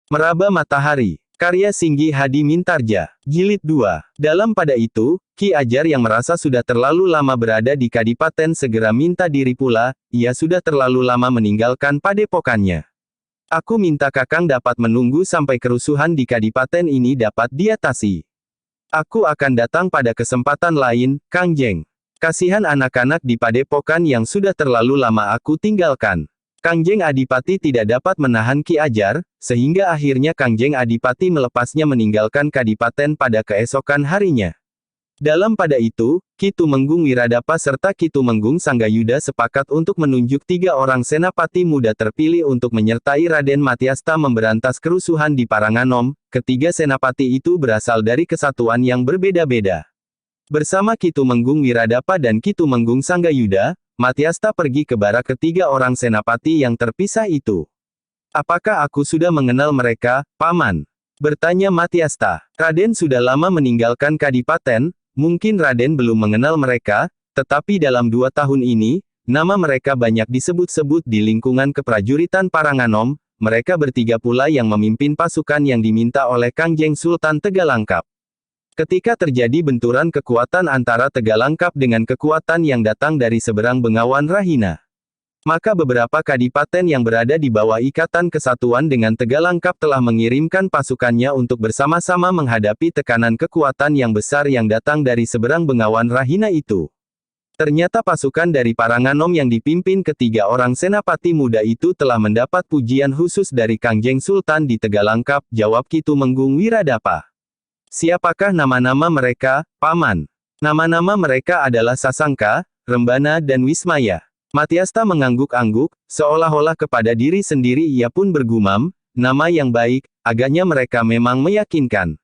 Meraba Matahari. Karya Singgi Hadi Mintarja. Jilid 2. Dalam pada itu, Ki Ajar yang merasa sudah terlalu lama berada di Kadipaten segera minta diri pula, ia sudah terlalu lama meninggalkan padepokannya. Aku minta Kakang dapat menunggu sampai kerusuhan di Kadipaten ini dapat diatasi. Aku akan datang pada kesempatan lain, Kang Jeng. Kasihan anak-anak di padepokan yang sudah terlalu lama aku tinggalkan. Kang Jeng Adipati tidak dapat menahan Ki Ajar, sehingga akhirnya Kang Jeng Adipati melepasnya meninggalkan Kadipaten pada keesokan harinya. Dalam pada itu, Ki Tumenggung Wiradapa serta Ki Tumenggung Sanggayuda sepakat untuk menunjuk 3 orang senapati muda terpilih untuk menyertai Raden Matyasta memberantas kerusuhan di Paranganom. Ketiga senapati itu berasal dari kesatuan yang berbeda-beda. Bersama Ki Tumenggung Wiradapa dan Ki Tumenggung Sanggayuda, Matyasta pergi ke barak ketiga orang senapati yang terpisah itu. Apakah aku sudah mengenal mereka, Paman? Bertanya Matyasta. Raden sudah lama meninggalkan Kadipaten, mungkin Raden belum mengenal mereka, tetapi dalam 2 tahun ini, nama mereka banyak disebut-sebut di lingkungan keprajuritan Paranganom, mereka bertiga pula yang memimpin pasukan yang diminta oleh Kang Jeng Sultan Tegalangkap. Ketika terjadi benturan kekuatan antara Tegalangkap dengan kekuatan yang datang dari seberang Bengawan Rahina, maka beberapa kadipaten yang berada di bawah ikatan kesatuan dengan Tegalangkap telah mengirimkan pasukannya untuk bersama-sama menghadapi tekanan kekuatan yang besar yang datang dari seberang Bengawan Rahina itu. Ternyata pasukan dari Paranganom yang dipimpin ketiga orang senapati muda itu telah mendapat pujian khusus dari Kang Jeng Sultan di Tegalangkap, jawab Ki Tumenggung Wiradapa. Siapakah nama-nama mereka, Paman? Nama-nama mereka adalah Sasangka, Rembana dan Wismaya. Matyasta mengangguk-angguk, seolah-olah kepada diri sendiri ia pun bergumam, nama yang baik, agaknya mereka memang meyakinkan.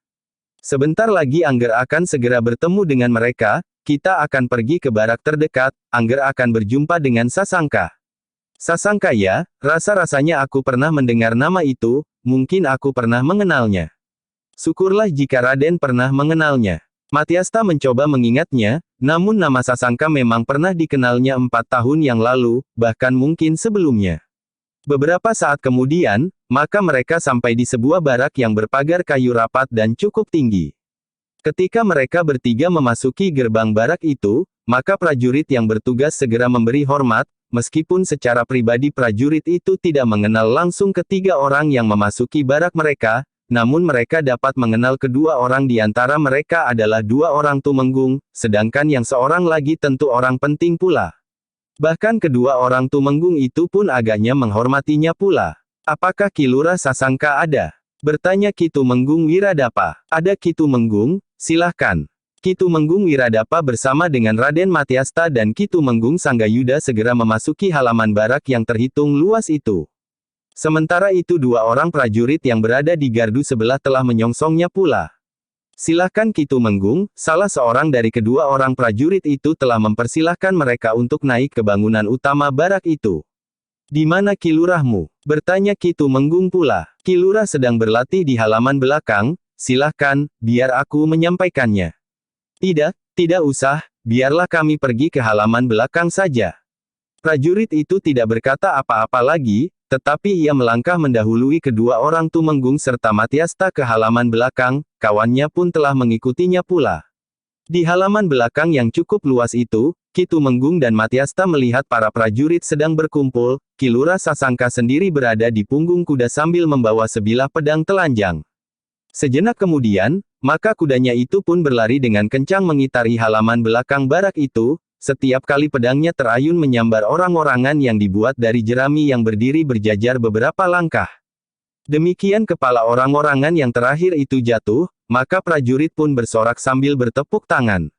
Sebentar lagi Angger akan segera bertemu dengan mereka, kita akan pergi ke barak terdekat, Angger akan berjumpa dengan Sasangka. Sasangka ya, rasa-rasanya aku pernah mendengar nama itu, mungkin aku pernah mengenalnya. Syukurlah jika Raden pernah mengenalnya. Matyasta mencoba mengingatnya, namun nama Sasangka memang pernah dikenalnya 4 tahun yang lalu, bahkan mungkin sebelumnya. Beberapa saat kemudian, maka mereka sampai di sebuah barak yang berpagar kayu rapat dan cukup tinggi. Ketika mereka bertiga memasuki gerbang barak itu, maka prajurit yang bertugas segera memberi hormat, meskipun secara pribadi prajurit itu tidak mengenal langsung ketiga orang yang memasuki barak mereka, namun mereka dapat mengenal kedua orang di antara mereka adalah 2 orang Tumenggung, sedangkan yang seorang lagi tentu orang penting pula. Bahkan kedua orang Tumenggung itu pun agaknya menghormatinya pula. Apakah Ki Lurah Sasangka ada? Bertanya Ki Tumenggung Wiradapa. Ada Ki Tumenggung, silahkan. Ki Tumenggung Wiradapa bersama dengan Raden Matyasta dan Ki Tumenggung Sanggayuda segera memasuki halaman barak yang terhitung luas itu. Sementara itu 2 orang prajurit yang berada di gardu sebelah telah menyongsongnya pula. Silahkan Ki Tumenggung, salah seorang dari kedua orang prajurit itu telah mempersilahkan mereka untuk naik ke bangunan utama barak itu. Di mana Ki Lurahmu? Bertanya Ki Tumenggung pula. Ki Lurah sedang berlatih di halaman belakang, silahkan, biar aku menyampaikannya. Tidak usah, biarlah kami pergi ke halaman belakang saja. Prajurit itu tidak berkata apa-apa lagi, tetapi ia melangkah mendahului kedua orang Tumenggung serta Matyasta ke halaman belakang, kawannya pun telah mengikutinya pula. Di halaman belakang yang cukup luas itu, Ki Tumenggung dan Matyasta melihat para prajurit sedang berkumpul, Ki Lurah Sasangka sendiri berada di punggung kuda sambil membawa sebilah pedang telanjang. Sejenak kemudian, maka kudanya itu pun berlari dengan kencang mengitari halaman belakang barak itu. Setiap kali pedangnya terayun menyambar orang-orangan yang dibuat dari jerami yang berdiri berjajar beberapa langkah. Demikian kepala orang-orangan yang terakhir itu jatuh, maka prajurit pun bersorak sambil bertepuk tangan.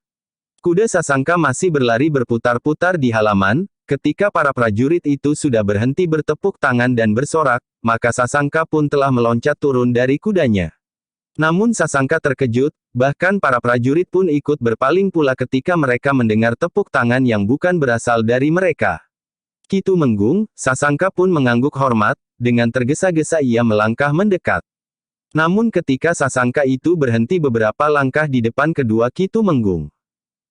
Kuda Sasangka masih berlari berputar-putar di halaman, ketika para prajurit itu sudah berhenti bertepuk tangan dan bersorak, maka Sasangka pun telah meloncat turun dari kudanya. Namun Sasangka terkejut, bahkan para prajurit pun ikut berpaling pula ketika mereka mendengar tepuk tangan yang bukan berasal dari mereka. Ki Tumenggung, Sasangka pun mengangguk hormat, dengan tergesa-gesa ia melangkah mendekat. Namun ketika Sasangka itu berhenti beberapa langkah di depan kedua Ki Tumenggung.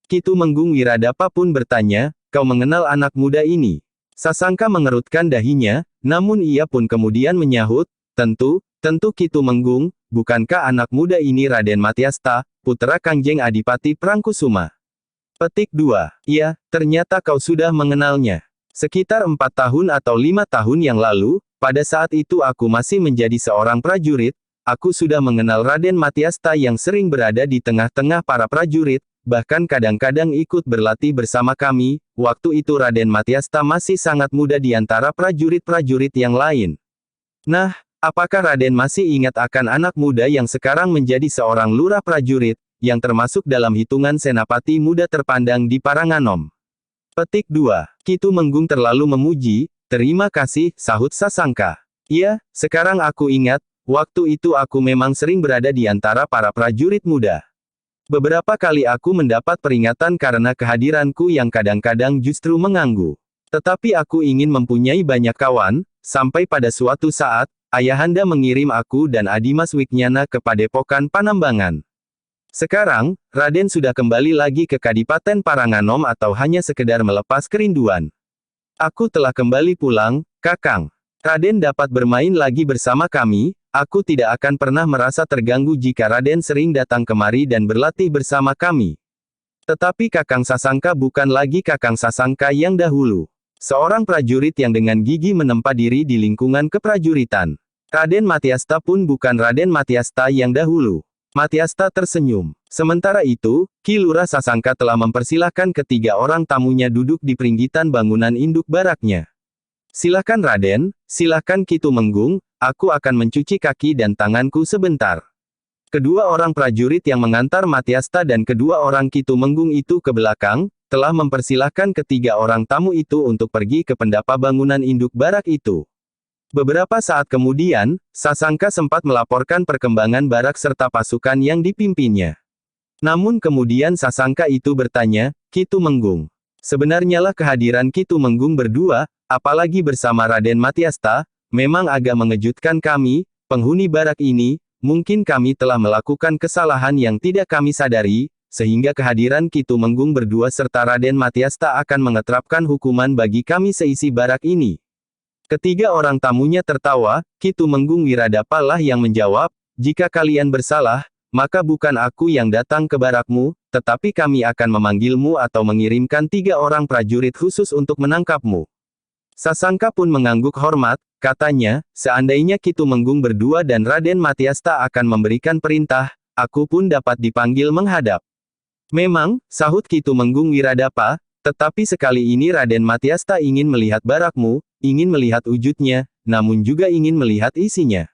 Ki Tumenggung Wiradapa pun bertanya, kau mengenal anak muda ini? Sasangka mengerutkan dahinya, namun ia pun kemudian menyahut, tentu Tentu Ki Tumenggung, bukankah anak muda ini Raden Matyasta, putra Kangjeng Adipati Prangkusuma? Petik 2. Iya, ternyata kau sudah mengenalnya. Sekitar 4 tahun atau 5 tahun yang lalu, pada saat itu aku masih menjadi seorang prajurit, aku sudah mengenal Raden Matyasta yang sering berada di tengah-tengah para prajurit, bahkan kadang-kadang ikut berlatih bersama kami. Waktu itu Raden Matyasta masih sangat muda di antara prajurit-prajurit yang lain. Nah, apakah Raden masih ingat akan anak muda yang sekarang menjadi seorang lurah prajurit, yang termasuk dalam hitungan senapati muda terpandang di Paranganom? Petik 2. Ki Tumenggung terlalu memuji, terima kasih, sahut Sasangka. Iya, sekarang aku ingat, waktu itu aku memang sering berada di antara para prajurit muda. Beberapa kali aku mendapat peringatan karena kehadiranku yang kadang-kadang justru mengganggu. Tetapi aku ingin mempunyai banyak kawan, sampai pada suatu saat, Ayahanda mengirim aku dan Adimas Wiknyana ke Padepokan Panambangan. Sekarang, Raden sudah kembali lagi ke Kadipaten Paranganom atau hanya sekedar melepas kerinduan? Aku telah kembali pulang, Kakang. Raden dapat bermain lagi bersama kami, aku tidak akan pernah merasa terganggu jika Raden sering datang kemari dan berlatih bersama kami. Tetapi Kakang Sasangka bukan lagi Kakang Sasangka yang dahulu. Seorang prajurit yang dengan gigih menempa diri di lingkungan keprajuritan. Raden Matyasta pun bukan Raden Matyasta yang dahulu. Matyasta tersenyum. Sementara itu, Ki Lurah Sasangka telah mempersilahkan ketiga orang tamunya duduk di pinggiran bangunan induk baraknya. Silakan Raden, silakan Ki Tumenggung, aku akan mencuci kaki dan tanganku sebentar. Kedua orang prajurit yang mengantar Matyasta dan kedua orang Ki Tumenggung itu ke belakang, telah mempersilahkan ketiga orang tamu itu untuk pergi ke pendapa bangunan induk barak itu. Beberapa saat kemudian, Sasangka sempat melaporkan perkembangan barak serta pasukan yang dipimpinnya. Namun kemudian Sasangka itu bertanya, Ki Tumenggung, sebenarnya lah kehadiran Ki Tumenggung berdua, apalagi bersama Raden Matyasta, memang agak mengejutkan kami, penghuni barak ini. Mungkin kami telah melakukan kesalahan yang tidak kami sadari, sehingga kehadiran Ki Tumenggung berdua serta Raden Matyasta akan mengeterapkan hukuman bagi kami seisi barak ini. Ketiga orang tamunya tertawa, Ki Tumenggung Wiradapa lah yang menjawab, jika kalian bersalah, maka bukan aku yang datang ke barakmu, tetapi kami akan memanggilmu atau mengirimkan 3 orang prajurit khusus untuk menangkapmu. Sasangka pun mengangguk hormat, katanya, seandainya Ki Tumenggung berdua dan Raden Matyasta akan memberikan perintah, aku pun dapat dipanggil menghadap. Memang, sahut Ki Tumenggung Wiradapa, tetapi sekali ini Raden Matyasta ingin melihat barakmu, ingin melihat wujudnya, namun juga ingin melihat isinya.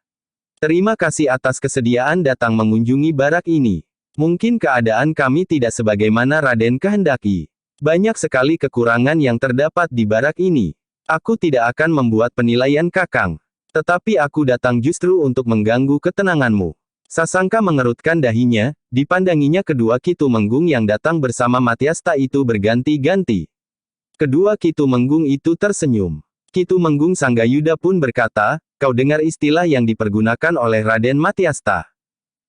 Terima kasih atas kesediaan datang mengunjungi barak ini. Mungkin keadaan kami tidak sebagaimana Raden kehendaki. Banyak sekali kekurangan yang terdapat di barak ini. Aku tidak akan membuat penilaian Kakang. Tetapi aku datang justru untuk mengganggu ketenanganmu. Sasangka mengerutkan dahinya, dipandanginya kedua Ki Tumenggung yang datang bersama Matyasta itu berganti-ganti. Kedua Ki Tumenggung itu tersenyum. Ki Tumenggung Sanggayuda pun berkata, kau dengar istilah yang dipergunakan oleh Raden Matyasta.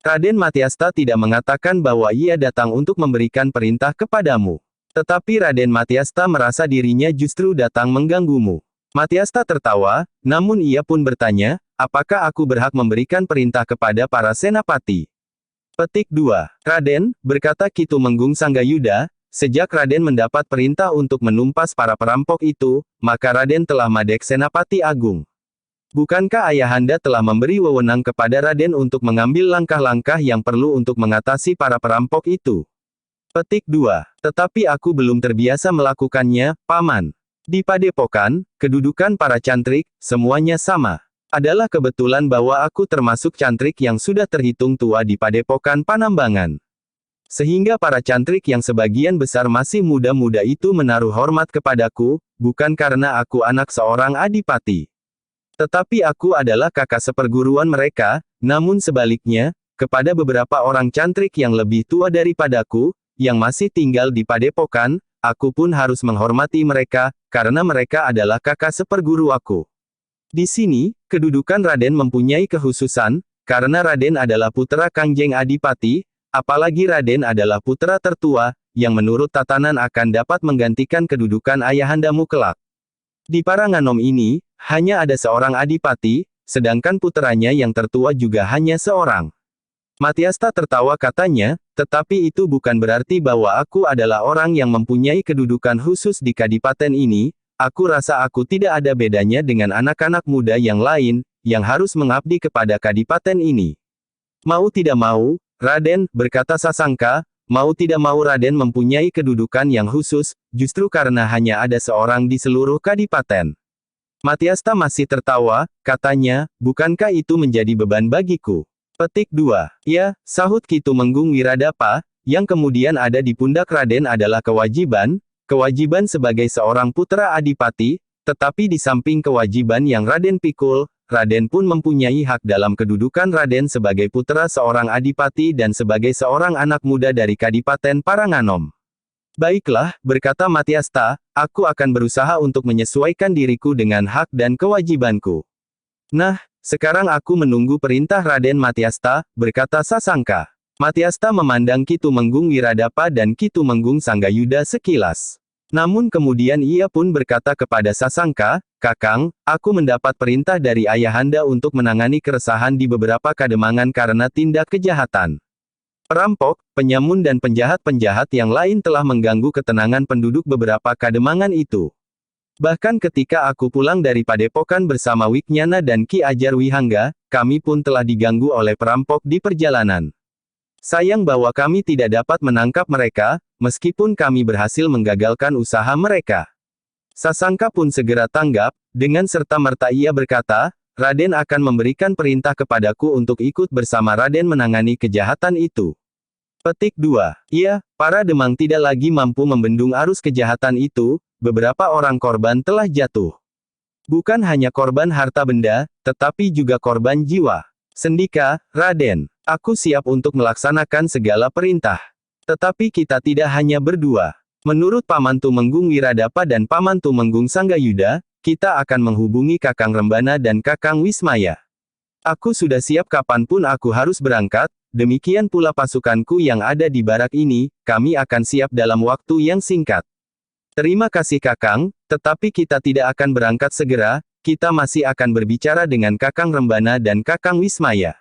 Raden Matyasta tidak mengatakan bahwa ia datang untuk memberikan perintah kepadamu. Tetapi Raden Matyasta merasa dirinya justru datang mengganggumu. Matyasta tertawa, namun ia pun bertanya, apakah aku berhak memberikan perintah kepada para senapati? Petik 2. Raden, berkata Ki Tumenggung Sanggayuda, sejak Raden mendapat perintah untuk menumpas para perampok itu, maka Raden telah madek Senapati Agung. Bukankah Ayahanda telah memberi wewenang kepada Raden untuk mengambil langkah-langkah yang perlu untuk mengatasi para perampok itu? Petik 2. Tetapi aku belum terbiasa melakukannya, Paman. Di Padepokan, kedudukan para cantrik, semuanya sama. Adalah kebetulan bahwa aku termasuk cantrik yang sudah terhitung tua di Padepokan Panambangan. Sehingga para cantrik yang sebagian besar masih muda-muda itu menaruh hormat kepadaku, bukan karena aku anak seorang adipati. Tetapi aku adalah kakak seperguruan mereka, namun sebaliknya, kepada beberapa orang cantrik yang lebih tua daripadaku, yang masih tinggal di Padepokan, aku pun harus menghormati mereka, karena mereka adalah kakak seperguru aku. Di sini, kedudukan Raden mempunyai kekhususan, karena Raden adalah putra Kangjeng Adipati, apalagi Raden adalah putra tertua, yang menurut tatanan akan dapat menggantikan kedudukan ayahandamu kelak. Di Paranganom ini, hanya ada seorang adipati, sedangkan puteranya yang tertua juga hanya seorang. Matyasta tertawa katanya, tetapi itu bukan berarti bahwa aku adalah orang yang mempunyai kedudukan khusus di kadipaten ini. Aku rasa aku tidak ada bedanya dengan anak-anak muda yang lain, yang harus mengabdi kepada kadipaten ini. Mau tidak mau, Raden, berkata Sasangka, mau tidak mau Raden mempunyai kedudukan yang khusus, justru karena hanya ada seorang di seluruh kadipaten. Matyasta masih tertawa, katanya, bukankah itu menjadi beban bagiku? Petik 2. Ya, sahut Ki Tumenggung Wiradapa, yang kemudian ada di pundak Raden adalah kewajiban sebagai seorang putra adipati, tetapi di samping kewajiban yang Raden pikul, Raden pun mempunyai hak dalam kedudukan Raden sebagai putra seorang adipati dan sebagai seorang anak muda dari Kadipaten Paranganom. Baiklah, berkata Matyasta, aku akan berusaha untuk menyesuaikan diriku dengan hak dan kewajibanku. Nah, sekarang aku menunggu perintah Raden Matyasta, berkata Sasangka. Matyasta memandang Ki Tumenggung Wiradapa dan Ki Tumenggung Sanggayuda sekilas. Namun kemudian ia pun berkata kepada Sasangka, Kakang, aku mendapat perintah dari Ayahanda untuk menangani keresahan di beberapa kademangan karena tindak kejahatan. Perampok, penyamun dan penjahat-penjahat yang lain telah mengganggu ketenangan penduduk beberapa kademangan itu. Bahkan ketika aku pulang dari Padepokan bersama Wiknyana dan Ki Ajar Wihangga, kami pun telah diganggu oleh perampok di perjalanan. Sayang bahwa kami tidak dapat menangkap mereka, meskipun kami berhasil menggagalkan usaha mereka. Sasangka pun segera tanggap, dengan serta-merta ia berkata, Raden akan memberikan perintah kepadaku untuk ikut bersama Raden menangani kejahatan itu. Petik 2. Iya, para Demang tidak lagi mampu membendung arus kejahatan itu, beberapa orang korban telah jatuh. Bukan hanya korban harta benda, tetapi juga korban jiwa. Sendika, Raden, aku siap untuk melaksanakan segala perintah. Tetapi kita tidak hanya berdua. Menurut Paman Tumenggung Wiradapa dan Paman Tumenggung Sanggayuda, kita akan menghubungi Kakang Rembana dan Kakang Wismaya. Aku sudah siap kapanpun aku harus berangkat, demikian pula pasukanku yang ada di barak ini, kami akan siap dalam waktu yang singkat. Terima kasih Kakang, tetapi kita tidak akan berangkat segera, kita masih akan berbicara dengan Kakang Rembana dan Kakang Wismaya.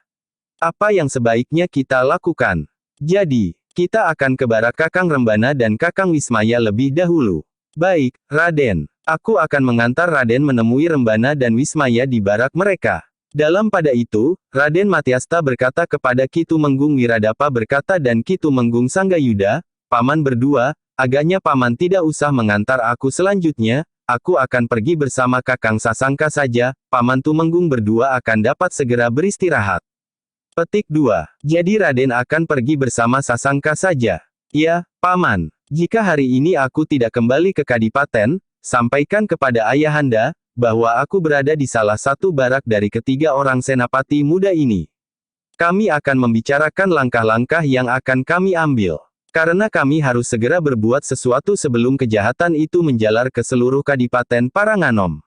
Apa yang sebaiknya kita lakukan? Jadi, kita akan ke barak Kakang Rembana dan Kakang Wismaya lebih dahulu. Baik, Raden. Aku akan mengantar Raden menemui Rembana dan Wismaya di barak mereka. Dalam pada itu, Raden Matyasta berkata kepada Ki Tumenggung Wiradapa berkata dan Ki Tumenggung Sanggayuda, Paman berdua, agaknya Paman tidak usah mengantar aku selanjutnya, aku akan pergi bersama Kakang Sasangka saja, Paman Tumenggung berdua akan dapat segera beristirahat. Petik 2. Jadi Raden akan pergi bersama Sasangka saja. Ya, Paman. Jika hari ini aku tidak kembali ke Kadipaten, sampaikan kepada Ayahanda, bahwa aku berada di salah satu barak dari ketiga orang senapati muda ini. Kami akan membicarakan langkah-langkah yang akan kami ambil. Karena kami harus segera berbuat sesuatu sebelum kejahatan itu menjalar ke seluruh Kadipaten Paranganom.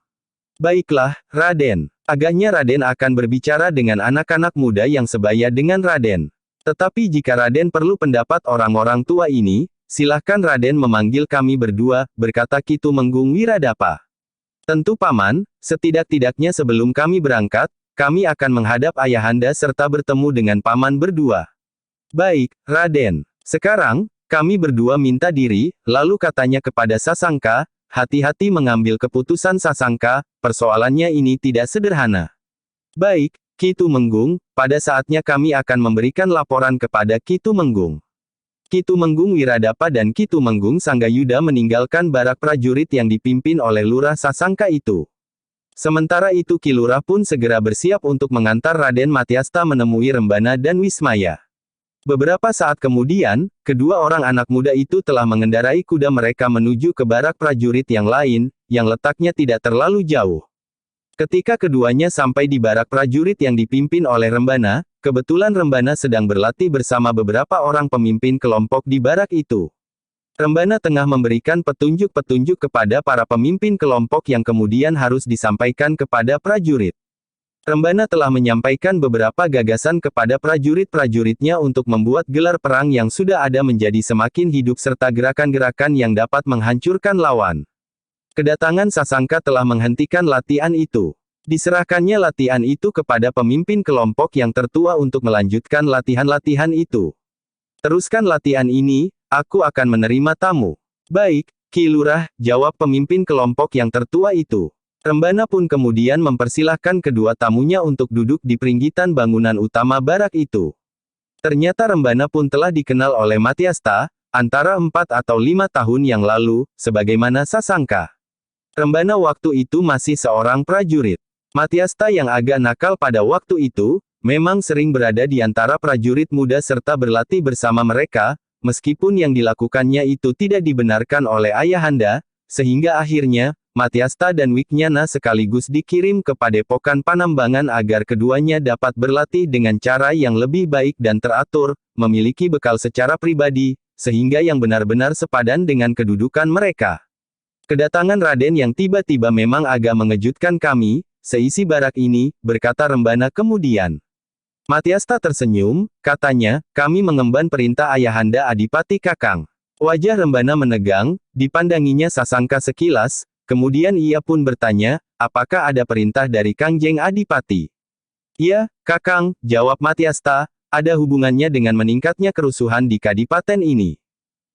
Baiklah, Raden. Agaknya Raden akan berbicara dengan anak-anak muda yang sebaya dengan Raden. Tetapi jika Raden perlu pendapat orang-orang tua ini, silahkan Raden memanggil kami berdua, berkata Ki Tumenggung Wiradapa. Tentu Paman, setidak-tidaknya sebelum kami berangkat, kami akan menghadap Ayahanda serta bertemu dengan Paman berdua. Baik, Raden. Sekarang, kami berdua minta diri, lalu katanya kepada Sasangka, hati-hati mengambil keputusan Sasangka, persoalannya ini tidak sederhana. Baik, Ki Tumenggung, pada saatnya kami akan memberikan laporan kepada Ki Tumenggung. Ki Tumenggung Wiradapa dan Ki Tumenggung Sanggayuda meninggalkan barak prajurit yang dipimpin oleh Lurah Sasangka itu. Sementara itu Ki Lurah pun segera bersiap untuk mengantar Raden Matyasta menemui Rembana dan Wismaya. Beberapa saat kemudian, kedua orang anak muda itu telah mengendarai kuda mereka menuju ke barak prajurit yang lain, yang letaknya tidak terlalu jauh. Ketika keduanya sampai di barak prajurit yang dipimpin oleh Rembana, kebetulan Rembana sedang berlatih bersama beberapa orang pemimpin kelompok di barak itu. Rembana tengah memberikan petunjuk-petunjuk kepada para pemimpin kelompok yang kemudian harus disampaikan kepada prajurit. Rembana telah menyampaikan beberapa gagasan kepada prajurit-prajuritnya untuk membuat gelar perang yang sudah ada menjadi semakin hidup serta gerakan-gerakan yang dapat menghancurkan lawan. Kedatangan Sasangka telah menghentikan latihan itu. Diserahkannya latihan itu kepada pemimpin kelompok yang tertua untuk melanjutkan latihan-latihan itu. Teruskan latihan ini, aku akan menerima tamu. Baik, Ki Lurah, jawab pemimpin kelompok yang tertua itu. Rembana pun kemudian mempersilahkan kedua tamunya untuk duduk di peringgitan bangunan utama barak itu. Ternyata Rembana pun telah dikenal oleh Matyasta, antara 4 atau 5 tahun yang lalu, sebagaimana Sasangka. Rembana waktu itu masih seorang prajurit. Matyasta yang agak nakal pada waktu itu, memang sering berada di antara prajurit muda serta berlatih bersama mereka, meskipun yang dilakukannya itu tidak dibenarkan oleh ayahanda, sehingga akhirnya, Matyasta dan Wiknyana sekaligus dikirim ke Padepokan Panambangan agar keduanya dapat berlatih dengan cara yang lebih baik dan teratur, memiliki bekal secara pribadi, sehingga yang benar-benar sepadan dengan kedudukan mereka. Kedatangan Raden yang tiba-tiba memang agak mengejutkan kami, seisi barak ini, berkata Rembana kemudian. Matyasta tersenyum, katanya, kami mengemban perintah ayahanda Adipati Kakang. Wajah Rembana menegang, dipandanginya Sasangka sekilas, kemudian ia pun bertanya, apakah ada perintah dari Kangjeng Adipati? Iya, Kakang, jawab Matyasta, ada hubungannya dengan meningkatnya kerusuhan di kadipaten ini.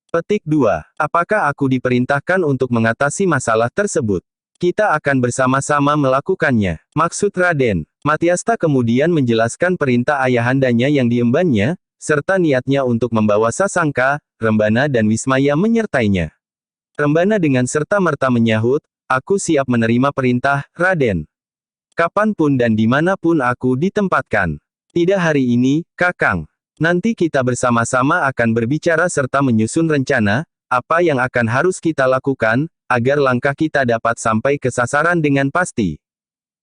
Petik 2. Apakah aku diperintahkan untuk mengatasi masalah tersebut? Kita akan bersama-sama melakukannya. Maksud Raden. Matyasta kemudian menjelaskan perintah ayahandanya yang diembannya, serta niatnya untuk membawa Sasangka, Rembana dan Wismaya menyertainya. Rembana dengan serta-merta menyahut, aku siap menerima perintah, Raden. Kapanpun dan dimanapun aku ditempatkan. Tidak hari ini, Kakang. Nanti kita bersama-sama akan berbicara serta menyusun rencana, apa yang akan harus kita lakukan, agar langkah kita dapat sampai ke sasaran dengan pasti.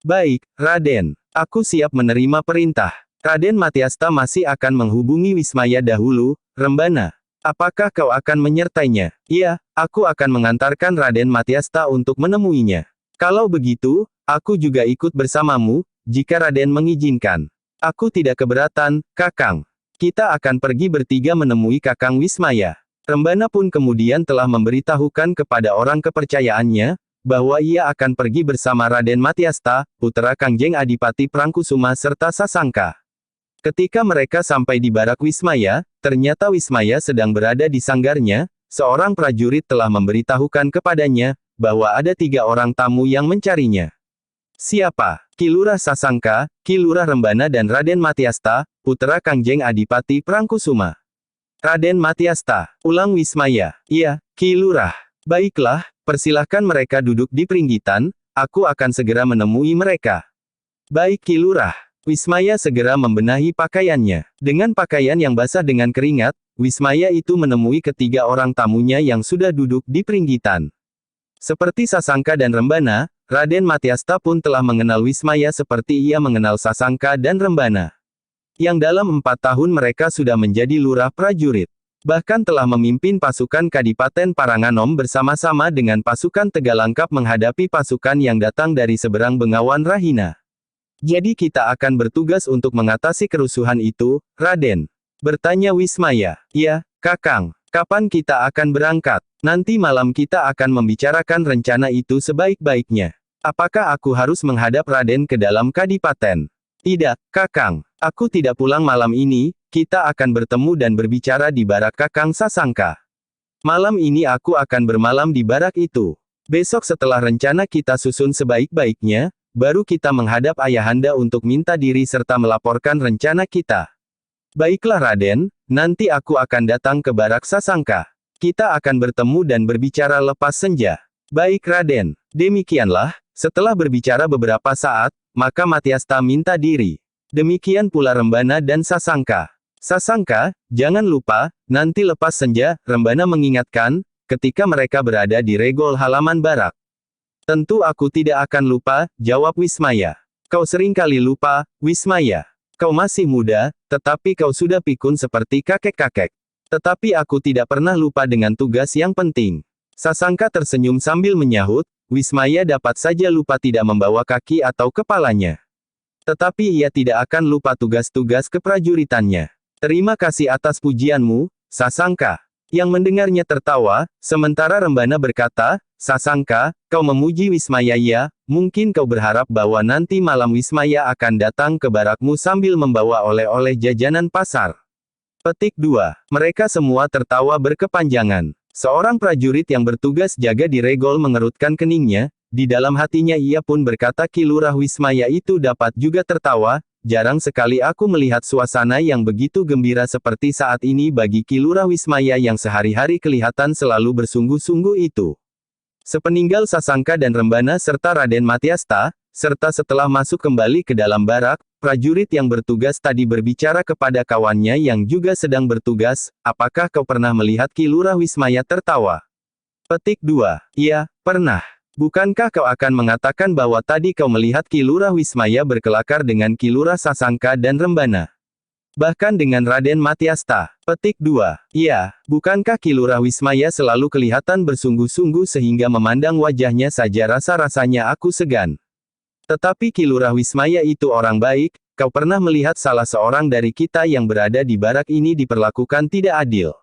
Baik, Raden. Aku siap menerima perintah. Raden Matyasta masih akan menghubungi Wismaya dahulu, Rembana. Apakah kau akan menyertainya? Iya, aku akan mengantarkan Raden Matyasta untuk menemuinya. Kalau begitu, aku juga ikut bersamamu, jika Raden mengizinkan. Aku tidak keberatan, Kakang. Kita akan pergi bertiga menemui Kakang Wismaya. Rembana pun kemudian telah memberitahukan kepada orang kepercayaannya, bahwa ia akan pergi bersama Raden Matyasta, putra Kangjeng Adipati Prangkusuma serta Sasangka. Ketika mereka sampai di barak Wismaya, ternyata Wismaya sedang berada di sanggarnya, seorang prajurit telah memberitahukan kepadanya, bahwa ada 3 orang tamu yang mencarinya. Siapa? Ki Lurah Sasangka, Ki Lurah Rembana dan Raden Matyasta, putra Kangjeng Adipati Prangkusuma. Raden Matyasta, ulang Wismaya. Iya, Ki Lurah. Baiklah, persilahkan mereka duduk di peringgitan, aku akan segera menemui mereka. Baik Ki Lurah. Wismaya segera membenahi pakaiannya. Dengan pakaian yang basah dengan keringat, Wismaya itu menemui ketiga orang tamunya yang sudah duduk di peringgitan. Seperti Sasangka dan Rembana, Raden Matyasta pun telah mengenal Wismaya seperti ia mengenal Sasangka dan Rembana. Yang dalam 4 tahun mereka sudah menjadi lurah prajurit. Bahkan telah memimpin pasukan Kadipaten Paranganom bersama-sama dengan pasukan Tegalangkap menghadapi pasukan yang datang dari seberang Bengawan Rahina. Jadi kita akan bertugas untuk mengatasi kerusuhan itu, Raden. Bertanya Wismaya. Iya, Kakang. Kapan kita akan berangkat? Nanti malam kita akan membicarakan rencana itu sebaik-baiknya. Apakah aku harus menghadap Raden ke dalam Kadipaten? Tidak, Kakang. Aku tidak pulang malam ini, kita akan bertemu dan berbicara di barak Kakang Sasangka. Malam ini aku akan bermalam di barak itu. Besok setelah rencana kita susun sebaik-baiknya, baru kita menghadap ayahanda untuk minta diri serta melaporkan rencana kita. Baiklah Raden, nanti aku akan datang ke barak Sasangka. Kita akan bertemu dan berbicara lepas senja. Baik Raden. Demikianlah, setelah berbicara beberapa saat, maka Matyasta minta diri. Demikian pula Rembana dan Sasangka. Sasangka, jangan lupa, nanti lepas senja, Rembana mengingatkan, ketika mereka berada di regol halaman barak. Tentu aku tidak akan lupa, jawab Wismaya. Kau seringkali lupa, Wismaya. Kau masih muda, tetapi kau sudah pikun seperti kakek-kakek. Tetapi aku tidak pernah lupa dengan tugas yang penting. Sasangka tersenyum sambil menyahut, Wismaya dapat saja lupa tidak membawa kaki atau kepalanya. Tetapi ia tidak akan lupa tugas-tugas keprajuritannya. Terima kasih atas pujianmu, Sasangka. Yang mendengarnya tertawa, sementara Rembana berkata, Sasangka, kau memuji Wismaya ya, mungkin kau berharap bahwa nanti malam Wismaya akan datang ke barakmu sambil membawa oleh-oleh jajanan pasar. Petik 2. Mereka semua tertawa berkepanjangan. Seorang prajurit yang bertugas jaga di regol mengerutkan keningnya, di dalam hatinya ia pun berkata Ki Lurah Wismaya itu dapat juga tertawa, jarang sekali aku melihat suasana yang begitu gembira seperti saat ini bagi Ki Lurah Wismaya yang sehari-hari kelihatan selalu bersungguh-sungguh itu. Sepeninggal Sasangka dan Rembana serta Raden Matyasta, serta setelah masuk kembali ke dalam barak, prajurit yang bertugas tadi berbicara kepada kawannya yang juga sedang bertugas, apakah kau pernah melihat Ki Lurah Wismaya tertawa? Petik 2. Iya, pernah. Bukankah kau akan mengatakan bahwa tadi kau melihat Ki Lurah Wismaya berkelakar dengan Ki Lurah Sasangka dan Rembana? Bahkan dengan Raden Matyasta. Petik 2. Iya, bukankah Ki Lurah Wismaya selalu kelihatan bersungguh-sungguh sehingga memandang wajahnya saja rasa-rasanya aku segan. Tetapi Ki Lurah Wismaya itu orang baik, kau pernah melihat salah seorang dari kita yang berada di barak ini diperlakukan tidak adil.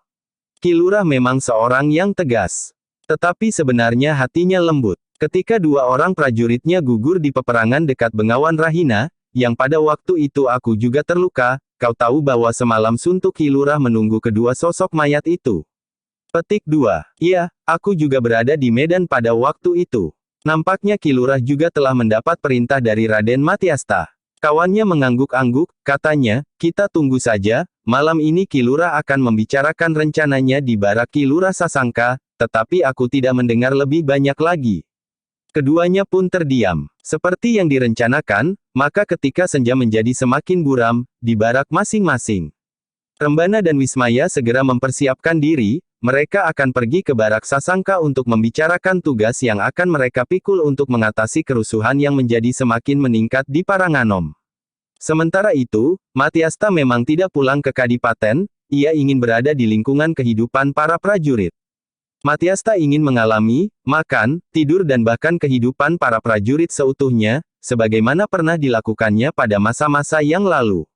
Ki Lurah memang seorang yang tegas. Tetapi sebenarnya hatinya lembut. Ketika dua orang prajuritnya gugur di peperangan dekat Bengawan Rahina, yang pada waktu itu aku juga terluka, kau tahu bahwa semalam suntuk Ki Lurah menunggu kedua sosok mayat itu. Petik 2. Iya, aku juga berada di medan pada waktu itu. Nampaknya Ki Lurah juga telah mendapat perintah dari Raden Matyasta. Kawannya mengangguk-angguk, katanya, kita tunggu saja, malam ini Ki Lurah akan membicarakan rencananya di barak Ki Lurah Sasangka, tetapi aku tidak mendengar lebih banyak lagi. Keduanya pun terdiam. Seperti yang direncanakan, maka ketika senja menjadi semakin buram, di barak masing-masing, Rembana dan Wismaya segera mempersiapkan diri, mereka akan pergi ke barak Sasangka untuk membicarakan tugas yang akan mereka pikul untuk mengatasi kerusuhan yang menjadi semakin meningkat di Paranganom. Sementara itu, Matyasta memang tidak pulang ke Kadipaten, ia ingin berada di lingkungan kehidupan para prajurit. Matyasta ingin mengalami, makan, tidur dan bahkan kehidupan para prajurit seutuhnya, sebagaimana pernah dilakukannya pada masa-masa yang lalu.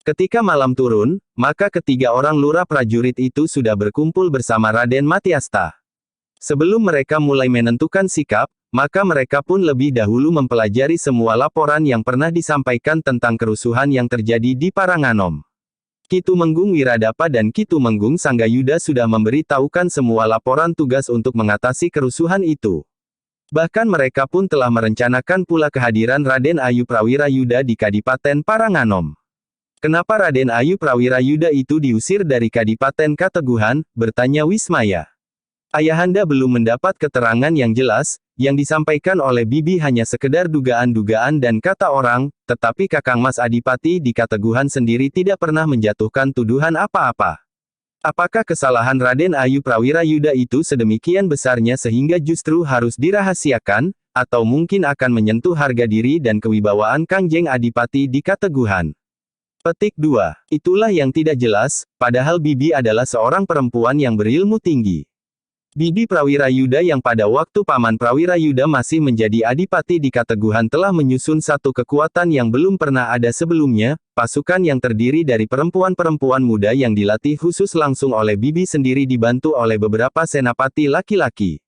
Ketika malam turun, maka ketiga orang lurah prajurit itu sudah berkumpul bersama Raden Matyasta. Sebelum mereka mulai menentukan sikap, maka mereka pun lebih dahulu mempelajari semua laporan yang pernah disampaikan tentang kerusuhan yang terjadi di Paranganom. Ki Tumenggung Wiradapa dan Ki Tumenggung Sanggayuda sudah memberitahukan semua laporan tugas untuk mengatasi kerusuhan itu. Bahkan mereka pun telah merencanakan pula kehadiran Raden Ayu Prawirayuda di Kadipaten Paranganom. Kenapa Raden Ayu Prawirayuda itu diusir dari Kadipaten Kateguhan? Bertanya Wismaya. Ayahanda belum mendapat keterangan yang jelas, yang disampaikan oleh Bibi hanya sekedar dugaan-dugaan dan kata orang, tetapi Kakang Mas Adipati di Kateguhan sendiri tidak pernah menjatuhkan tuduhan apa-apa. Apakah kesalahan Raden Ayu Prawirayuda itu sedemikian besarnya sehingga justru harus dirahasiakan, atau mungkin akan menyentuh harga diri dan kewibawaan Kangjeng Adipati di Kateguhan? Petik 2. Itulah yang tidak jelas, padahal Bibi adalah seorang perempuan yang berilmu tinggi. Bibi Prawirayuda yang pada waktu Paman Prawirayuda masih menjadi adipati di Kateguhan telah menyusun satu kekuatan yang belum pernah ada sebelumnya, pasukan yang terdiri dari perempuan-perempuan muda yang dilatih khusus langsung oleh Bibi sendiri dibantu oleh beberapa senapati laki-laki.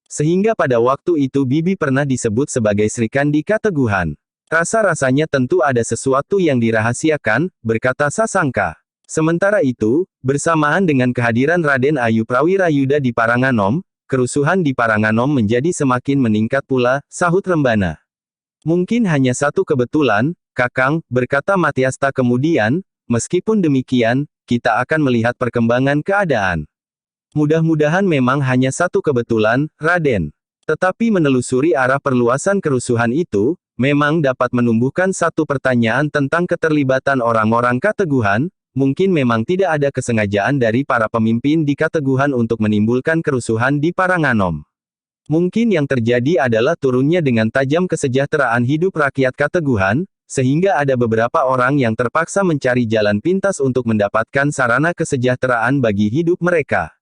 Sehingga pada waktu itu Bibi pernah disebut sebagai Srikandi Kateguhan. Rasa-rasanya tentu ada sesuatu yang dirahasiakan, berkata Sasangka. Sementara itu, bersamaan dengan kehadiran Raden Ayu Prawirayuda di Paranganom, kerusuhan di Paranganom menjadi semakin meningkat pula, sahut Rembana. Mungkin hanya satu kebetulan, Kakang, berkata Matyasta kemudian, meskipun demikian, kita akan melihat perkembangan keadaan. Mudah-mudahan memang hanya satu kebetulan, Raden. Tetapi menelusuri arah perluasan kerusuhan itu, memang dapat menumbuhkan satu pertanyaan tentang keterlibatan orang-orang Kateguhan. Mungkin memang tidak ada kesengajaan dari para pemimpin di Kateguhan untuk menimbulkan kerusuhan di Paranganom. Mungkin yang terjadi adalah turunnya dengan tajam kesejahteraan hidup rakyat Kateguhan, sehingga ada beberapa orang yang terpaksa mencari jalan pintas untuk mendapatkan sarana kesejahteraan bagi hidup mereka.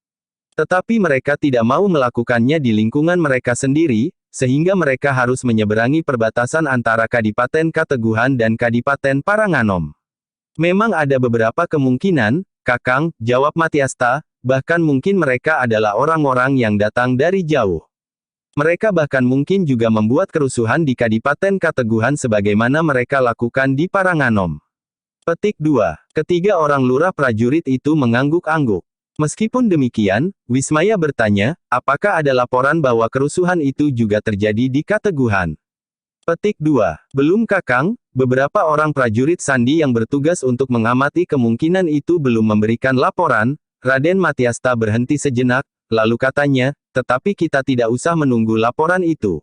Tetapi mereka tidak mau melakukannya di lingkungan mereka sendiri, sehingga mereka harus menyeberangi perbatasan antara Kadipaten Kateguhan dan Kadipaten Paranganom. Memang ada beberapa kemungkinan, Kakang, jawab Matyasta, bahkan mungkin mereka adalah orang-orang yang datang dari jauh. Mereka bahkan mungkin juga membuat kerusuhan di Kadipaten Kateguhan sebagaimana mereka lakukan di Paranganom. Petik 2. Ketiga orang lurah prajurit itu mengangguk-angguk. Meskipun demikian, Wismaya bertanya, apakah ada laporan bahwa kerusuhan itu juga terjadi di Kateguhan? Petik 2. Belum Kakang, beberapa orang prajurit Sandi yang bertugas untuk mengamati kemungkinan itu belum memberikan laporan. Raden Matyasta berhenti sejenak, lalu katanya, tetapi kita tidak usah menunggu laporan itu.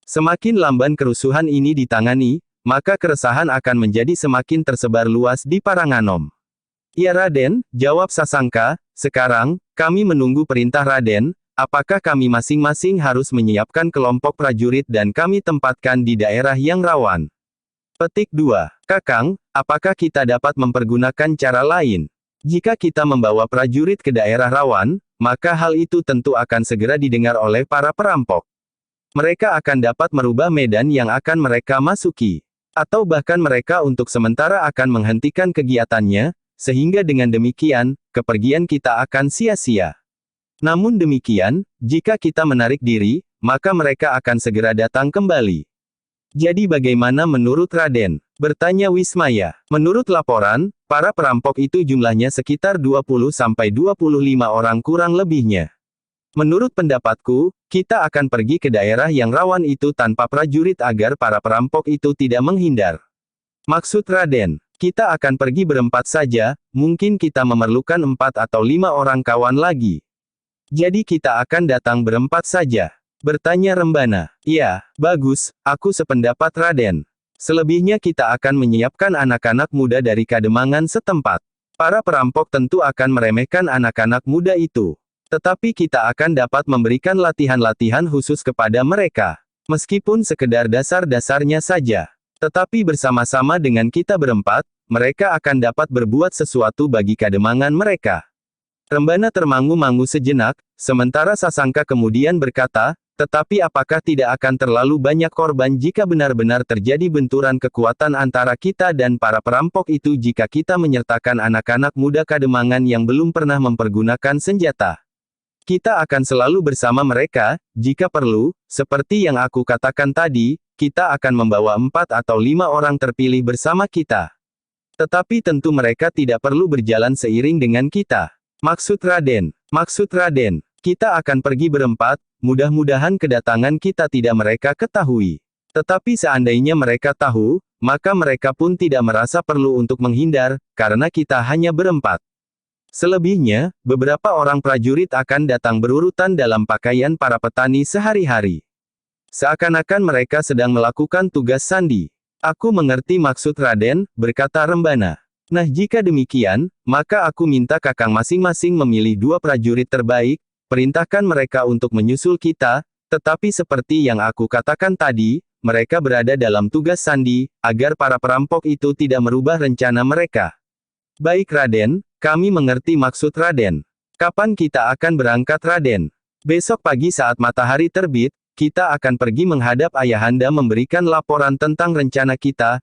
Semakin lamban kerusuhan ini ditangani, maka keresahan akan menjadi semakin tersebar luas di Paranganom. Ya Raden, jawab Sasangka, sekarang, kami menunggu perintah Raden, apakah kami masing-masing harus menyiapkan kelompok prajurit dan kami tempatkan di daerah yang rawan? Petik 2. Kakang, apakah kita dapat mempergunakan cara lain? Jika kita membawa prajurit ke daerah rawan, maka hal itu tentu akan segera didengar oleh para perampok. Mereka akan dapat merubah medan yang akan mereka masuki. Atau bahkan mereka untuk sementara akan menghentikan kegiatannya, sehingga dengan demikian, kepergian kita akan sia-sia. Namun demikian, jika kita menarik diri, maka mereka akan segera datang kembali. Jadi bagaimana menurut Raden? Bertanya Wismaya. Menurut laporan, para perampok itu jumlahnya sekitar 20-25 orang kurang lebihnya. Menurut pendapatku, kita akan pergi ke daerah yang rawan itu tanpa prajurit agar para perampok itu tidak menghindar. Maksud Raden, kita akan pergi berempat saja, mungkin kita memerlukan 4 atau 5 orang kawan lagi. Jadi kita akan datang berempat saja. Bertanya Rembana. Iya, bagus, aku sependapat Raden. Selebihnya kita akan menyiapkan anak-anak muda dari Kademangan setempat. Para perampok tentu akan meremehkan anak-anak muda itu. Tetapi kita akan dapat memberikan latihan-latihan khusus kepada mereka. Meskipun sekedar dasar-dasarnya saja. Tetapi bersama-sama dengan kita berempat, mereka akan dapat berbuat sesuatu bagi Kademangan mereka. Rembana termangu-mangu sejenak, sementara Sasangka kemudian berkata, tetapi apakah tidak akan terlalu banyak korban jika benar-benar terjadi benturan kekuatan antara kita dan para perampok itu jika kita menyertakan anak-anak muda Kademangan yang belum pernah mempergunakan senjata? Kita akan selalu bersama mereka, jika perlu, seperti yang aku katakan tadi, kita akan membawa 4 atau 5 orang terpilih bersama kita. Tetapi tentu mereka tidak perlu berjalan seiring dengan kita. Maksud Raden, kita akan pergi berempat, mudah-mudahan kedatangan kita tidak mereka ketahui. Tetapi seandainya mereka tahu, maka mereka pun tidak merasa perlu untuk menghindar, karena kita hanya berempat. Selebihnya, beberapa orang prajurit akan datang berurutan dalam pakaian para petani sehari-hari. Seakan-akan mereka sedang melakukan tugas sandi. Aku mengerti maksud Raden, berkata Rembana. Nah jika demikian, maka aku minta kakang masing-masing memilih 2 prajurit terbaik, perintahkan mereka untuk menyusul kita, tetapi seperti yang aku katakan tadi, mereka berada dalam tugas sandi, agar para perampok itu tidak merubah rencana mereka. Baik Raden, kami mengerti maksud Raden. Kapan kita akan berangkat Raden? Besok pagi saat matahari terbit, kita akan pergi menghadap Ayahanda memberikan laporan tentang rencana kita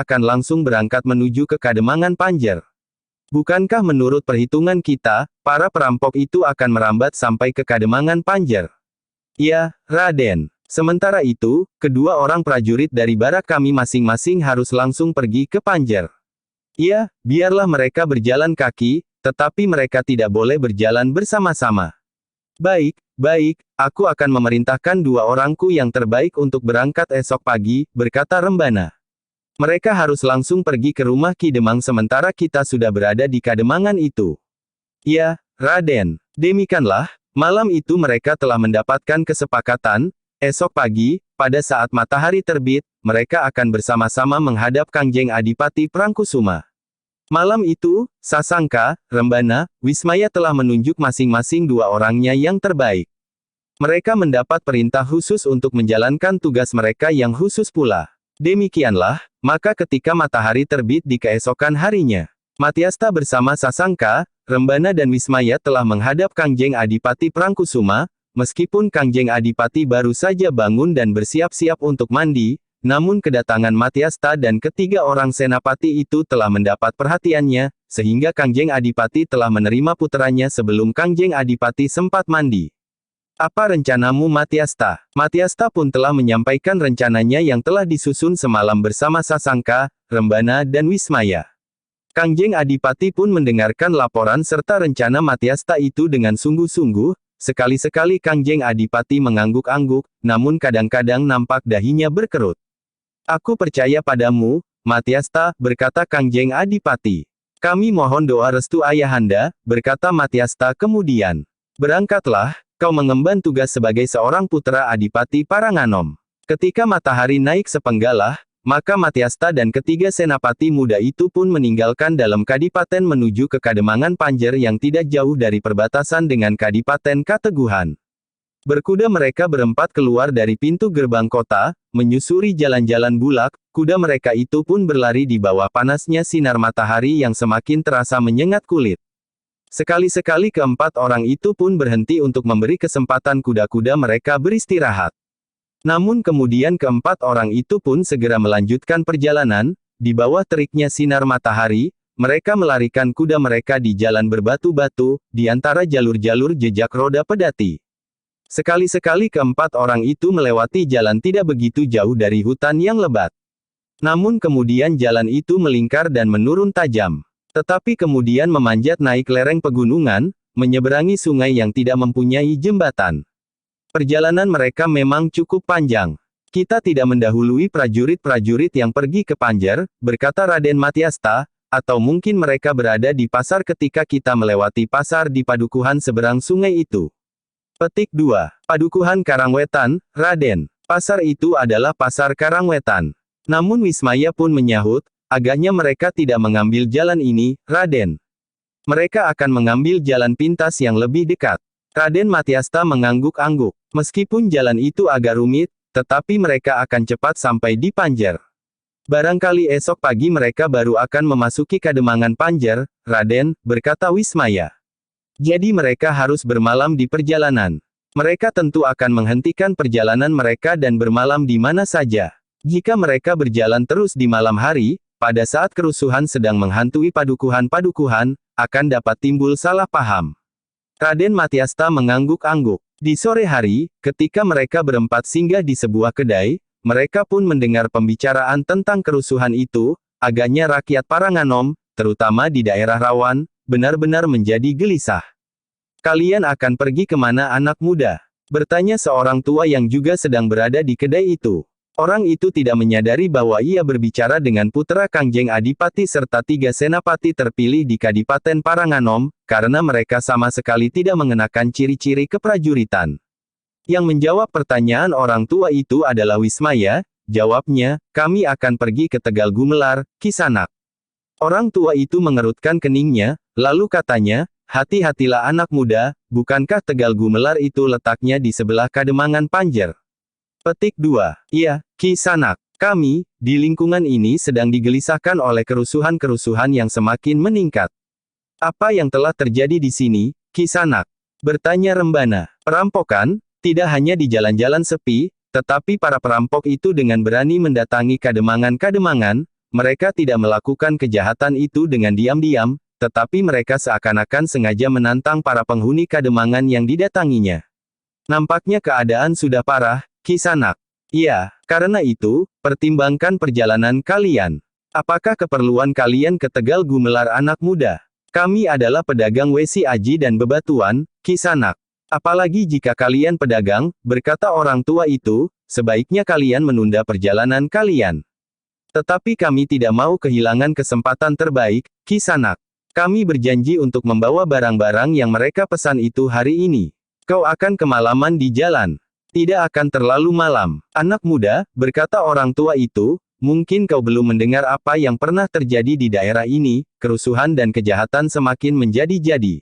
akan langsung berangkat menuju ke Kademangan Panjer. Bukankah menurut perhitungan kita, para perampok itu akan merambat sampai ke Kademangan Panjer? Ya, Raden. Sementara itu, kedua orang prajurit dari barak kami masing-masing harus langsung pergi ke Panjer. Ya, biarlah mereka berjalan kaki, tetapi mereka tidak boleh berjalan bersama-sama. Baik, aku akan memerintahkan 2 orangku yang terbaik untuk berangkat esok pagi, berkata Rembana. Mereka harus langsung pergi ke rumah Ki Demang sementara kita sudah berada di Kademangan itu. Ya, Raden. Demikianlah, malam itu mereka telah mendapatkan kesepakatan, esok pagi, pada saat matahari terbit, mereka akan bersama-sama menghadap Kangjeng Adipati Prangkusuma. Malam itu, Sasangka, Rembana, Wismaya telah menunjuk masing-masing 2 orangnya yang terbaik. Mereka mendapat perintah khusus untuk menjalankan tugas mereka yang khusus pula. Demikianlah, maka ketika matahari terbit di keesokan harinya, Matyasta bersama Sasangka, Rembana dan Wismaya telah menghadap Kangjeng Adipati Prangkusuma, meskipun Kangjeng Adipati baru saja bangun dan bersiap-siap untuk mandi, Namun kedatangan Matyasta dan ketiga orang senapati itu telah mendapat perhatiannya, sehingga Kangjeng Adipati telah menerima puteranya sebelum Kangjeng Adipati sempat mandi. Apa rencanamu Matyasta? Matyasta pun telah menyampaikan rencananya yang telah disusun semalam bersama Sasangka, Rembana dan Wismaya. Kangjeng Adipati pun mendengarkan laporan serta rencana Matyasta itu dengan sungguh-sungguh. Sekali-sekali Kangjeng Adipati mengangguk-angguk, namun kadang-kadang nampak dahinya berkerut. Aku percaya padamu, Matyasta, berkata Kangjeng Adipati. Kami mohon doa restu ayahanda, berkata Matyasta kemudian. Berangkatlah, kau mengemban tugas sebagai seorang putra Adipati Paranganom. Ketika matahari naik sepenggalah, maka Matyasta dan ketiga senapati muda itu pun meninggalkan dalam kadipaten menuju ke Kademangan Panjer yang tidak jauh dari perbatasan dengan Kadipaten Kateguhan. Berkuda mereka berempat keluar dari pintu gerbang kota, menyusuri jalan-jalan bulak, kuda mereka itu pun berlari di bawah panasnya sinar matahari yang semakin terasa menyengat kulit. Sekali-sekali keempat orang itu pun berhenti untuk memberi kesempatan kuda-kuda mereka beristirahat. Namun kemudian keempat orang itu pun segera melanjutkan perjalanan, di bawah teriknya sinar matahari, mereka melarikan kuda mereka di jalan berbatu-batu, di antara jalur-jalur jejak roda pedati. Sekali-sekali keempat orang itu melewati jalan tidak begitu jauh dari hutan yang lebat. Namun kemudian jalan itu melingkar dan menurun tajam. Tetapi kemudian memanjat naik lereng pegunungan, menyeberangi sungai yang tidak mempunyai jembatan. Perjalanan mereka memang cukup panjang. Kita tidak mendahului prajurit-prajurit yang pergi ke Panjer, berkata Raden Matyasta, atau mungkin mereka berada di pasar ketika kita melewati pasar di padukuhan seberang sungai itu. Petik 2. Padukuhan Karangwetan, Raden. Pasar itu adalah pasar Karangwetan. Namun Wismaya pun menyahut, agaknya mereka tidak mengambil jalan ini, Raden. Mereka akan mengambil jalan pintas yang lebih dekat. Raden Matyasta mengangguk-angguk. Meskipun jalan itu agak rumit, tetapi mereka akan cepat sampai di Panjer. Barangkali esok pagi mereka baru akan memasuki Kademangan Panjer, Raden, berkata Wismaya. Jadi mereka harus bermalam di perjalanan. Mereka tentu akan menghentikan perjalanan mereka dan bermalam di mana saja. Jika mereka berjalan terus di malam hari, pada saat kerusuhan sedang menghantui padukuhan-padukuhan, akan dapat timbul salah paham. Raden Matyasta mengangguk-angguk. Di sore hari, ketika mereka berempat singgah di sebuah kedai, mereka pun mendengar pembicaraan tentang kerusuhan itu. Agaknya rakyat Paranganom, terutama di daerah rawan, benar-benar menjadi gelisah. Kalian akan pergi kemana anak muda? Bertanya seorang tua yang juga sedang berada di kedai itu. Orang itu tidak menyadari bahwa ia berbicara dengan putra Kangjeng Adipati serta tiga senapati terpilih di Kadipaten Paranganom, karena mereka sama sekali tidak mengenakan ciri-ciri keprajuritan. Yang menjawab pertanyaan orang tua itu adalah Wismaya. Jawabnya, kami akan pergi ke Tegal Gumelar, Kisanak. Orang tua itu mengerutkan keningnya, lalu katanya, hati-hatilah anak muda, bukankah Tegal Gumelar itu letaknya di sebelah Kademangan Panjer? Petik 2. Iya, Kisanak. Kami, di lingkungan ini sedang digelisahkan oleh kerusuhan-kerusuhan yang semakin meningkat. Apa yang telah terjadi di sini, Kisanak? Bertanya Rembana. Perampokan, tidak hanya di jalan-jalan sepi, tetapi para perampok itu dengan berani mendatangi Kademangan-Kademangan. Mereka tidak melakukan kejahatan itu dengan diam-diam, tetapi mereka seakan-akan sengaja menantang para penghuni Kademangan yang didatanginya. Nampaknya keadaan sudah parah, Kisanak. Iya, karena itu, pertimbangkan perjalanan kalian. Apakah keperluan kalian ke Tegal Gumelar anak muda? Kami adalah pedagang wesi aji dan bebatuan, Kisanak. Apalagi jika kalian pedagang, berkata orang tua itu, sebaiknya kalian menunda perjalanan kalian. Tetapi kami tidak mau kehilangan kesempatan terbaik, Kisanak. Kami berjanji untuk membawa barang-barang yang mereka pesan itu hari ini. Kau akan kemalaman di jalan. Tidak akan terlalu malam. Anak muda, berkata orang tua itu, mungkin kau belum mendengar apa yang pernah terjadi di daerah ini, kerusuhan dan kejahatan semakin menjadi-jadi.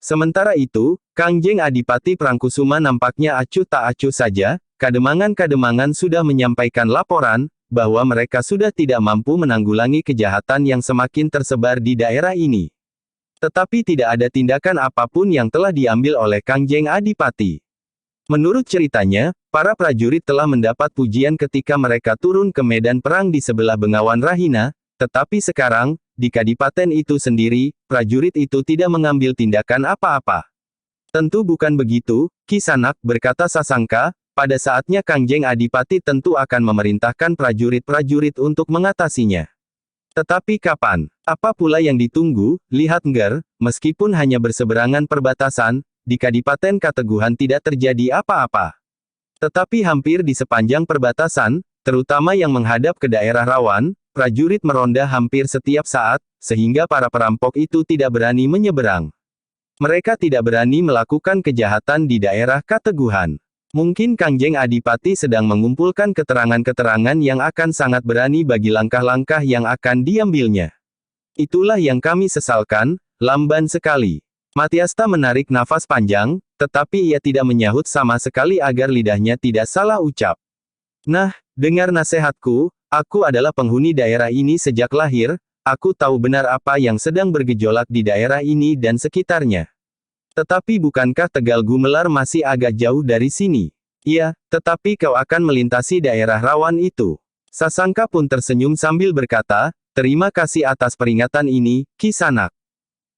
Sementara itu, Kangjeng Adipati Prangkusuma nampaknya acuh tak acuh saja. Kademangan-Kademangan sudah menyampaikan laporan, bahwa mereka sudah tidak mampu menanggulangi kejahatan yang semakin tersebar di daerah ini. Tetapi tidak ada tindakan apapun yang telah diambil oleh Kangjeng Adipati. Menurut ceritanya, para prajurit telah mendapat pujian ketika mereka turun ke medan perang di sebelah Bengawan Rahina, tetapi sekarang, di kadipaten itu sendiri, prajurit itu tidak mengambil tindakan apa-apa. Tentu bukan begitu, Kisanak, berkata Sasangka, pada saatnya Kangjeng Adipati tentu akan memerintahkan prajurit-prajurit untuk mengatasinya. Tetapi kapan? Apa pula yang ditunggu? Lihat Ngger, meskipun hanya berseberangan perbatasan, di Kadipaten Kateguhan tidak terjadi apa-apa. Tetapi hampir di sepanjang perbatasan, terutama yang menghadap ke daerah rawan, prajurit meronda hampir setiap saat, sehingga para perampok itu tidak berani menyeberang. Mereka tidak berani melakukan kejahatan di daerah Kateguhan. Mungkin Kangjeng Adipati sedang mengumpulkan keterangan-keterangan yang akan sangat berani bagi langkah-langkah yang akan diambilnya. Itulah yang kami sesalkan, lamban sekali. Matiasta menarik nafas panjang, tetapi ia tidak menyahut sama sekali agar lidahnya tidak salah ucap. Nah, dengar nasihatku, aku adalah penghuni daerah ini sejak lahir, aku tahu benar apa yang sedang bergejolak di daerah ini dan sekitarnya. Tetapi bukankah Tegal Gumelar masih agak jauh dari sini? Iya, tetapi kau akan melintasi daerah rawan itu. Sasangka pun tersenyum sambil berkata, terima kasih atas peringatan ini, Kisanak.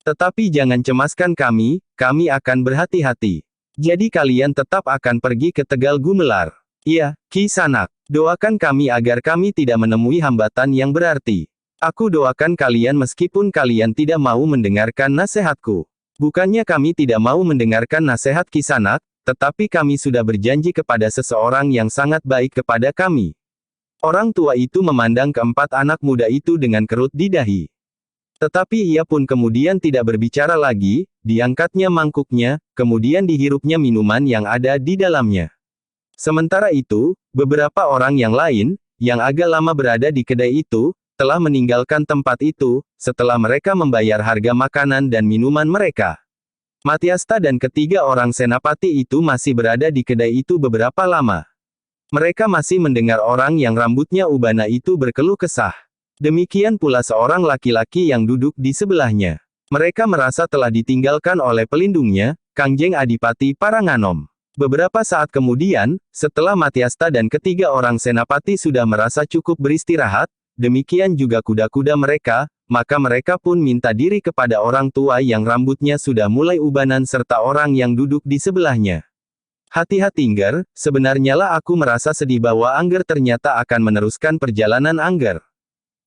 Tetapi jangan cemaskan kami akan berhati-hati. Jadi kalian tetap akan pergi ke Tegal Gumelar. Iya, Kisanak. Doakan kami agar kami tidak menemui hambatan yang berarti. Aku doakan kalian meskipun kalian tidak mau mendengarkan nasihatku. Bukannya kami tidak mau mendengarkan nasihat Kisanak, tetapi kami sudah berjanji kepada seseorang yang sangat baik kepada kami. Orang tua itu memandang keempat anak muda itu dengan kerut di dahi. Tetapi ia pun kemudian tidak berbicara lagi, diangkatnya mangkuknya, kemudian dihirupnya minuman yang ada di dalamnya. Sementara itu, beberapa orang yang lain, yang agak lama berada di kedai itu, telah meninggalkan tempat itu, setelah mereka membayar harga makanan dan minuman mereka. Matiasta dan ketiga orang senapati itu masih berada di kedai itu beberapa lama. Mereka masih mendengar orang yang rambutnya ubana itu berkeluh kesah. Demikian pula seorang laki-laki yang duduk di sebelahnya. Mereka merasa telah ditinggalkan oleh pelindungnya, Kangjeng Adipati Paranganom. Beberapa saat kemudian, setelah Matiasta dan ketiga orang senapati sudah merasa cukup beristirahat, demikian juga kuda-kuda mereka, maka mereka pun minta diri kepada orang tua yang rambutnya sudah mulai ubanan serta orang yang duduk di sebelahnya. Hati-hati Ngger, sebenarnya lah aku merasa sedih bahwa Angger ternyata akan meneruskan perjalanan Angger.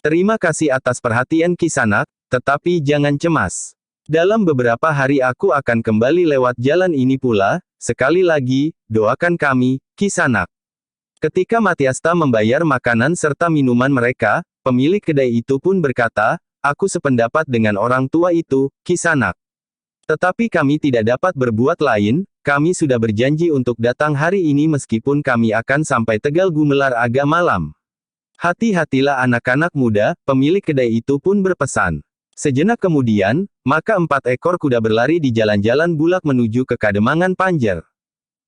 Terima kasih atas perhatian Kisanak, tetapi jangan cemas. Dalam beberapa hari aku akan kembali lewat jalan ini pula, sekali lagi, doakan kami, Kisanak. Ketika Matiasta membayar makanan serta minuman mereka, pemilik kedai itu pun berkata, aku sependapat dengan orang tua itu, Kisanak. Tetapi kami tidak dapat berbuat lain, kami sudah berjanji untuk datang hari ini meskipun kami akan sampai Tegal Gumelar agak malam. Hati-hatilah anak-anak muda, pemilik kedai itu pun berpesan. Sejenak kemudian, maka 4 ekor kuda berlari di jalan-jalan bulak menuju ke Kademangan Panjer.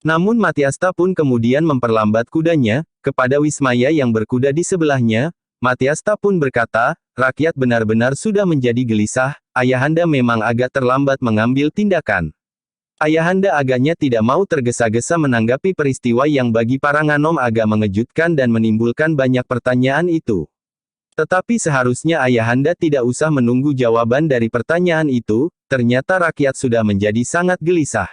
Namun Matiasta pun kemudian memperlambat kudanya, kepada Wismaya yang berkuda di sebelahnya, Matiasta pun berkata, rakyat benar-benar sudah menjadi gelisah, Ayahanda memang agak terlambat mengambil tindakan. Ayahanda agaknya tidak mau tergesa-gesa menanggapi peristiwa yang bagi Paranganom agak mengejutkan dan menimbulkan banyak pertanyaan itu. Tetapi seharusnya Ayahanda tidak usah menunggu jawaban dari pertanyaan itu, ternyata rakyat sudah menjadi sangat gelisah.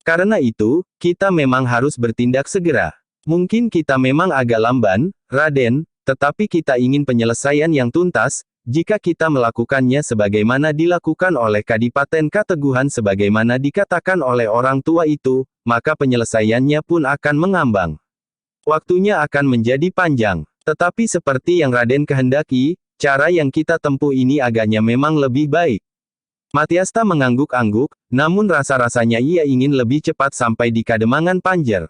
Karena itu, kita memang harus bertindak segera. Mungkin kita memang agak lamban, Raden, tetapi kita ingin penyelesaian yang tuntas, jika kita melakukannya sebagaimana dilakukan oleh Kadipaten Kateguhan sebagaimana dikatakan oleh orang tua itu, maka penyelesaiannya pun akan mengambang. Waktunya akan menjadi panjang. Tetapi seperti yang Raden kehendaki, cara yang kita tempuh ini agaknya memang lebih baik. Matiasta mengangguk-angguk, namun rasa-rasanya ia ingin lebih cepat sampai di Kademangan Panjer.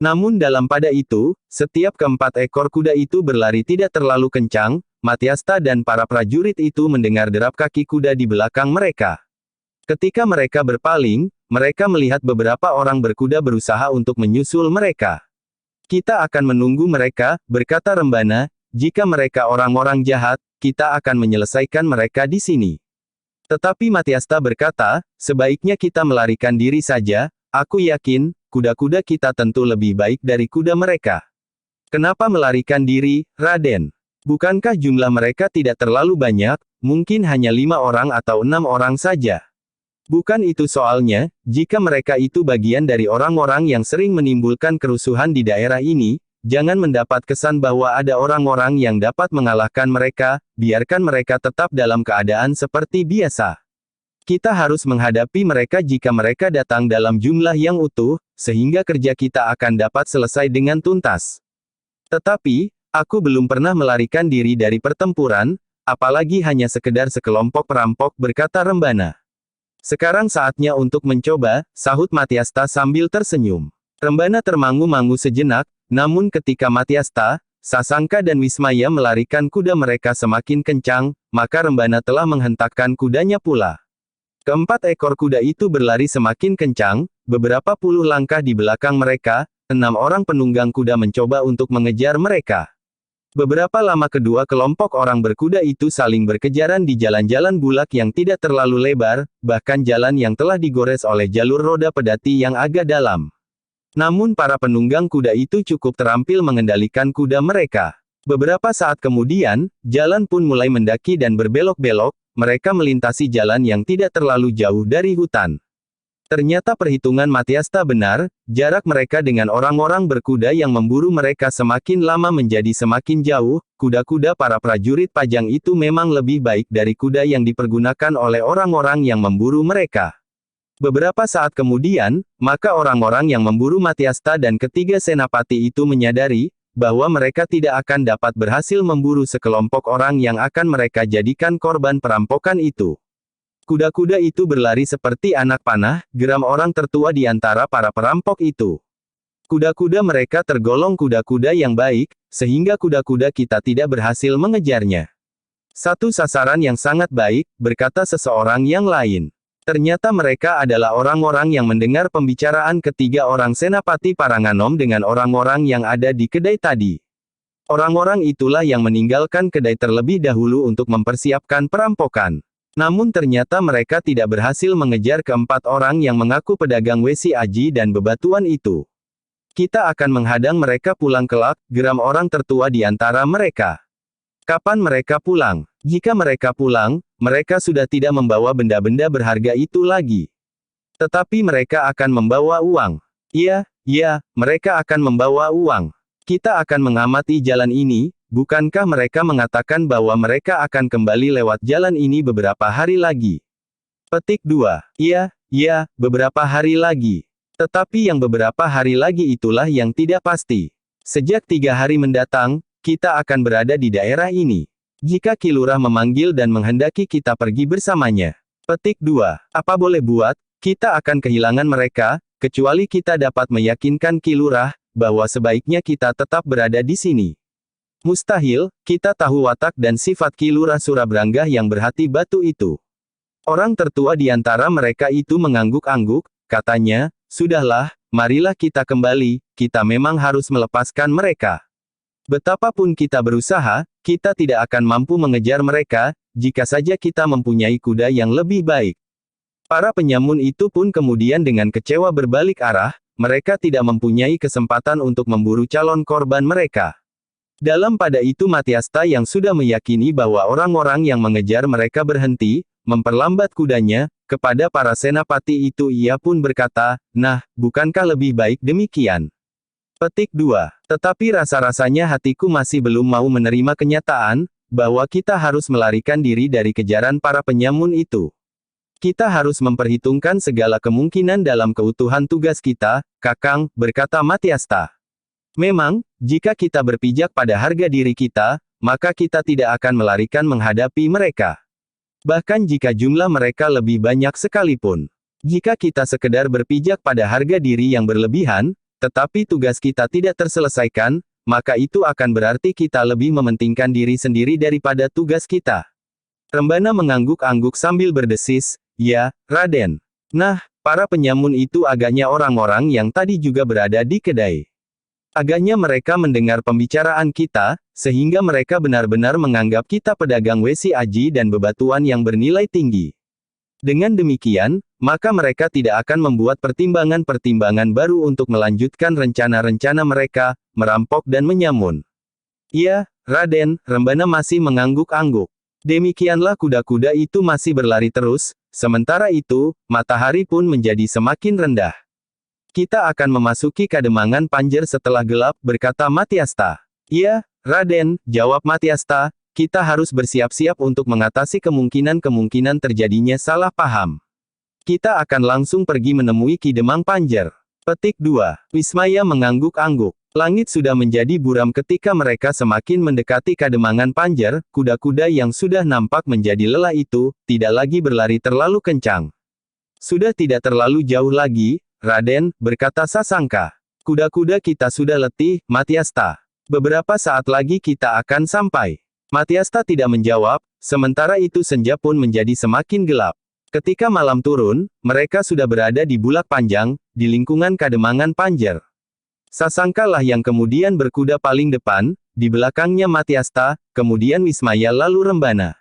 Namun dalam pada itu, setiap keempat ekor kuda itu berlari tidak terlalu kencang, Matiasta dan para prajurit itu mendengar derap kaki kuda di belakang mereka. Ketika mereka berpaling, mereka melihat beberapa orang berkuda berusaha untuk menyusul mereka. Kita akan menunggu mereka, berkata Rembana, jika mereka orang-orang jahat, kita akan menyelesaikan mereka di sini. Tetapi Matiasta berkata, sebaiknya kita melarikan diri saja, aku yakin, kuda-kuda kita tentu lebih baik dari kuda mereka. Kenapa melarikan diri, Raden? Bukankah jumlah mereka tidak terlalu banyak, mungkin hanya 5 orang atau 6 orang saja? Bukan itu soalnya, jika mereka itu bagian dari orang-orang yang sering menimbulkan kerusuhan di daerah ini, jangan mendapat kesan bahwa ada orang-orang yang dapat mengalahkan mereka, biarkan mereka tetap dalam keadaan seperti biasa. Kita harus menghadapi mereka jika mereka datang dalam jumlah yang utuh, sehingga kerja kita akan dapat selesai dengan tuntas. Tetapi, aku belum pernah melarikan diri dari pertempuran, apalagi hanya sekedar sekelompok perampok, berkata Rembana. Sekarang saatnya untuk mencoba, sahut Matyasta sambil tersenyum. Rembana termangu-mangu sejenak, namun ketika Matyasta, Sasangka dan Wismaya melarikan kuda mereka semakin kencang, maka Rembana telah menghentakkan kudanya pula. Keempat ekor kuda itu berlari semakin kencang, beberapa puluh langkah di belakang mereka, 6 orang penunggang kuda mencoba untuk mengejar mereka. Beberapa lama kedua kelompok orang berkuda itu saling berkejaran di jalan-jalan bulak yang tidak terlalu lebar, bahkan jalan yang telah digores oleh jalur roda pedati yang agak dalam. Namun para penunggang kuda itu cukup terampil mengendalikan kuda mereka. Beberapa saat kemudian, jalan pun mulai mendaki dan berbelok-belok, mereka melintasi jalan yang tidak terlalu jauh dari hutan. Ternyata perhitungan Matyasta benar, jarak mereka dengan orang-orang berkuda yang memburu mereka semakin lama menjadi semakin jauh, kuda-kuda para prajurit Pajang itu memang lebih baik dari kuda yang dipergunakan oleh orang-orang yang memburu mereka. Beberapa saat kemudian, maka orang-orang yang memburu Matyasta dan ketiga senapati itu menyadari, bahwa mereka tidak akan dapat berhasil memburu sekelompok orang yang akan mereka jadikan korban perampokan itu. Kuda-kuda itu berlari seperti anak panah, geram orang tertua di antara para perampok itu. Kuda-kuda mereka tergolong kuda-kuda yang baik, sehingga kuda-kuda kita tidak berhasil mengejarnya. Satu sasaran yang sangat baik, berkata seseorang yang lain. Ternyata mereka adalah orang-orang yang mendengar pembicaraan ketiga orang senapati Paranganom dengan orang-orang yang ada di kedai tadi. Orang-orang itulah yang meninggalkan kedai terlebih dahulu untuk mempersiapkan perampokan. Namun ternyata mereka tidak berhasil mengejar keempat orang yang mengaku pedagang Wesi Aji dan bebatuan itu. Kita akan menghadang mereka pulang kelak, geram orang tertua di antara mereka. Kapan mereka pulang? Jika mereka pulang, mereka sudah tidak membawa benda-benda berharga itu lagi. Tetapi mereka akan membawa uang. Iya, mereka akan membawa uang. Kita akan mengamati jalan ini. Bukankah mereka mengatakan bahwa mereka akan kembali lewat jalan ini beberapa hari lagi? Petik 2. Iya, beberapa hari lagi. Tetapi yang beberapa hari lagi itulah yang tidak pasti. Sejak 3 hari mendatang, kita akan berada di daerah ini. Jika Ki Lurah memanggil dan menghendaki kita pergi bersamanya. Petik 2. Apa boleh buat, kita akan kehilangan mereka, kecuali kita dapat meyakinkan Ki Lurah, bahwa sebaiknya kita tetap berada di sini. Mustahil, kita tahu watak dan sifat Ki Lurah Surabrangga yang berhati batu itu. Orang tertua di antara mereka itu mengangguk-angguk, katanya, sudahlah, marilah kita kembali, kita memang harus melepaskan mereka. Betapapun kita berusaha, kita tidak akan mampu mengejar mereka, jika saja kita mempunyai kuda yang lebih baik. Para penyamun itu pun kemudian dengan kecewa berbalik arah, mereka tidak mempunyai kesempatan untuk memburu calon korban mereka. Dalam pada itu Matyasta yang sudah meyakini bahwa orang-orang yang mengejar mereka berhenti, memperlambat kudanya, kepada para senapati itu ia pun berkata, nah, bukankah lebih baik demikian? Petik 2. Tetapi rasa-rasanya hatiku masih belum mau menerima kenyataan, bahwa kita harus melarikan diri dari kejaran para penyamun itu. Kita harus memperhitungkan segala kemungkinan dalam keutuhan tugas kita, Kakang, berkata Matyasta. Memang, jika kita berpijak pada harga diri kita, maka kita tidak akan melarikan menghadapi mereka. Bahkan jika jumlah mereka lebih banyak sekalipun. Jika kita sekedar berpijak pada harga diri yang berlebihan, tetapi tugas kita tidak terselesaikan, maka itu akan berarti kita lebih mementingkan diri sendiri daripada tugas kita. Rembana mengangguk-angguk sambil berdesis, ya, Raden. Nah, para penyamun itu agaknya orang-orang yang tadi juga berada di kedai. Agaknya mereka mendengar pembicaraan kita, sehingga mereka benar-benar menganggap kita pedagang Wesi Aji dan bebatuan yang bernilai tinggi. Dengan demikian, maka mereka tidak akan membuat pertimbangan-pertimbangan baru untuk melanjutkan rencana-rencana mereka, merampok dan menyamun. Iya, Raden, Rembana masih mengangguk-angguk. Demikianlah kuda-kuda itu masih berlari terus, sementara itu, matahari pun menjadi semakin rendah. Kita akan memasuki Kademangan Panjer setelah gelap, berkata Matyasta. Iya, Raden, jawab Matyasta, kita harus bersiap-siap untuk mengatasi kemungkinan-kemungkinan terjadinya salah paham. Kita akan langsung pergi menemui Ki Demang Panjer. Petik 2. Wismaya mengangguk-angguk. Langit sudah menjadi buram ketika mereka semakin mendekati Kademangan Panjer, kuda-kuda yang sudah nampak menjadi lelah itu, tidak lagi berlari terlalu kencang. Sudah tidak terlalu jauh lagi, Raden, berkata Sasangka. Kuda-kuda kita sudah letih, Matyasta. Beberapa saat lagi kita akan sampai. Matyasta tidak menjawab, sementara itu senja pun menjadi semakin gelap. Ketika malam turun, mereka sudah berada di Bulak Panjang, di lingkungan Kademangan Panjer. Sasangka lah yang kemudian berkuda paling depan, di belakangnya Matyasta, kemudian Wismaya lalu Rembana.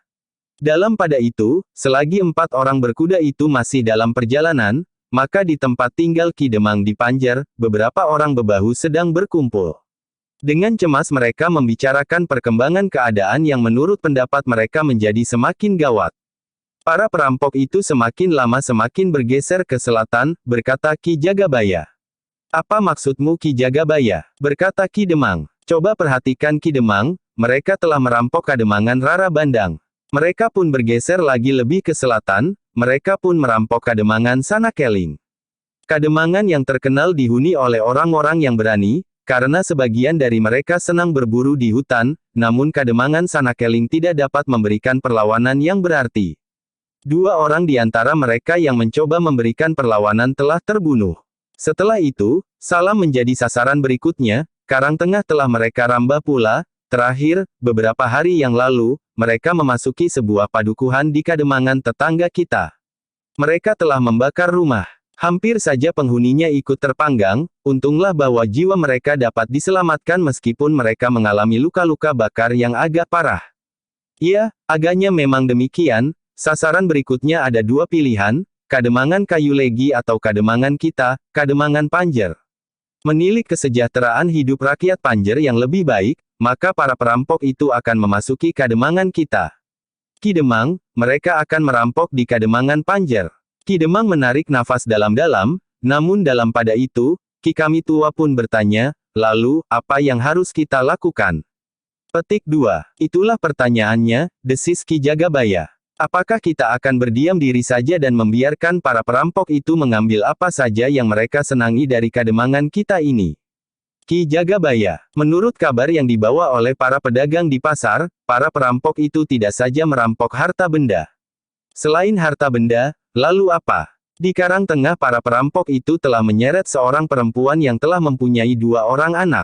Dalam pada itu, selagi 4 orang berkuda itu masih dalam perjalanan, maka di tempat tinggal Ki Demang di Panjer, beberapa orang bebahu sedang berkumpul. Dengan cemas mereka membicarakan perkembangan keadaan yang menurut pendapat mereka menjadi semakin gawat. Para perampok itu semakin lama semakin bergeser ke selatan, berkata Ki Jagabaya. Apa maksudmu Ki Jagabaya? Berkata Ki Demang. Coba perhatikan Ki Demang, mereka telah merampok Kademangan Rara Bandang. Mereka pun bergeser lagi lebih ke selatan, mereka pun merampok Kademangan Sanakeling. Kademangan yang terkenal dihuni oleh orang-orang yang berani, karena sebagian dari mereka senang berburu di hutan, namun Kademangan Sanakeling tidak dapat memberikan perlawanan yang berarti. 2 orang di antara mereka yang mencoba memberikan perlawanan telah terbunuh. Setelah itu, Salam menjadi sasaran berikutnya, Karang Tengah telah mereka ramba pula. Terakhir, beberapa hari yang lalu, mereka memasuki sebuah padukuhan di Kademangan tetangga kita. Mereka telah membakar rumah. Hampir saja penghuninya ikut terpanggang, untunglah bahwa jiwa mereka dapat diselamatkan meskipun mereka mengalami luka-luka bakar yang agak parah. Iya, agaknya memang demikian, sasaran berikutnya ada 2 pilihan, Kademangan Kayu Legi atau Kademangan kita, Kademangan Panjer. Menilik kesejahteraan hidup rakyat Panjer yang lebih baik, maka para perampok itu akan memasuki Kademangan kita. Ki Demang, mereka akan merampok di Kademangan Panjer. Ki Demang menarik nafas dalam-dalam, namun dalam pada itu, Ki Kami Tua pun bertanya, lalu, apa yang harus kita lakukan? Petik 2. Itulah pertanyaannya, desis Ki Jagabaya. Apakah kita akan berdiam diri saja dan membiarkan para perampok itu mengambil apa saja yang mereka senangi dari Kademangan kita ini? Ki Jagabaya, menurut kabar yang dibawa oleh para pedagang di pasar, para perampok itu tidak saja merampok harta benda. Selain harta benda, lalu apa? Di Karang Tengah para perampok itu telah menyeret seorang perempuan yang telah mempunyai 2 orang anak.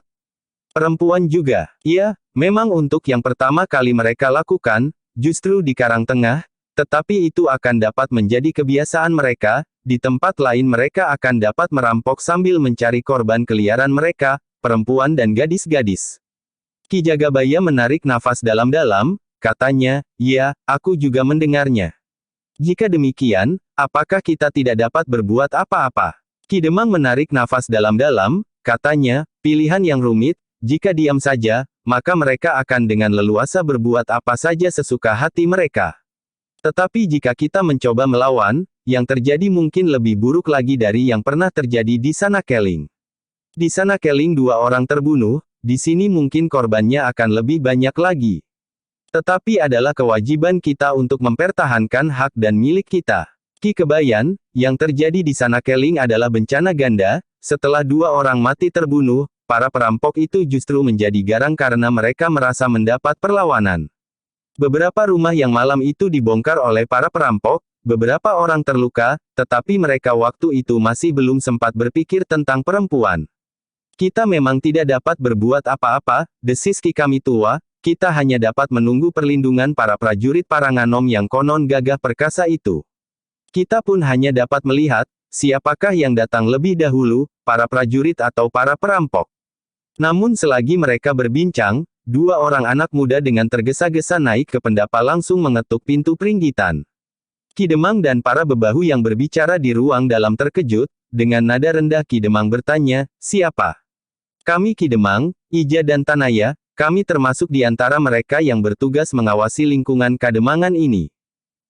Perempuan juga, iya, memang untuk yang pertama kali mereka lakukan, justru di Karang Tengah, tetapi itu akan dapat menjadi kebiasaan mereka, di tempat lain mereka akan dapat merampok sambil mencari korban keliaran mereka, perempuan dan gadis-gadis. Ki Jagabaya menarik nafas dalam-dalam, katanya, ya, aku juga mendengarnya. Jika demikian, apakah kita tidak dapat berbuat apa-apa? Ki Demang menarik nafas dalam-dalam, katanya, pilihan yang rumit, jika diam saja, maka mereka akan dengan leluasa berbuat apa saja sesuka hati mereka. Tetapi jika kita mencoba melawan, yang terjadi mungkin lebih buruk lagi dari yang pernah terjadi di Sanakeling. Di Sanakeling 2 orang terbunuh, di sini mungkin korbannya akan lebih banyak lagi. Tetapi adalah kewajiban kita untuk mempertahankan hak dan milik kita. Ki Kebayan, yang terjadi di Sanakeling adalah bencana ganda, setelah 2 orang mati terbunuh, para perampok itu justru menjadi garang karena mereka merasa mendapat perlawanan. Beberapa rumah yang malam itu dibongkar oleh para perampok, beberapa orang terluka, tetapi mereka waktu itu masih belum sempat berpikir tentang perempuan. Kita memang tidak dapat berbuat apa-apa, desis Ki Kami Tua, kita hanya dapat menunggu perlindungan para prajurit Paranganom yang konon gagah perkasa itu. Kita pun hanya dapat melihat, siapakah yang datang lebih dahulu, para prajurit atau para perampok. Namun selagi mereka berbincang, 2 orang anak muda dengan tergesa-gesa naik ke pendapa langsung mengetuk pintu peringgitan. Ki Demang dan para bebahu yang berbicara di ruang dalam terkejut, dengan nada rendah Ki Demang bertanya, siapa? Kami Ki Demang, Ija dan Tanaya, kami termasuk di antara mereka yang bertugas mengawasi lingkungan Kademangan ini.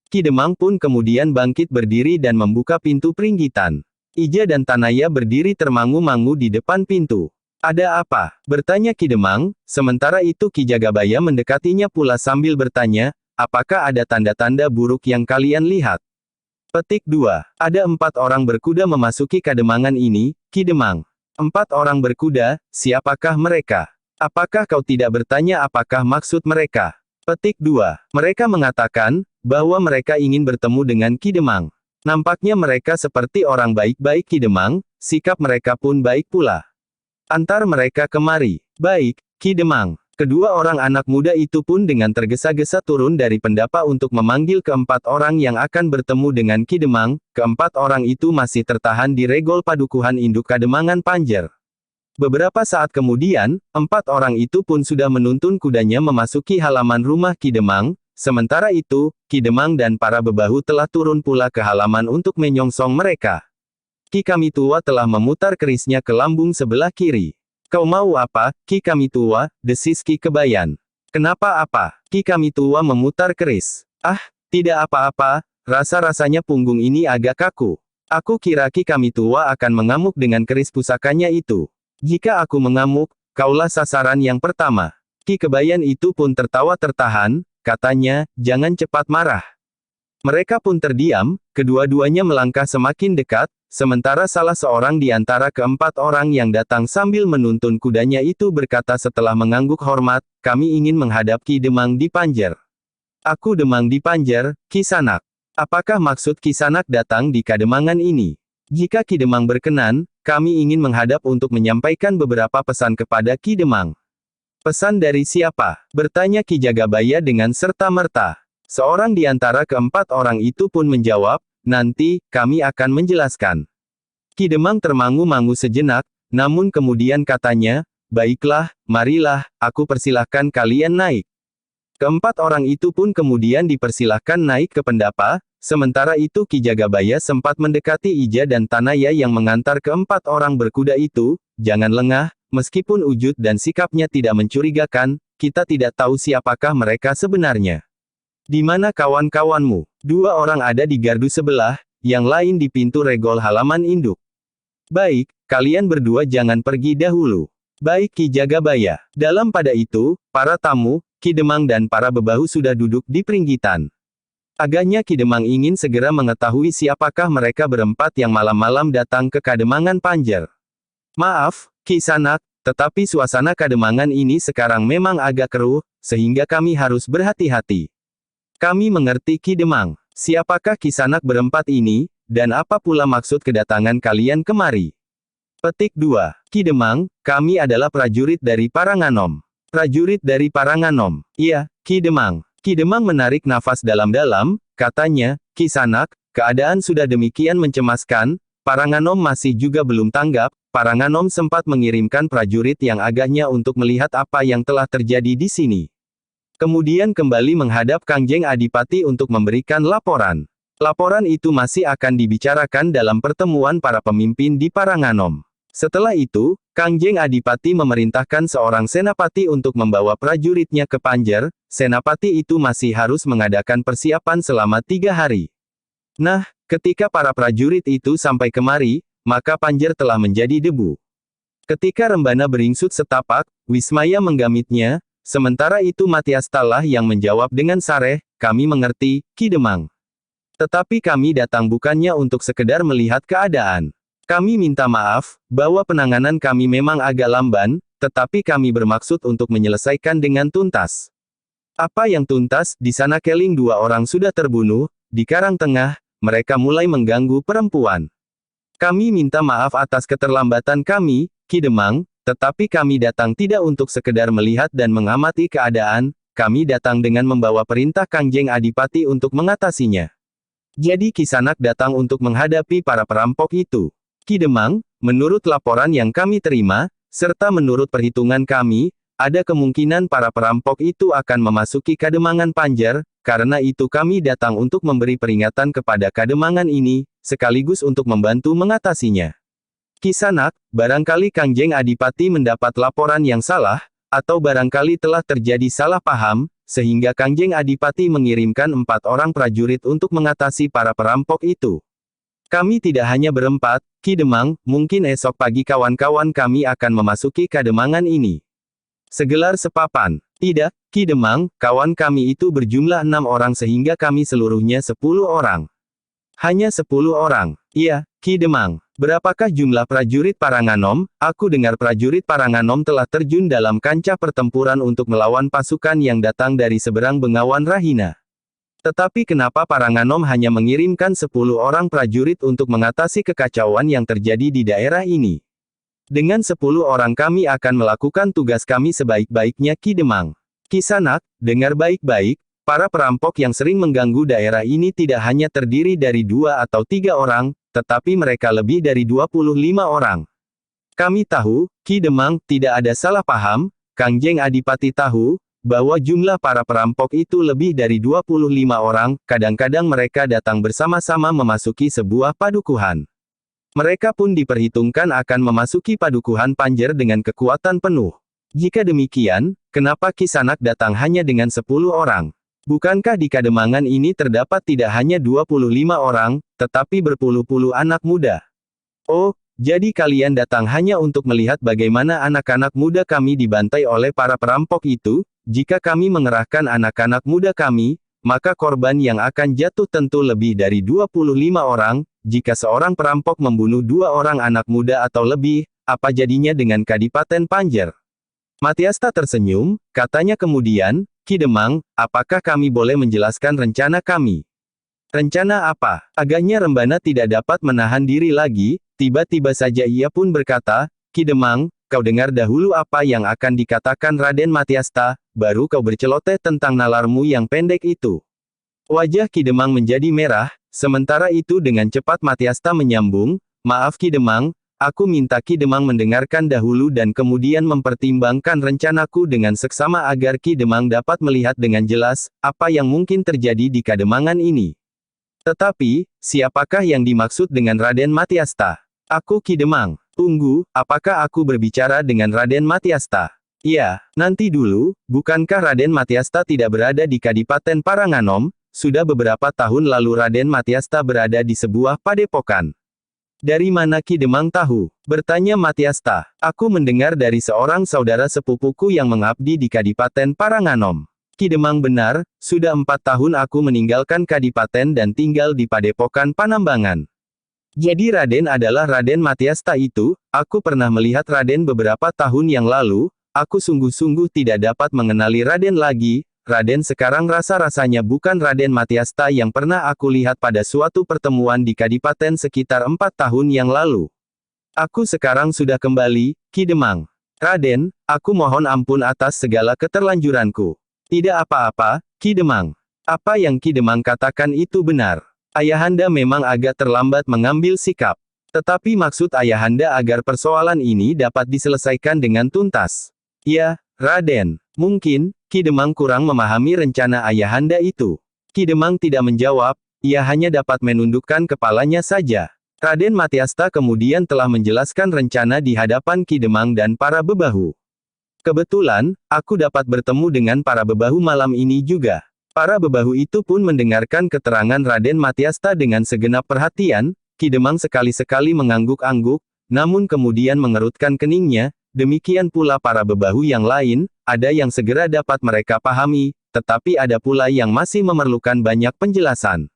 Ki Demang pun kemudian bangkit berdiri dan membuka pintu peringgitan. Ija dan Tanaya berdiri termangu-mangu di depan pintu. Ada apa? Bertanya Ki Demang, sementara itu Ki Jagabaya mendekatinya pula sambil bertanya, apakah ada tanda-tanda buruk yang kalian lihat? Petik 2. Ada 4 orang berkuda memasuki Kademangan ini, Ki Demang. 4 orang berkuda, siapakah mereka? Apakah kau tidak bertanya apakah maksud mereka? Petik 2. Mereka mengatakan, bahwa mereka ingin bertemu dengan Ki Demang. Nampaknya mereka seperti orang baik-baik Ki Demang, sikap mereka pun baik pula. Antar mereka kemari. Baik, Ki Demang. Kedua orang anak muda itu pun dengan tergesa-gesa turun dari pendapa untuk memanggil keempat orang yang akan bertemu dengan Ki Demang. Keempat orang itu masih tertahan di regol padukuhan induk Kademangan Panjer. Beberapa saat kemudian, 4 orang itu pun sudah menuntun kudanya memasuki halaman rumah Ki Demang. Sementara itu, Ki Demang dan para bebahu telah turun pula ke halaman untuk menyongsong mereka. Ki Kamitua telah memutar kerisnya ke lambung sebelah kiri. Kau mau apa, Ki Kamitua? Desis Ki Kebayan. Kenapa apa? Ki Kamitua memutar keris. Ah, tidak apa-apa, rasa-rasanya punggung ini agak kaku. Aku kira Ki Kamitua akan mengamuk dengan keris pusakanya itu. Jika aku mengamuk, kaulah sasaran yang pertama. Ki Kebayan itu pun tertawa tertahan, katanya, jangan cepat marah. Mereka pun terdiam, kedua-duanya melangkah semakin dekat, sementara salah seorang di antara keempat orang yang datang sambil menuntun kudanya itu berkata setelah mengangguk hormat, kami ingin menghadap Ki Demang di Panjer. Aku Demang di Panjer, Ki Sanak. Apakah maksud Ki Sanak datang di Kademangan ini? Jika Ki Demang berkenan, kami ingin menghadap untuk menyampaikan beberapa pesan kepada Ki Demang. Pesan dari siapa? Bertanya Ki Jagabaya dengan serta-merta. Seorang di antara keempat orang itu pun menjawab, nanti, kami akan menjelaskan. Ki Demang termangu-mangu sejenak, namun kemudian katanya, baiklah, marilah, aku persilahkan kalian naik. Keempat orang itu pun kemudian dipersilahkan naik ke pendapa, sementara itu Ki Jagabaya sempat mendekati Ija dan Tanaya yang mengantar keempat orang berkuda itu, jangan lengah, meskipun wujud dan sikapnya tidak mencurigakan, kita tidak tahu siapakah mereka sebenarnya. Di mana kawan-kawanmu? 2 orang ada di gardu sebelah, yang lain di pintu regol halaman induk. Baik, kalian berdua jangan pergi dahulu. Baik Ki Jagabaya. Dalam pada itu, para tamu, Ki Demang dan para bebahu sudah duduk di peringgitan. Agaknya Ki Demang ingin segera mengetahui siapakah mereka berempat yang malam-malam datang ke Kademangan Panjer. Maaf, Ki Sanak, tetapi suasana Kademangan ini sekarang memang agak keruh, sehingga kami harus berhati-hati. Kami mengerti Ki Demang. Siapakah Ki Sanak berempat ini, dan apa pula maksud kedatangan kalian kemari? Petik 2. Ki Demang, kami adalah prajurit dari Paranganom. Prajurit dari Paranganom. Iya, Ki Demang. Ki Demang menarik nafas dalam-dalam, katanya, Ki Sanak, keadaan sudah demikian mencemaskan, Paranganom masih juga belum tanggap, Paranganom sempat mengirimkan prajurit yang agaknya untuk melihat apa yang telah terjadi di sini. Kemudian kembali menghadap Kangjeng Adipati untuk memberikan laporan. Laporan itu masih akan dibicarakan dalam pertemuan para pemimpin di Paranganom. Setelah itu, Kangjeng Adipati memerintahkan seorang senapati untuk membawa prajuritnya ke Panjer. Senapati itu masih harus mengadakan persiapan selama 3 hari. Nah, ketika para prajurit itu sampai kemari, maka Panjer telah menjadi debu. Ketika Rembana beringsut setapak, Wismaya menggamitnya, sementara itu Matias Talah yang menjawab dengan sareh, kami mengerti, Ki Demang. Tetapi kami datang bukannya untuk sekedar melihat keadaan. Kami minta maaf, bahwa penanganan kami memang agak lamban, tetapi kami bermaksud untuk menyelesaikan dengan tuntas. Apa yang tuntas? Di sana Keling 2 orang sudah terbunuh, di Karang Tengah, mereka mulai mengganggu perempuan. Kami minta maaf atas keterlambatan kami, Ki Demang, tetapi kami datang tidak untuk sekedar melihat dan mengamati keadaan, kami datang dengan membawa perintah Kangjeng Adipati untuk mengatasinya. Jadi Ki Sanak datang untuk menghadapi para perampok itu. Ki Demang, menurut laporan yang kami terima, serta menurut perhitungan kami, ada kemungkinan para perampok itu akan memasuki Kademangan Panjer, karena itu kami datang untuk memberi peringatan kepada Kademangan ini, sekaligus untuk membantu mengatasinya. Kisanak, barangkali Kangjeng Adipati mendapat laporan yang salah, atau barangkali telah terjadi salah paham, sehingga Kangjeng Adipati mengirimkan 4 orang prajurit untuk mengatasi para perampok itu. Kami tidak hanya berempat, Ki Demang, mungkin esok pagi kawan-kawan kami akan memasuki Kademangan ini. Segelar sepapan. Tidak, Ki Demang, kawan kami itu berjumlah 6 orang sehingga kami seluruhnya 10 orang. Hanya 10 orang. Iya, Ki Demang. Berapakah jumlah prajurit Paranganom? Aku dengar prajurit Paranganom telah terjun dalam kancah pertempuran untuk melawan pasukan yang datang dari seberang Bengawan Rahina. Tetapi kenapa Paranganom hanya mengirimkan 10 orang prajurit untuk mengatasi kekacauan yang terjadi di daerah ini? Dengan 10 orang kami akan melakukan tugas kami sebaik-baiknya Ki Demang. Kisanak, dengar baik-baik, para perampok yang sering mengganggu daerah ini tidak hanya terdiri dari 2 atau 3 orang, tetapi mereka lebih dari 25 orang. Kami tahu, Ki Demang, tidak ada salah paham, Kangjeng Adipati tahu, bahwa jumlah para perampok itu lebih dari 25 orang, kadang-kadang mereka datang bersama-sama memasuki sebuah padukuhan. Mereka pun diperhitungkan akan memasuki padukuhan Panjer dengan kekuatan penuh. Jika demikian, kenapa Kisanak datang hanya dengan 10 orang? Bukankah di Kademangan ini terdapat tidak hanya 25 orang, tetapi berpuluh-puluh anak muda? Oh, jadi kalian datang hanya untuk melihat bagaimana anak-anak muda kami dibantai oleh para perampok itu? Jika kami mengerahkan anak-anak muda kami, maka korban yang akan jatuh tentu lebih dari 25 orang, jika seorang perampok membunuh 2 orang anak muda atau lebih, apa jadinya dengan Kadipaten Panjer? Matiasta tersenyum, katanya kemudian, Ki Demang, apakah kami boleh menjelaskan rencana kami? Rencana apa? Agaknya Rembana tidak dapat menahan diri lagi, tiba-tiba saja ia pun berkata, Ki Demang, kau dengar dahulu apa yang akan dikatakan Raden Matiasta, baru kau berceloteh tentang nalarmu yang pendek itu. Wajah Ki Demang menjadi merah, sementara itu dengan cepat Matiasta menyambung, maaf Ki Demang, aku minta Ki Demang mendengarkan dahulu dan kemudian mempertimbangkan rencanaku dengan seksama agar Ki Demang dapat melihat dengan jelas, apa yang mungkin terjadi di Kademangan ini. Tetapi, siapakah yang dimaksud dengan Raden Matiasta? Aku Ki Demang. Tunggu, apakah aku berbicara dengan Raden Matiasta? Iya, nanti dulu, bukankah Raden Matiasta tidak berada di Kadipaten Paranganom? Sudah beberapa tahun lalu Raden Matiasta berada di sebuah padepokan. Dari mana Ki Demang tahu? Bertanya Matiasta. Aku mendengar dari seorang saudara sepupuku yang mengabdi di Kadipaten Paranganom. Ki Demang benar, sudah 4 tahun aku meninggalkan Kadipaten dan tinggal di Padepokan Panambangan. Jadi Raden adalah Raden Matiasta itu, aku pernah melihat Raden beberapa tahun yang lalu, aku sungguh-sungguh tidak dapat mengenali Raden lagi, Raden sekarang rasa-rasanya bukan Raden Matiasta yang pernah aku lihat pada suatu pertemuan di Kadipaten sekitar 4 tahun yang lalu. Aku sekarang sudah kembali, Ki Demang. Raden, aku mohon ampun atas segala keterlanjuranku. Tidak apa-apa, Ki Demang. Apa yang Ki Demang katakan itu benar. Ayahanda memang agak terlambat mengambil sikap. Tetapi maksud Ayahanda agar persoalan ini dapat diselesaikan dengan tuntas. Ya, Raden. Mungkin, Ki Demang kurang memahami rencana Ayahanda itu. Ki Demang tidak menjawab, ia hanya dapat menundukkan kepalanya saja. Raden Matiasta kemudian telah menjelaskan rencana di hadapan Ki Demang dan para bebahu. Kebetulan, aku dapat bertemu dengan para bebahu malam ini juga. Para bebahu itu pun mendengarkan keterangan Raden Matiasta dengan segenap perhatian, Ki Demang sekali-sekali mengangguk-angguk, namun kemudian mengerutkan keningnya, demikian pula para bebahu yang lain, ada yang segera dapat mereka pahami, tetapi ada pula yang masih memerlukan banyak penjelasan.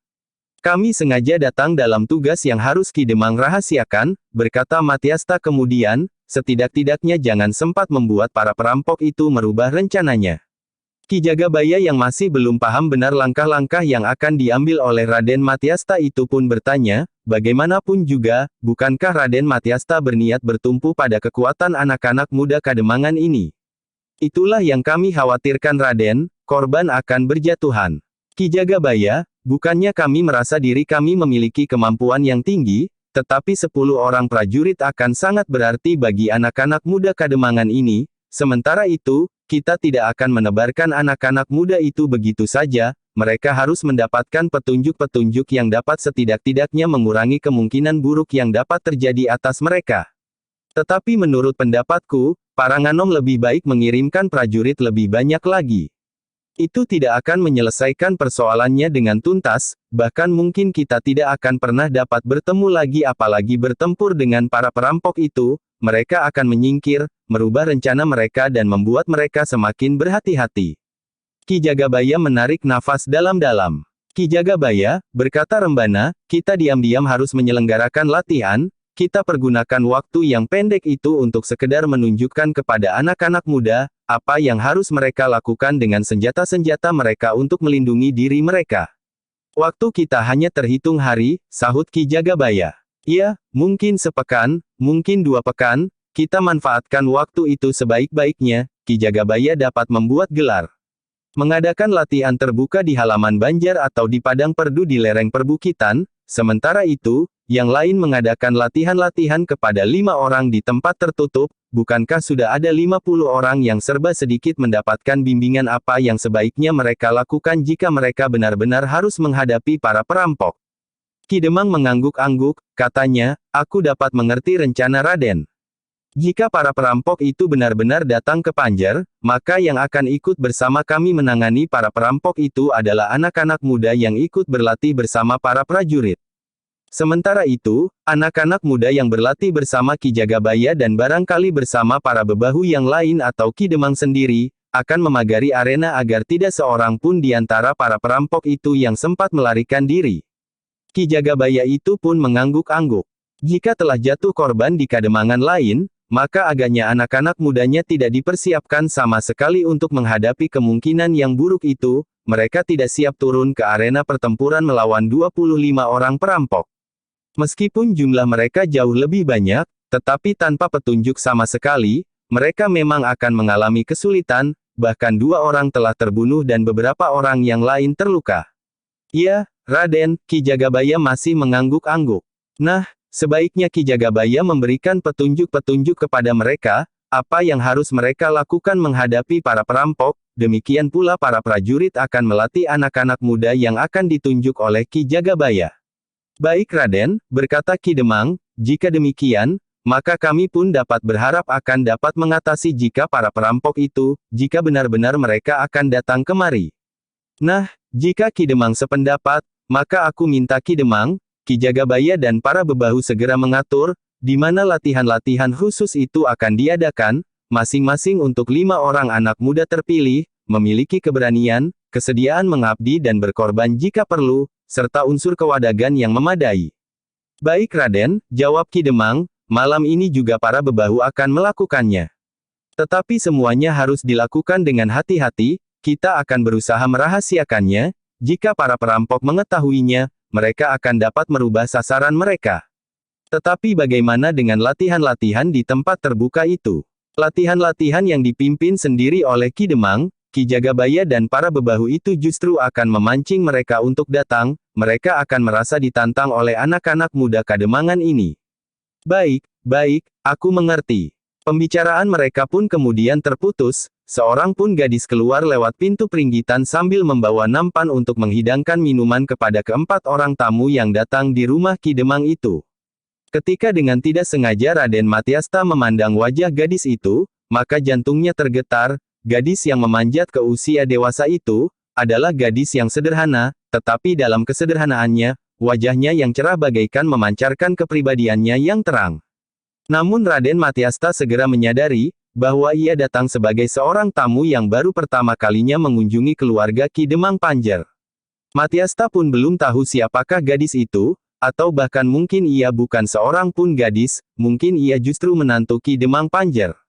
Kami sengaja datang dalam tugas yang harus Ki Demang rahasiakan, berkata Matiasta kemudian, setidak-tidaknya jangan sempat membuat para perampok itu merubah rencananya. Ki Jagabaya yang masih belum paham benar langkah-langkah yang akan diambil oleh Raden Matiasta itu pun bertanya, bagaimanapun juga, bukankah Raden Matiasta berniat bertumpu pada kekuatan anak-anak muda Kademangan ini? Itulah yang kami khawatirkan Raden, korban akan berjatuhan. Ki Jagabaya, bukannya kami merasa diri kami memiliki kemampuan yang tinggi, tetapi 10 orang prajurit akan sangat berarti bagi anak-anak muda Kademangan ini, sementara itu, kita tidak akan menebarkan anak-anak muda itu begitu saja, mereka harus mendapatkan petunjuk-petunjuk yang dapat setidak-tidaknya mengurangi kemungkinan buruk yang dapat terjadi atas mereka. Tetapi menurut pendapatku, Paranganom lebih baik mengirimkan prajurit lebih banyak lagi. Itu tidak akan menyelesaikan persoalannya dengan tuntas, bahkan mungkin kita tidak akan pernah dapat bertemu lagi apalagi bertempur dengan para perampok itu, mereka akan menyingkir, merubah rencana mereka dan membuat mereka semakin berhati-hati. Ki Jagabaya menarik nafas dalam-dalam. Ki Jagabaya, berkata Rembana, kita diam-diam harus menyelenggarakan latihan, kita pergunakan waktu yang pendek itu untuk sekedar menunjukkan kepada anak-anak muda, apa yang harus mereka lakukan dengan senjata-senjata mereka untuk melindungi diri mereka. Waktu kita hanya terhitung hari, sahut Ki Jagabaya. Ya, mungkin sepekan, mungkin 2 pekan, kita manfaatkan waktu itu sebaik-baiknya, Ki Jagabaya dapat membuat gelar. Mengadakan latihan terbuka di halaman Banjar atau di padang perdu di lereng perbukitan, sementara itu, yang lain mengadakan latihan-latihan kepada 5 orang di tempat tertutup, bukankah sudah ada 50 orang yang serba sedikit mendapatkan bimbingan apa yang sebaiknya mereka lakukan jika mereka benar-benar harus menghadapi para perampok? Ki Demang mengangguk-angguk, katanya, aku dapat mengerti rencana Raden. Jika para perampok itu benar-benar datang ke Panjar, maka yang akan ikut bersama kami menangani para perampok itu adalah anak-anak muda yang ikut berlatih bersama para prajurit. Sementara itu, anak-anak muda yang berlatih bersama Ki Jagabaya dan barangkali bersama para bebahu yang lain atau Ki Demang sendiri, akan memagari arena agar tidak seorang pun di antara para perampok itu yang sempat melarikan diri. Ki Jagabaya itu pun mengangguk-angguk. Jika telah jatuh korban di kademangan lain, maka agaknya anak-anak mudanya tidak dipersiapkan sama sekali untuk menghadapi kemungkinan yang buruk itu, mereka tidak siap turun ke arena pertempuran melawan 25 orang perampok. Meskipun jumlah mereka jauh lebih banyak, tetapi tanpa petunjuk sama sekali, mereka memang akan mengalami kesulitan, bahkan 2 orang telah terbunuh dan beberapa orang yang lain terluka. Ya, Raden, Ki Jagabaya masih mengangguk-angguk. Nah, sebaiknya Ki Jagabaya memberikan petunjuk-petunjuk kepada mereka, apa yang harus mereka lakukan menghadapi para perampok, demikian pula para prajurit akan melatih anak-anak muda yang akan ditunjuk oleh Ki Jagabaya. Baik Raden, berkata Ki Demang, jika demikian, maka kami pun dapat berharap akan dapat mengatasi jika para perampok itu, jika benar-benar mereka akan datang kemari. Nah, jika Ki Demang sependapat, maka aku minta Ki Demang, Ki Jagabaya dan para bebahu segera mengatur, di mana latihan-latihan khusus itu akan diadakan, masing-masing untuk 5 orang anak muda terpilih, memiliki keberanian, kesediaan mengabdi dan berkorban jika perlu, serta unsur kewadagan yang memadai. Baik Raden, jawab Ki Demang, malam ini juga para bebahu akan melakukannya. Tetapi semuanya harus dilakukan dengan hati-hati, kita akan berusaha merahasiakannya, jika para perampok mengetahuinya, mereka akan dapat merubah sasaran mereka. Tetapi bagaimana dengan latihan-latihan di tempat terbuka itu? Latihan-latihan yang dipimpin sendiri oleh Ki Demang, Ki Jagabaya dan para bebahu itu justru akan memancing mereka untuk datang, mereka akan merasa ditantang oleh anak-anak muda kademangan ini. Baik, baik, aku mengerti. Pembicaraan mereka pun kemudian terputus, seorang pun gadis keluar lewat pintu peringgitan sambil membawa nampan untuk menghidangkan minuman kepada keempat orang tamu yang datang di rumah Ki Demang itu. Ketika dengan tidak sengaja Raden Matyasta memandang wajah gadis itu, maka jantungnya tergetar. Gadis yang memanjat ke usia dewasa itu, adalah gadis yang sederhana, tetapi dalam kesederhanaannya, wajahnya yang cerah bagaikan memancarkan kepribadiannya yang terang. Namun Raden Matyasta segera menyadari, bahwa ia datang sebagai seorang tamu yang baru pertama kalinya mengunjungi keluarga Ki Demang Panjar. Matyasta pun belum tahu siapakah gadis itu, atau bahkan mungkin ia bukan seorang pun gadis, mungkin ia justru menantu Ki Demang Panjar.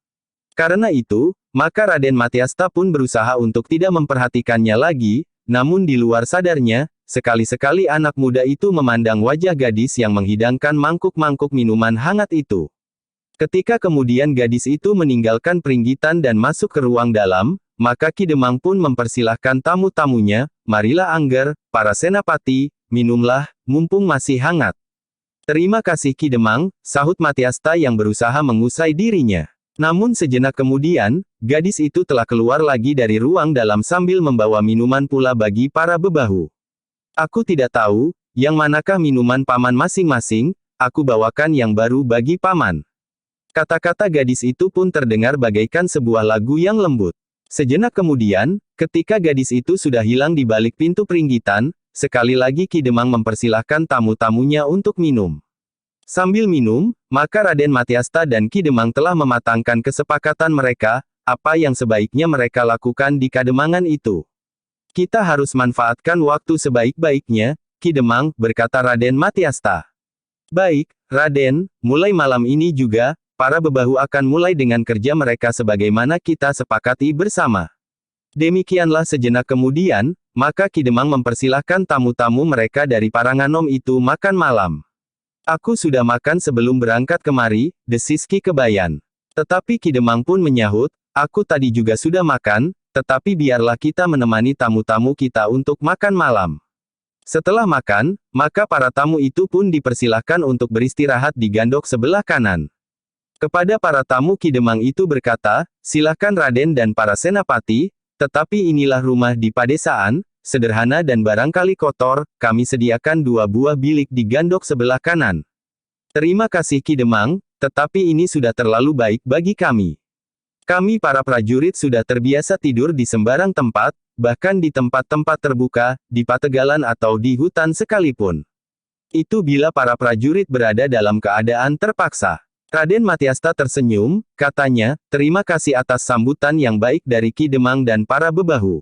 Karena itu, maka Raden Matyasta pun berusaha untuk tidak memperhatikannya lagi, namun di luar sadarnya, sekali-sekali anak muda itu memandang wajah gadis yang menghidangkan mangkuk-mangkuk minuman hangat itu. Ketika kemudian gadis itu meninggalkan peringgitan dan masuk ke ruang dalam, maka Ki Demang pun mempersilahkan tamu-tamunya, marilah Angger, para senapati, minumlah, mumpung masih hangat. Terima kasih Ki Demang, sahut Matyasta yang berusaha mengusai dirinya. Namun sejenak kemudian, gadis itu telah keluar lagi dari ruang dalam sambil membawa minuman pula bagi para bebahu. Aku tidak tahu, yang manakah minuman paman masing-masing, aku bawakan yang baru bagi paman. Kata-kata gadis itu pun terdengar bagaikan sebuah lagu yang lembut. Sejenak kemudian, ketika gadis itu sudah hilang di balik pintu peringgitan, sekali lagi Ki Demang mempersilahkan tamu-tamunya untuk minum. Sambil minum, maka Raden Matyasta dan Ki Demang telah mematangkan kesepakatan mereka, apa yang sebaiknya mereka lakukan di Kademangan itu. Kita harus manfaatkan waktu sebaik-baiknya, Ki Demang, berkata Raden Matyasta. Baik, Raden, mulai malam ini juga, para bebahu akan mulai dengan kerja mereka sebagaimana kita sepakati bersama. Demikianlah sejenak kemudian, maka Ki Demang mempersilahkan tamu-tamu mereka dari Paranganom itu makan malam. Aku sudah makan sebelum berangkat kemari, desis Ki Kebayan. Tetapi Ki Demang pun menyahut, aku tadi juga sudah makan, tetapi biarlah kita menemani tamu-tamu kita untuk makan malam. Setelah makan, maka para tamu itu pun dipersilahkan untuk beristirahat di gandok sebelah kanan. Kepada para tamu Ki Demang itu berkata, silakan Raden dan para senapati, tetapi inilah rumah di padesaan, sederhana dan barangkali kotor, kami sediakan 2 buah bilik di gandok sebelah kanan. Terima kasih Ki Demang, tetapi ini sudah terlalu baik bagi kami. Kami para prajurit sudah terbiasa tidur di sembarang tempat, bahkan di tempat-tempat terbuka, di pategalan atau di hutan sekalipun. Itu bila para prajurit berada dalam keadaan terpaksa. Raden Matyasta tersenyum, katanya, terima kasih atas sambutan yang baik dari Ki Demang dan para bebahu.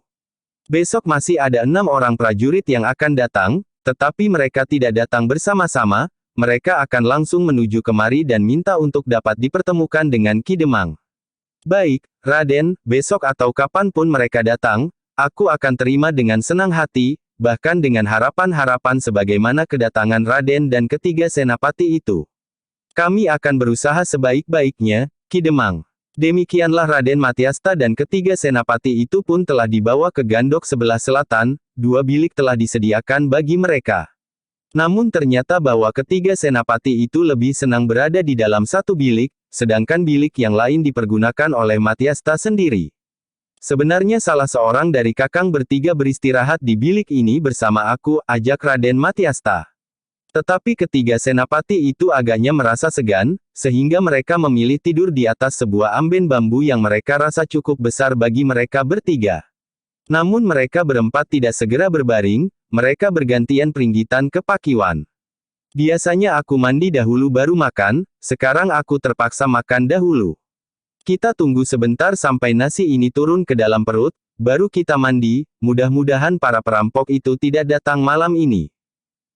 Besok masih ada 6 orang prajurit yang akan datang, tetapi mereka tidak datang bersama-sama, mereka akan langsung menuju kemari dan minta untuk dapat dipertemukan dengan Ki Demang. Baik, Raden, besok atau kapanpun mereka datang, aku akan terima dengan senang hati, bahkan dengan harapan-harapan sebagaimana kedatangan Raden dan ketiga senapati itu. Kami akan berusaha sebaik-baiknya, Ki Demang. Demikianlah Raden Matyasta dan ketiga senapati itu pun telah dibawa ke gandok sebelah selatan, 2 bilik telah disediakan bagi mereka. Namun ternyata bahwa ketiga senapati itu lebih senang berada di dalam satu bilik, sedangkan bilik yang lain dipergunakan oleh Matyasta sendiri. Sebenarnya salah seorang dari kakang bertiga beristirahat di bilik ini bersama aku, ajak Raden Matyasta. Tetapi ketiga senapati itu agaknya merasa segan, sehingga mereka memilih tidur di atas sebuah amben bambu yang mereka rasa cukup besar bagi mereka bertiga. Namun mereka berempat tidak segera berbaring, mereka bergantian peringgitan ke pakiwan. Biasanya aku mandi dahulu baru makan, sekarang aku terpaksa makan dahulu. Kita tunggu sebentar sampai nasi ini turun ke dalam perut, baru kita mandi, mudah-mudahan para perampok itu tidak datang malam ini.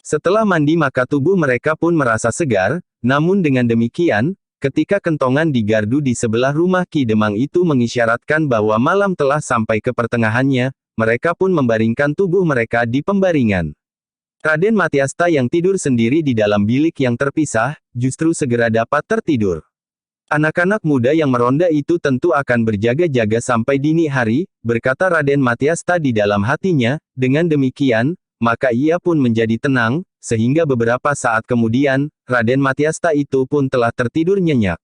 Setelah mandi maka tubuh mereka pun merasa segar, namun dengan demikian, ketika kentongan di gardu di sebelah rumah Ki Demang itu mengisyaratkan bahwa malam telah sampai ke pertengahannya, mereka pun membaringkan tubuh mereka di pembaringan. Raden Matyasta yang tidur sendiri di dalam bilik yang terpisah, justru segera dapat tertidur. Anak-anak muda yang meronda itu tentu akan berjaga-jaga sampai dini hari, berkata Raden Matyasta di dalam hatinya, dengan demikian, maka ia pun menjadi tenang, sehingga beberapa saat kemudian, Raden Matyasta itu pun telah tertidur nyenyak.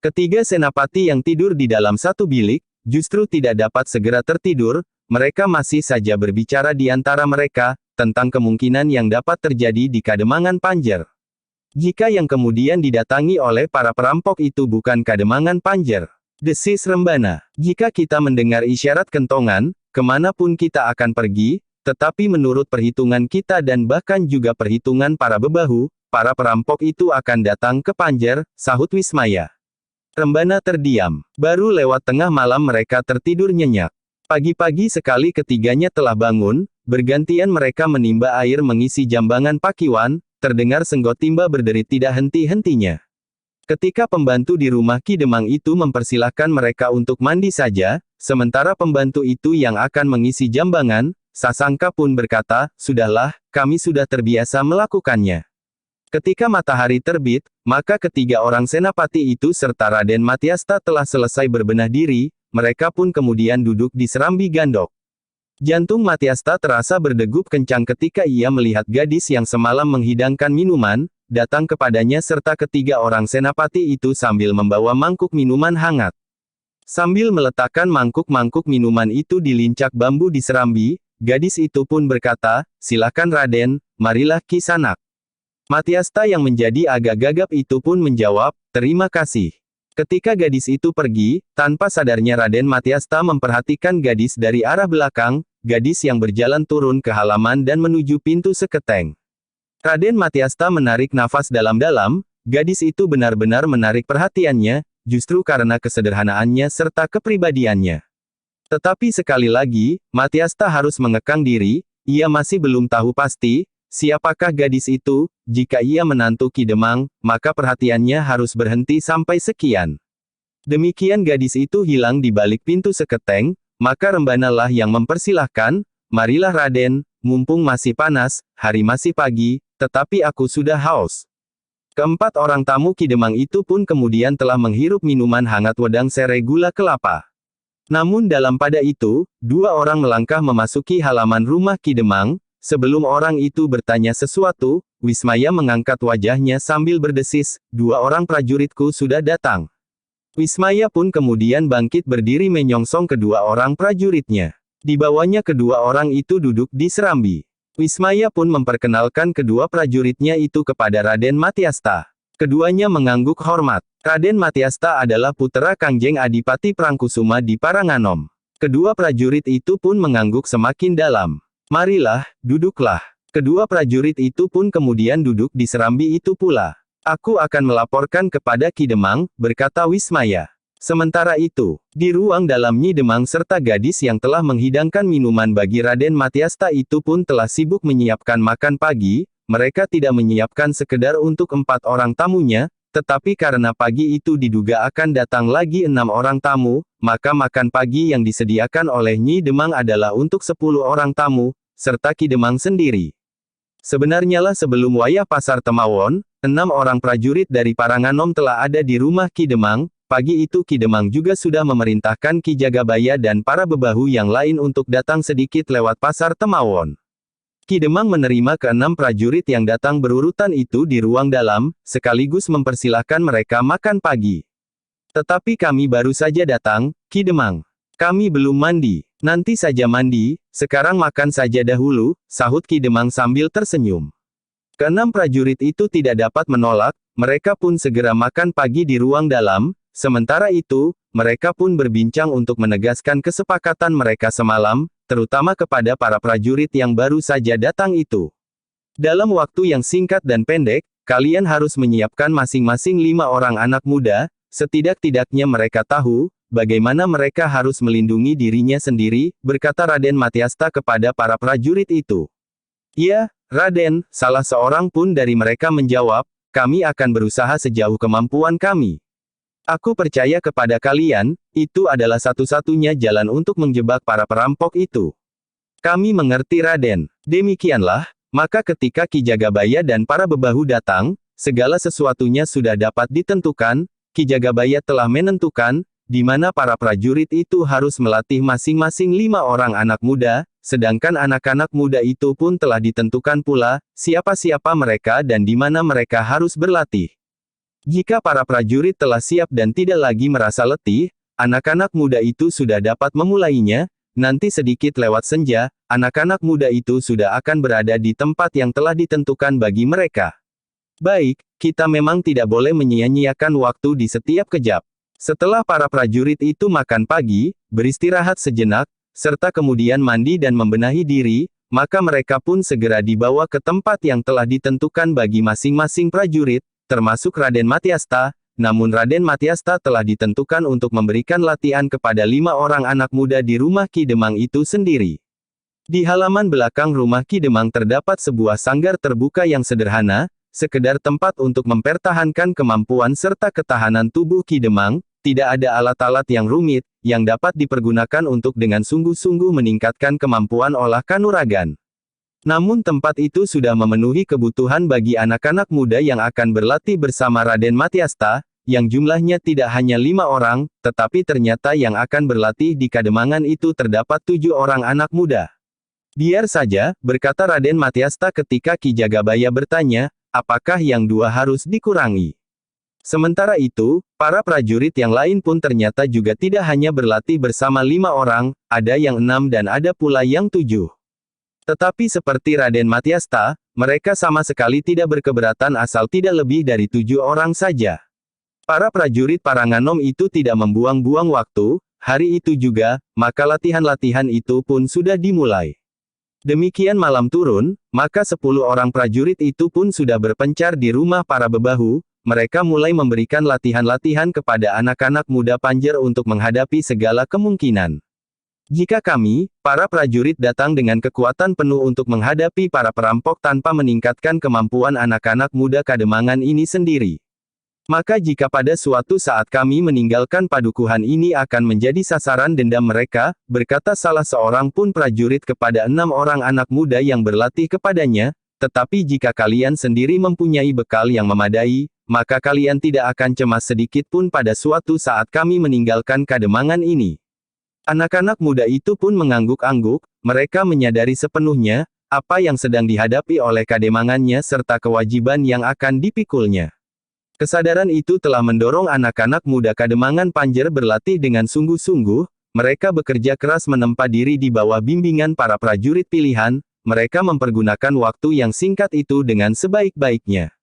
Ketiga senapati yang tidur di dalam satu bilik, justru tidak dapat segera tertidur, mereka masih saja berbicara di antara mereka, tentang kemungkinan yang dapat terjadi di Kademangan Panjer. Jika yang kemudian didatangi oleh para perampok itu bukan Kademangan Panjer, desis Rembana, jika kita mendengar isyarat kentongan, kemanapun kita akan pergi, tetapi menurut perhitungan kita dan bahkan juga perhitungan para bebahu, para perampok itu akan datang ke Panjer, sahut Wismaya. Rembana terdiam. Baru lewat tengah malam mereka tertidur nyenyak. Pagi-pagi sekali ketiganya telah bangun, bergantian mereka menimba air mengisi jambangan pakiwan, terdengar senggot timba berderit tidak henti-hentinya. Ketika pembantu di rumah Ki Demang itu mempersilahkan mereka untuk mandi saja, sementara pembantu itu yang akan mengisi jambangan, Sasangka pun berkata, sudahlah, kami sudah terbiasa melakukannya. Ketika matahari terbit, maka ketiga orang senapati itu serta Raden Matyasta telah selesai berbenah diri, mereka pun kemudian duduk di serambi gandok. Jantung Matyasta terasa berdegup kencang ketika ia melihat gadis yang semalam menghidangkan minuman, datang kepadanya serta ketiga orang senapati itu sambil membawa mangkuk minuman hangat. Sambil meletakkan mangkuk-mangkuk minuman itu di lincak bambu di serambi, gadis itu pun berkata, "Silakan Raden, marilah Kisanak." Matyasta yang menjadi agak gagap itu pun menjawab, "Terima kasih." Ketika gadis itu pergi, tanpa sadarnya Raden Matyasta memperhatikan gadis dari arah belakang, gadis yang berjalan turun ke halaman dan menuju pintu seketeng. Raden Matyasta menarik nafas dalam-dalam, gadis itu benar-benar menarik perhatiannya, justru karena kesederhanaannya serta kepribadiannya. Tetapi sekali lagi, Matyasta harus mengekang diri, ia masih belum tahu pasti, siapakah gadis itu. Jika ia menantu Ki Demang, maka perhatiannya harus berhenti sampai sekian. Demikian gadis itu hilang di balik pintu seketeng, maka Rembana lah yang mempersilahkan, "Marilah Raden, mumpung masih panas, hari masih pagi, tetapi aku sudah haus." Keempat orang tamu Ki Demang itu pun kemudian telah menghirup minuman hangat wedang serai gula kelapa. Namun dalam pada itu, dua orang melangkah memasuki halaman rumah Ki Demang. Sebelum orang itu bertanya sesuatu, Wismaya mengangkat wajahnya sambil berdesis, "Dua orang prajuritku sudah datang." Wismaya pun kemudian bangkit berdiri menyongsong kedua orang prajuritnya. Dibawanya kedua orang itu duduk di serambi. Wismaya pun memperkenalkan kedua prajuritnya itu kepada Raden Matyasta. Keduanya mengangguk hormat. Raden Matyasta adalah putra Kangjeng Adipati Prangkusuma di Paranganom. Kedua prajurit itu pun mengangguk semakin dalam. "Marilah, duduklah." Kedua prajurit itu pun kemudian duduk di serambi itu pula. "Aku akan melaporkan kepada Ki Demang," berkata Wismaya. Sementara itu, di ruang dalam Nyi Demang serta gadis yang telah menghidangkan minuman bagi Raden Matyasta itu pun telah sibuk menyiapkan makan pagi. Mereka tidak menyiapkan sekedar untuk 4 orang tamunya, tetapi karena pagi itu diduga akan datang lagi 6 orang tamu, maka makan pagi yang disediakan oleh Nyi Demang adalah untuk 10 orang tamu, serta Ki Demang sendiri. Sebenarnya lah sebelum wayah pasar Temawon, 6 orang prajurit dari Paranganom telah ada di rumah Ki Demang. Pagi itu Ki Demang juga sudah memerintahkan Ki Jagabaya dan para bebahu yang lain untuk datang sedikit lewat pasar Temawon. Ki Demang menerima ke-6 prajurit yang datang berurutan itu di ruang dalam, sekaligus mempersilahkan mereka makan pagi. "Tetapi kami baru saja datang, Ki Demang. Kami belum mandi." "Nanti saja mandi, sekarang makan saja dahulu," sahut Ki Demang sambil tersenyum. Ke-6 prajurit itu tidak dapat menolak, mereka pun segera makan pagi di ruang dalam. Sementara itu, mereka pun berbincang untuk menegaskan kesepakatan mereka semalam, terutama kepada para prajurit yang baru saja datang itu. "Dalam waktu yang singkat dan pendek, kalian harus menyiapkan masing-masing 5 orang anak muda, setidak-tidaknya mereka tahu bagaimana mereka harus melindungi dirinya sendiri," berkata Raden Matyasta kepada para prajurit itu. "Ya, Raden," salah seorang pun dari mereka menjawab, "kami akan berusaha sejauh kemampuan kami. Aku percaya kepada kalian, itu adalah satu-satunya jalan untuk menjebak para perampok itu." "Kami mengerti Raden." Demikianlah, maka ketika Ki Jagabaya dan para bebahu datang, segala sesuatunya sudah dapat ditentukan. Ki Jagabaya telah menentukan, di mana para prajurit itu harus melatih masing-masing 5 orang anak muda, sedangkan anak-anak muda itu pun telah ditentukan pula, siapa-siapa mereka dan di mana mereka harus berlatih. Jika para prajurit telah siap dan tidak lagi merasa letih, anak-anak muda itu sudah dapat memulainya. Nanti sedikit lewat senja, anak-anak muda itu sudah akan berada di tempat yang telah ditentukan bagi mereka. Baik, kita memang tidak boleh menyia-nyiakan waktu di setiap kejap. Setelah para prajurit itu makan pagi, beristirahat sejenak, serta kemudian mandi dan membenahi diri, maka mereka pun segera dibawa ke tempat yang telah ditentukan bagi masing-masing prajurit, termasuk Raden Matyasta. Namun Raden Matyasta telah ditentukan untuk memberikan latihan kepada 5 orang anak muda di rumah Ki Demang itu sendiri. Di halaman belakang rumah Ki Demang terdapat sebuah sanggar terbuka yang sederhana, sekedar tempat untuk mempertahankan kemampuan serta ketahanan tubuh Ki Demang. Tidak ada alat-alat yang rumit, yang dapat dipergunakan untuk dengan sungguh-sungguh meningkatkan kemampuan olah kanuragan. Namun tempat itu sudah memenuhi kebutuhan bagi anak-anak muda yang akan berlatih bersama Raden Matyasta, yang jumlahnya tidak hanya 5 orang, tetapi ternyata yang akan berlatih di Kademangan itu terdapat 7 orang anak muda. "Biar saja," berkata Raden Matyasta ketika Ki Jagabaya bertanya, apakah yang dua harus dikurangi? Sementara itu, para prajurit yang lain pun ternyata juga tidak hanya berlatih bersama 5 orang, ada yang 6 dan ada pula yang 7. Tetapi seperti Raden Matyasta, mereka sama sekali tidak berkeberatan asal tidak lebih dari 7 orang saja. Para prajurit Paranganom itu tidak membuang-buang waktu, hari itu juga, maka latihan-latihan itu pun sudah dimulai. Demikian malam turun, maka 10 orang prajurit itu pun sudah berpencar di rumah para bebahu. Mereka mulai memberikan latihan-latihan kepada anak-anak muda Panjer untuk menghadapi segala kemungkinan. Jika kami, para prajurit datang dengan kekuatan penuh untuk menghadapi para perampok tanpa meningkatkan kemampuan anak-anak muda Kademangan ini sendiri. Maka jika pada suatu saat kami meninggalkan padukuhan ini akan menjadi sasaran dendam mereka, berkata salah seorang pun prajurit kepada 6 orang anak muda yang berlatih kepadanya, tetapi jika kalian sendiri mempunyai bekal yang memadai, maka kalian tidak akan cemas sedikit pun pada suatu saat kami meninggalkan Kademangan ini. Anak-anak muda itu pun mengangguk-angguk, mereka menyadari sepenuhnya, apa yang sedang dihadapi oleh Kademangannya serta kewajiban yang akan dipikulnya. Kesadaran itu telah mendorong anak-anak muda Kademangan Panjer berlatih dengan sungguh-sungguh, mereka bekerja keras menempa diri di bawah bimbingan para prajurit pilihan, mereka mempergunakan waktu yang singkat itu dengan sebaik-baiknya.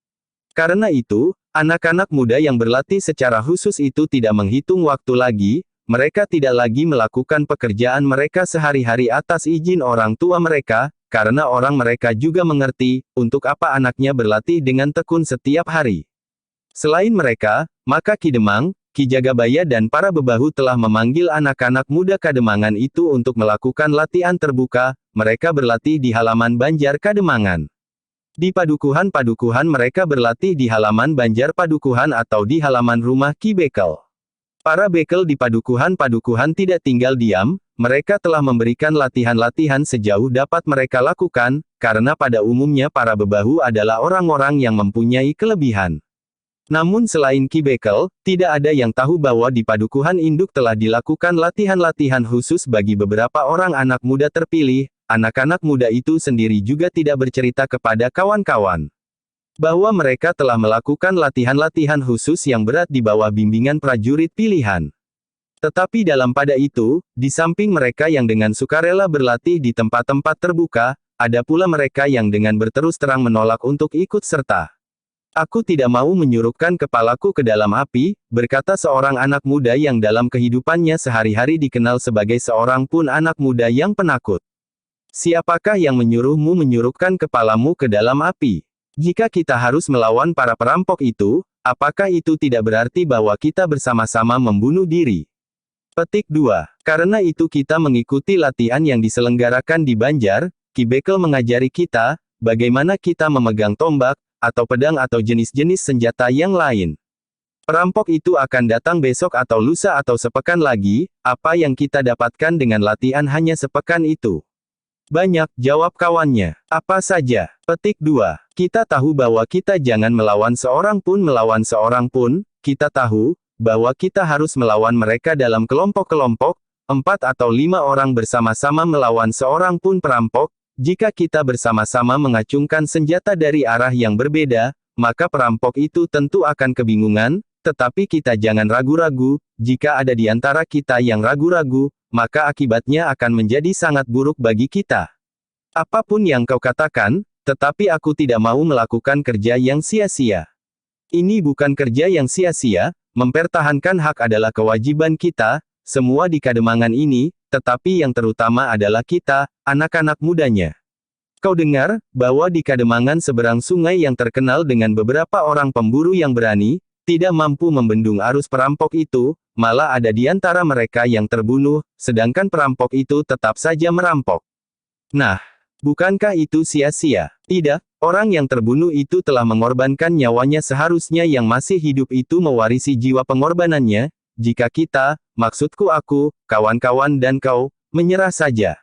Karena itu, anak-anak muda yang berlatih secara khusus itu tidak menghitung waktu lagi, mereka tidak lagi melakukan pekerjaan mereka sehari-hari atas izin orang tua mereka, karena orang mereka juga mengerti, untuk apa anaknya berlatih dengan tekun setiap hari. Selain mereka, maka Ki Demang, Ki Jagabaya dan para bebahu telah memanggil anak-anak muda Kademangan itu untuk melakukan latihan terbuka, mereka berlatih di halaman Banjar Kademangan. Di padukuhan-padukuhan mereka berlatih di halaman Banjar Padukuhan atau di halaman rumah Ki Bekel. Para bekel di padukuhan-padukuhan tidak tinggal diam, mereka telah memberikan latihan-latihan sejauh dapat mereka lakukan, karena pada umumnya para bebahu adalah orang-orang yang mempunyai kelebihan. Namun selain Ki Bekel, tidak ada yang tahu bahwa di padukuhan induk telah dilakukan latihan-latihan khusus bagi beberapa orang anak muda terpilih. Anak-anak muda itu sendiri juga tidak bercerita kepada kawan-kawan bahwa mereka telah melakukan latihan-latihan khusus yang berat di bawah bimbingan prajurit pilihan. Tetapi dalam pada itu, di samping mereka yang dengan sukarela berlatih di tempat-tempat terbuka, ada pula mereka yang dengan berterus terang menolak untuk ikut serta. Aku tidak mau menyurupkan kepalaku ke dalam api, berkata seorang anak muda yang dalam kehidupannya sehari-hari dikenal sebagai seorang pun anak muda yang penakut. Siapakah yang menyuruhmu menyurupkan kepalamu ke dalam api? Jika kita harus melawan para perampok itu, apakah itu tidak berarti bahwa kita bersama-sama membunuh diri? Petik 2. Karena itu kita mengikuti latihan yang diselenggarakan di Banjar, Ki Bekel mengajari kita, bagaimana kita memegang tombak, atau pedang atau jenis-jenis senjata yang lain. Perampok itu akan datang besok atau lusa atau sepekan lagi, apa yang kita dapatkan dengan latihan hanya sepekan itu? Banyak, jawab kawannya. Apa saja? Petik 2. Kita tahu bahwa kita jangan melawan seorang pun, kita tahu, bahwa kita harus melawan mereka dalam kelompok-kelompok, 4 atau 5 orang bersama-sama melawan seorang pun perampok. Jika kita bersama-sama mengacungkan senjata dari arah yang berbeda, maka perampok itu tentu akan kebingungan, tetapi kita jangan ragu-ragu, jika ada di antara kita yang ragu-ragu, maka akibatnya akan menjadi sangat buruk bagi kita. Apapun yang kau katakan, tetapi aku tidak mau melakukan kerja yang sia-sia. Ini bukan kerja yang sia-sia, mempertahankan hak adalah kewajiban kita, semua di Kademangan ini, tetapi yang terutama adalah kita, anak-anak mudanya. Kau dengar, bahwa di Kademangan seberang sungai yang terkenal dengan beberapa orang pemburu yang berani, tidak mampu membendung arus perampok itu, malah ada di antara mereka yang terbunuh, sedangkan perampok itu tetap saja merampok. Nah, bukankah itu sia-sia? Tidak, orang yang terbunuh itu telah mengorbankan nyawanya, seharusnya yang masih hidup itu mewarisi jiwa pengorbanannya. Jika kita, maksudku aku, kawan-kawan dan kau, menyerah saja,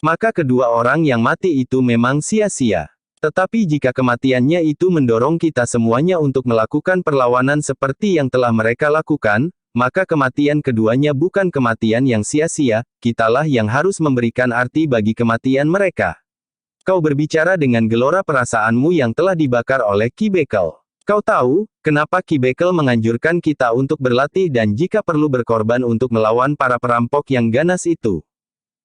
maka kedua orang yang mati itu memang sia-sia. Tetapi jika kematiannya itu mendorong kita semuanya untuk melakukan perlawanan seperti yang telah mereka lakukan, maka kematian keduanya bukan kematian yang sia-sia, kitalah yang harus memberikan arti bagi kematian mereka. Kau berbicara dengan gelora perasaanmu yang telah dibakar oleh Ki Bekel. Kau tahu, kenapa Ki Bekel menganjurkan kita untuk berlatih dan jika perlu berkorban untuk melawan para perampok yang ganas itu.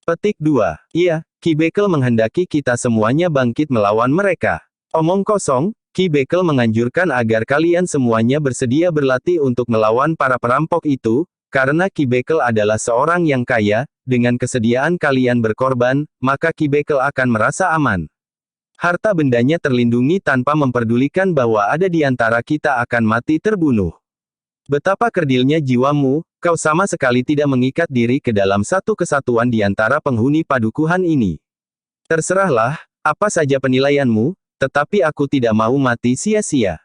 Petik 2. Iya, Ki Bekel menghendaki kita semuanya bangkit melawan mereka. Omong kosong, Ki Bekel menganjurkan agar kalian semuanya bersedia berlatih untuk melawan para perampok itu, karena Ki Bekel adalah seorang yang kaya, dengan kesediaan kalian berkorban, maka Ki Bekel akan merasa aman. Harta bendanya terlindungi tanpa memperdulikan bahwa ada di antara kita akan mati terbunuh. Betapa kerdilnya jiwamu, kau sama sekali tidak mengikat diri ke dalam satu kesatuan di antara penghuni padukuhan ini. Terserahlah, apa saja penilaianmu, tetapi aku tidak mau mati sia-sia.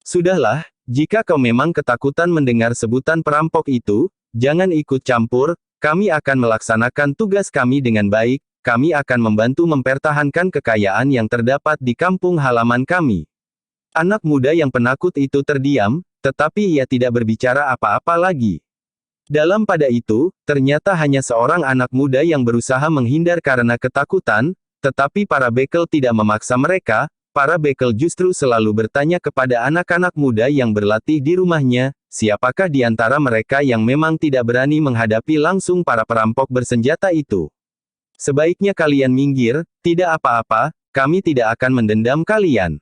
Sudahlah, jika kau memang ketakutan mendengar sebutan perampok itu, jangan ikut campur, kami akan melaksanakan tugas kami dengan baik, kami akan membantu mempertahankan kekayaan yang terdapat di kampung halaman kami. Anak muda yang penakut itu terdiam, tetapi ia tidak berbicara apa-apa lagi. Dalam pada itu, ternyata hanya seorang anak muda yang berusaha menghindar karena ketakutan, tetapi para bekel tidak memaksa mereka, para bekel justru selalu bertanya kepada anak-anak muda yang berlatih di rumahnya, siapakah di antara mereka yang memang tidak berani menghadapi langsung para perampok bersenjata itu. Sebaiknya kalian minggir, tidak apa-apa, kami tidak akan mendendam kalian.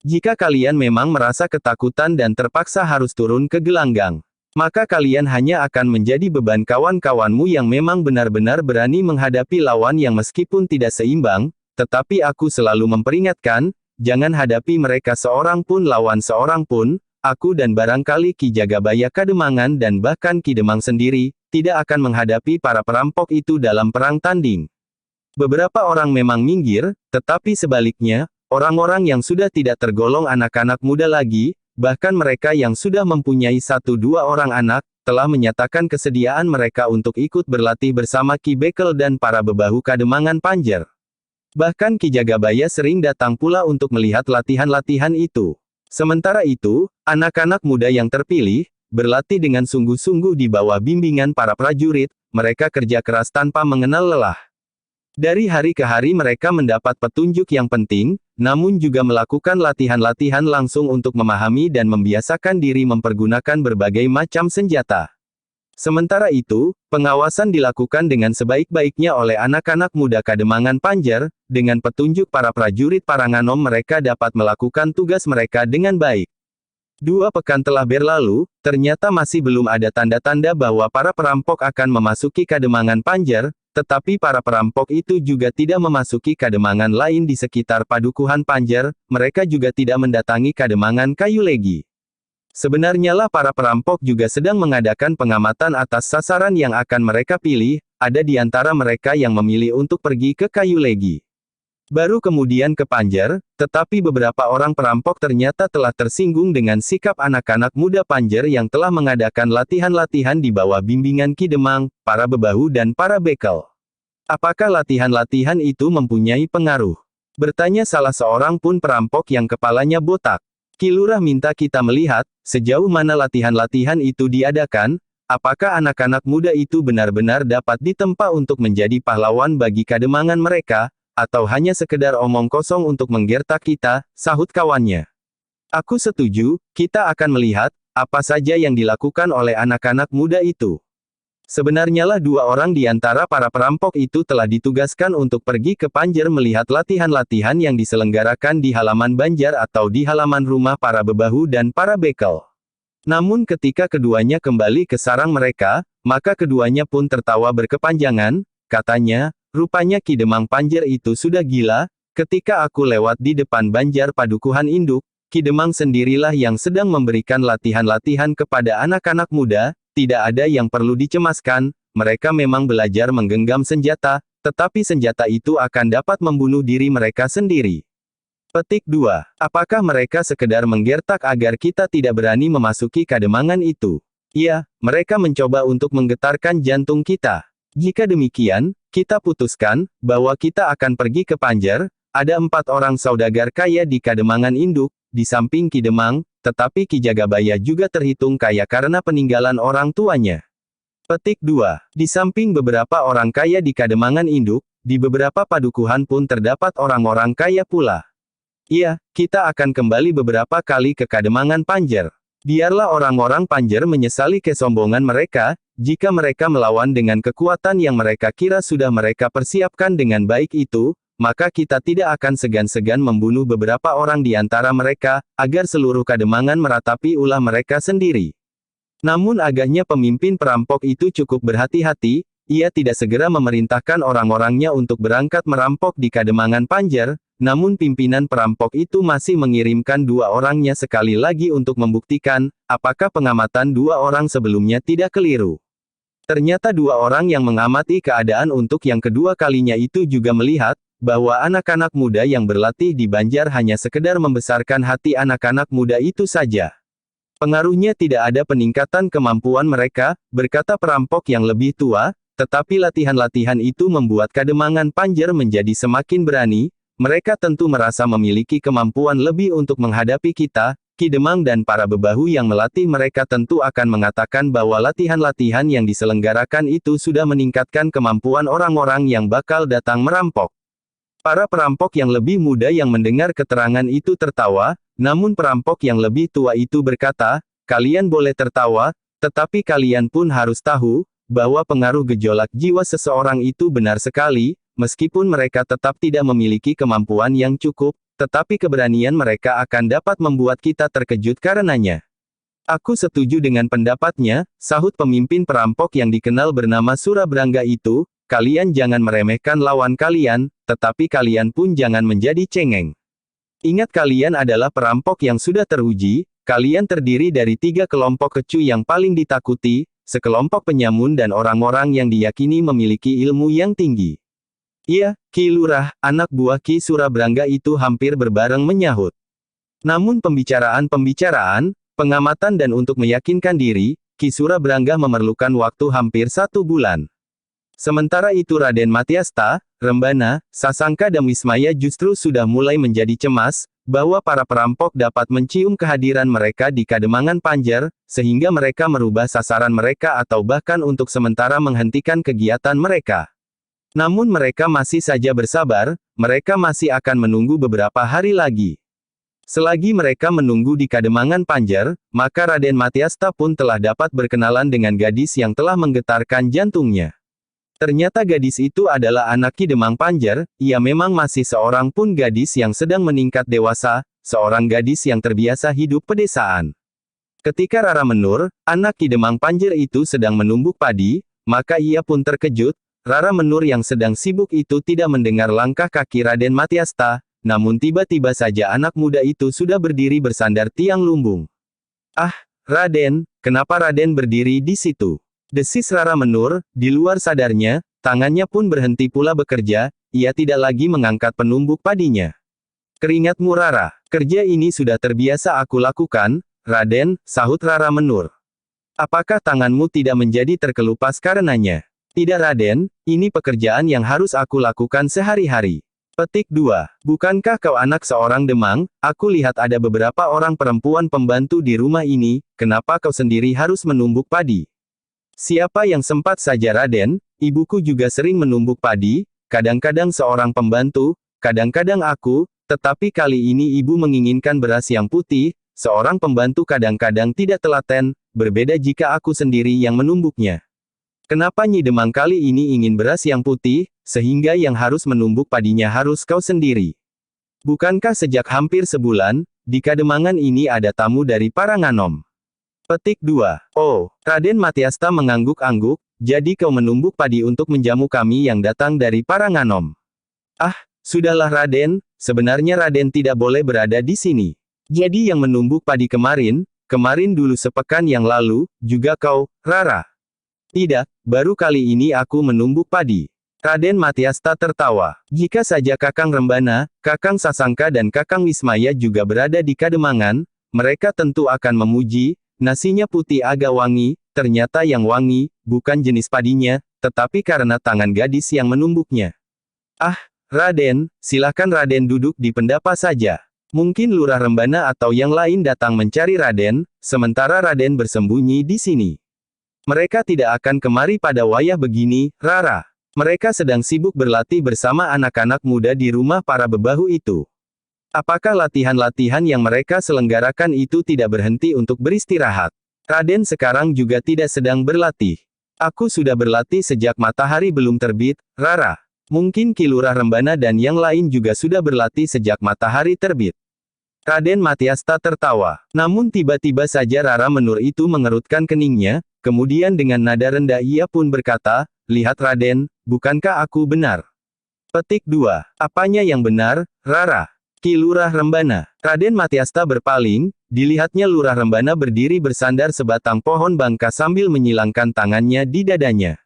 Jika kalian memang merasa ketakutan dan terpaksa harus turun ke gelanggang, maka kalian hanya akan menjadi beban kawan-kawanmu yang memang benar-benar berani menghadapi lawan yang meskipun tidak seimbang, tetapi aku selalu memperingatkan, jangan hadapi mereka seorang pun lawan seorang pun, aku dan barangkali Ki Jagabaya Kademangan dan bahkan Ki Demang sendiri, tidak akan menghadapi para perampok itu dalam perang tanding. Beberapa orang memang minggir, tetapi sebaliknya, orang-orang yang sudah tidak tergolong anak-anak muda lagi, bahkan mereka yang sudah mempunyai 1-2 orang anak, telah menyatakan kesediaan mereka untuk ikut berlatih bersama Ki Bekel dan para bebahu Kademangan Panjer. Bahkan Ki Jagabaya sering datang pula untuk melihat latihan-latihan itu. Sementara itu, anak-anak muda yang terpilih, berlatih dengan sungguh-sungguh di bawah bimbingan para prajurit, mereka kerja keras tanpa mengenal lelah. Dari hari ke hari mereka mendapat petunjuk yang penting, namun juga melakukan latihan-latihan langsung untuk memahami dan membiasakan diri mempergunakan berbagai macam senjata. Sementara itu, pengawasan dilakukan dengan sebaik-baiknya oleh anak-anak muda Kademangan Panjer, dengan petunjuk para prajurit Paranganom mereka dapat melakukan tugas mereka dengan baik. 2 pekan telah berlalu, ternyata masih belum ada tanda-tanda bahwa para perampok akan memasuki Kademangan Panjer, tetapi para perampok itu juga tidak memasuki Kademangan lain di sekitar padukuhan Panjer, mereka juga tidak mendatangi Kademangan Kayulegi. Sebenarnya lah para perampok juga sedang mengadakan pengamatan atas sasaran yang akan mereka pilih, ada di antara mereka yang memilih untuk pergi ke Kayulegi. Baru kemudian ke Panjer, tetapi beberapa orang perampok ternyata telah tersinggung dengan sikap anak-anak muda Panjer yang telah mengadakan latihan-latihan di bawah bimbingan Ki Demang, para bebahu dan para bekel. Apakah latihan-latihan itu mempunyai pengaruh? Bertanya salah seorang pun perampok yang kepalanya botak. Ki Lurah minta kita melihat, sejauh mana latihan-latihan itu diadakan, apakah anak-anak muda itu benar-benar dapat ditempa untuk menjadi pahlawan bagi Kademangan mereka, atau hanya sekedar omong kosong untuk menggertak kita, sahut kawannya. Aku setuju, kita akan melihat, apa saja yang dilakukan oleh anak-anak muda itu. Sebenarnya lah 2 orang di antara para perampok itu telah ditugaskan untuk pergi ke Panjer melihat latihan-latihan yang diselenggarakan di halaman Banjar atau di halaman rumah para bebahu dan para bekel. Namun ketika keduanya kembali ke sarang mereka, maka keduanya pun tertawa berkepanjangan, katanya, rupanya Ki Demang Panjer itu sudah gila, ketika aku lewat di depan Banjar Padukuhan Induk, Ki Demang sendirilah yang sedang memberikan latihan-latihan kepada anak-anak muda, tidak ada yang perlu dicemaskan, mereka memang belajar menggenggam senjata, tetapi senjata itu akan dapat membunuh diri mereka sendiri. Petik 2. Apakah mereka sekedar menggertak agar kita tidak berani memasuki Kademangan itu? Iya, mereka mencoba untuk menggetarkan jantung kita. Jika demikian, kita putuskan, bahwa kita akan pergi ke Panjer, ada 4 orang saudagar kaya di Kademangan Induk, di samping Ki Demang, tetapi Ki Jagabaya juga terhitung kaya karena peninggalan orang tuanya. Petik 2. Di samping beberapa orang kaya di Kademangan Induk, di beberapa padukuhan pun terdapat orang-orang kaya pula. Iya, kita akan kembali beberapa kali ke Kademangan Panjer. Biarlah orang-orang Panjer menyesali kesombongan mereka, jika mereka melawan dengan kekuatan yang mereka kira sudah mereka persiapkan dengan baik itu, maka kita tidak akan segan-segan membunuh beberapa orang di antara mereka, agar seluruh Kademangan meratapi ulah mereka sendiri. Namun agaknya pemimpin perampok itu cukup berhati-hati, ia tidak segera memerintahkan orang-orangnya untuk berangkat merampok di Kademangan Panjer, namun pimpinan perampok itu masih mengirimkan 2 orangnya sekali lagi untuk membuktikan, apakah pengamatan 2 orang sebelumnya tidak keliru. Ternyata 2 orang yang mengamati keadaan untuk yang kedua kalinya itu juga melihat, bahwa anak-anak muda yang berlatih di Banjar hanya sekedar membesarkan hati anak-anak muda itu saja. Pengaruhnya tidak ada peningkatan kemampuan mereka, berkata perampok yang lebih tua, tetapi latihan-latihan itu membuat Kademangan Panjer menjadi semakin berani, mereka tentu merasa memiliki kemampuan lebih untuk menghadapi kita, Ki Demang dan para bebahu yang melatih mereka tentu akan mengatakan bahwa latihan-latihan yang diselenggarakan itu sudah meningkatkan kemampuan orang-orang yang bakal datang merampok. Para perampok yang lebih muda yang mendengar keterangan itu tertawa, namun perampok yang lebih tua itu berkata, kalian boleh tertawa, tetapi kalian pun harus tahu, bahwa pengaruh gejolak jiwa seseorang itu benar sekali, meskipun mereka tetap tidak memiliki kemampuan yang cukup, tetapi keberanian mereka akan dapat membuat kita terkejut karenanya. Aku setuju dengan pendapatnya, sahut pemimpin perampok yang dikenal bernama Surabrangga itu, kalian jangan meremehkan lawan kalian, tetapi kalian pun jangan menjadi cengeng. Ingat kalian adalah perampok yang sudah teruji, kalian terdiri dari 3 kelompok kecu yang paling ditakuti, sekelompok penyamun dan orang-orang yang diyakini memiliki ilmu yang tinggi. Iya, Ki Lurah, anak buah Ki Surabrangga itu hampir berbareng menyahut. Namun pembicaraan, pengamatan dan untuk meyakinkan diri, Ki Surabrangga memerlukan waktu hampir 1 bulan. Sementara itu Raden Matyasta, Rembana, Sasangka dan Wismaya justru sudah mulai menjadi cemas, bahwa para perampok dapat mencium kehadiran mereka di Kademangan Panjer, sehingga mereka merubah sasaran mereka atau bahkan untuk sementara menghentikan kegiatan mereka. Namun mereka masih saja bersabar, mereka masih akan menunggu beberapa hari lagi. Selagi mereka menunggu di Kademangan Panjer, maka Raden Matyasta pun telah dapat berkenalan dengan gadis yang telah menggetarkan jantungnya. Ternyata gadis itu adalah anak Ki Demang Panjer, ia memang masih seorang pun gadis yang sedang meningkat dewasa, seorang gadis yang terbiasa hidup pedesaan. Ketika Rara Menur, anak Ki Demang Panjer itu sedang menumbuk padi, maka ia pun terkejut, Rara Menur yang sedang sibuk itu tidak mendengar langkah kaki Raden Matyasta, namun tiba-tiba saja anak muda itu sudah berdiri bersandar tiang lumbung. Ah, Raden, kenapa Raden berdiri di situ? Desis Rara Menur, di luar sadarnya, tangannya pun berhenti pula bekerja, ia tidak lagi mengangkat penumbuk padinya. Keringatmu Rara, kerja ini sudah terbiasa aku lakukan, Raden, sahut Rara Menur. Apakah tanganmu tidak menjadi terkelupas karenanya? Tidak Raden, ini pekerjaan yang harus aku lakukan sehari-hari. Petik 2. Bukankah kau anak seorang Demang? Aku lihat ada beberapa orang perempuan pembantu di rumah ini, kenapa kau sendiri harus menumbuk padi? Siapa yang sempat saja Raden, ibuku juga sering menumbuk padi, kadang-kadang seorang pembantu, kadang-kadang aku, tetapi kali ini ibu menginginkan beras yang putih, seorang pembantu kadang-kadang tidak telaten, berbeda jika aku sendiri yang menumbuknya. Kenapa Nyi Demang kali ini ingin beras yang putih, sehingga yang harus menumbuk padinya harus kau sendiri? Bukankah sejak hampir sebulan, di Kademangan ini ada tamu dari Paranganom? Petik 2. Oh, Raden Matyasta mengangguk-angguk, jadi kau menumbuk padi untuk menjamu kami yang datang dari Paranganom. Ah, sudahlah Raden, sebenarnya Raden tidak boleh berada di sini. Jadi yang menumbuk padi kemarin dulu sepekan yang lalu, juga kau, Rara. Tidak, baru kali ini aku menumbuk padi. Raden Matyasta tertawa. Jika saja Kakang Rembana, Kakang Sasangka dan Kakang Wismaya juga berada di Kademangan, mereka tentu akan memuji, nasinya putih agak wangi, ternyata yang wangi, bukan jenis padinya, tetapi karena tangan gadis yang menumbuknya. Ah, Raden, silakan Raden duduk di pendapa saja. Mungkin Lurah Rembana atau yang lain datang mencari Raden, sementara Raden bersembunyi di sini. Mereka tidak akan kemari pada wayah begini, Rara. Mereka sedang sibuk berlatih bersama anak-anak muda di rumah para bebahu itu. Apakah latihan-latihan yang mereka selenggarakan itu tidak berhenti untuk beristirahat? Raden sekarang juga tidak sedang berlatih. Aku sudah berlatih sejak matahari belum terbit, Rara. Mungkin Ki Lurah Rembana dan yang lain juga sudah berlatih sejak matahari terbit. Raden Matyasta tertawa. Namun tiba-tiba saja Rara Menur itu mengerutkan keningnya, kemudian dengan nada rendah ia pun berkata, "Lihat Raden, bukankah aku benar?" Petik 2. Apanya yang benar, Rara? Ki Lurah Rembana. Raden Matyasta berpaling, dilihatnya Lurah Rembana berdiri bersandar sebatang pohon bangka sambil menyilangkan tangannya di dadanya.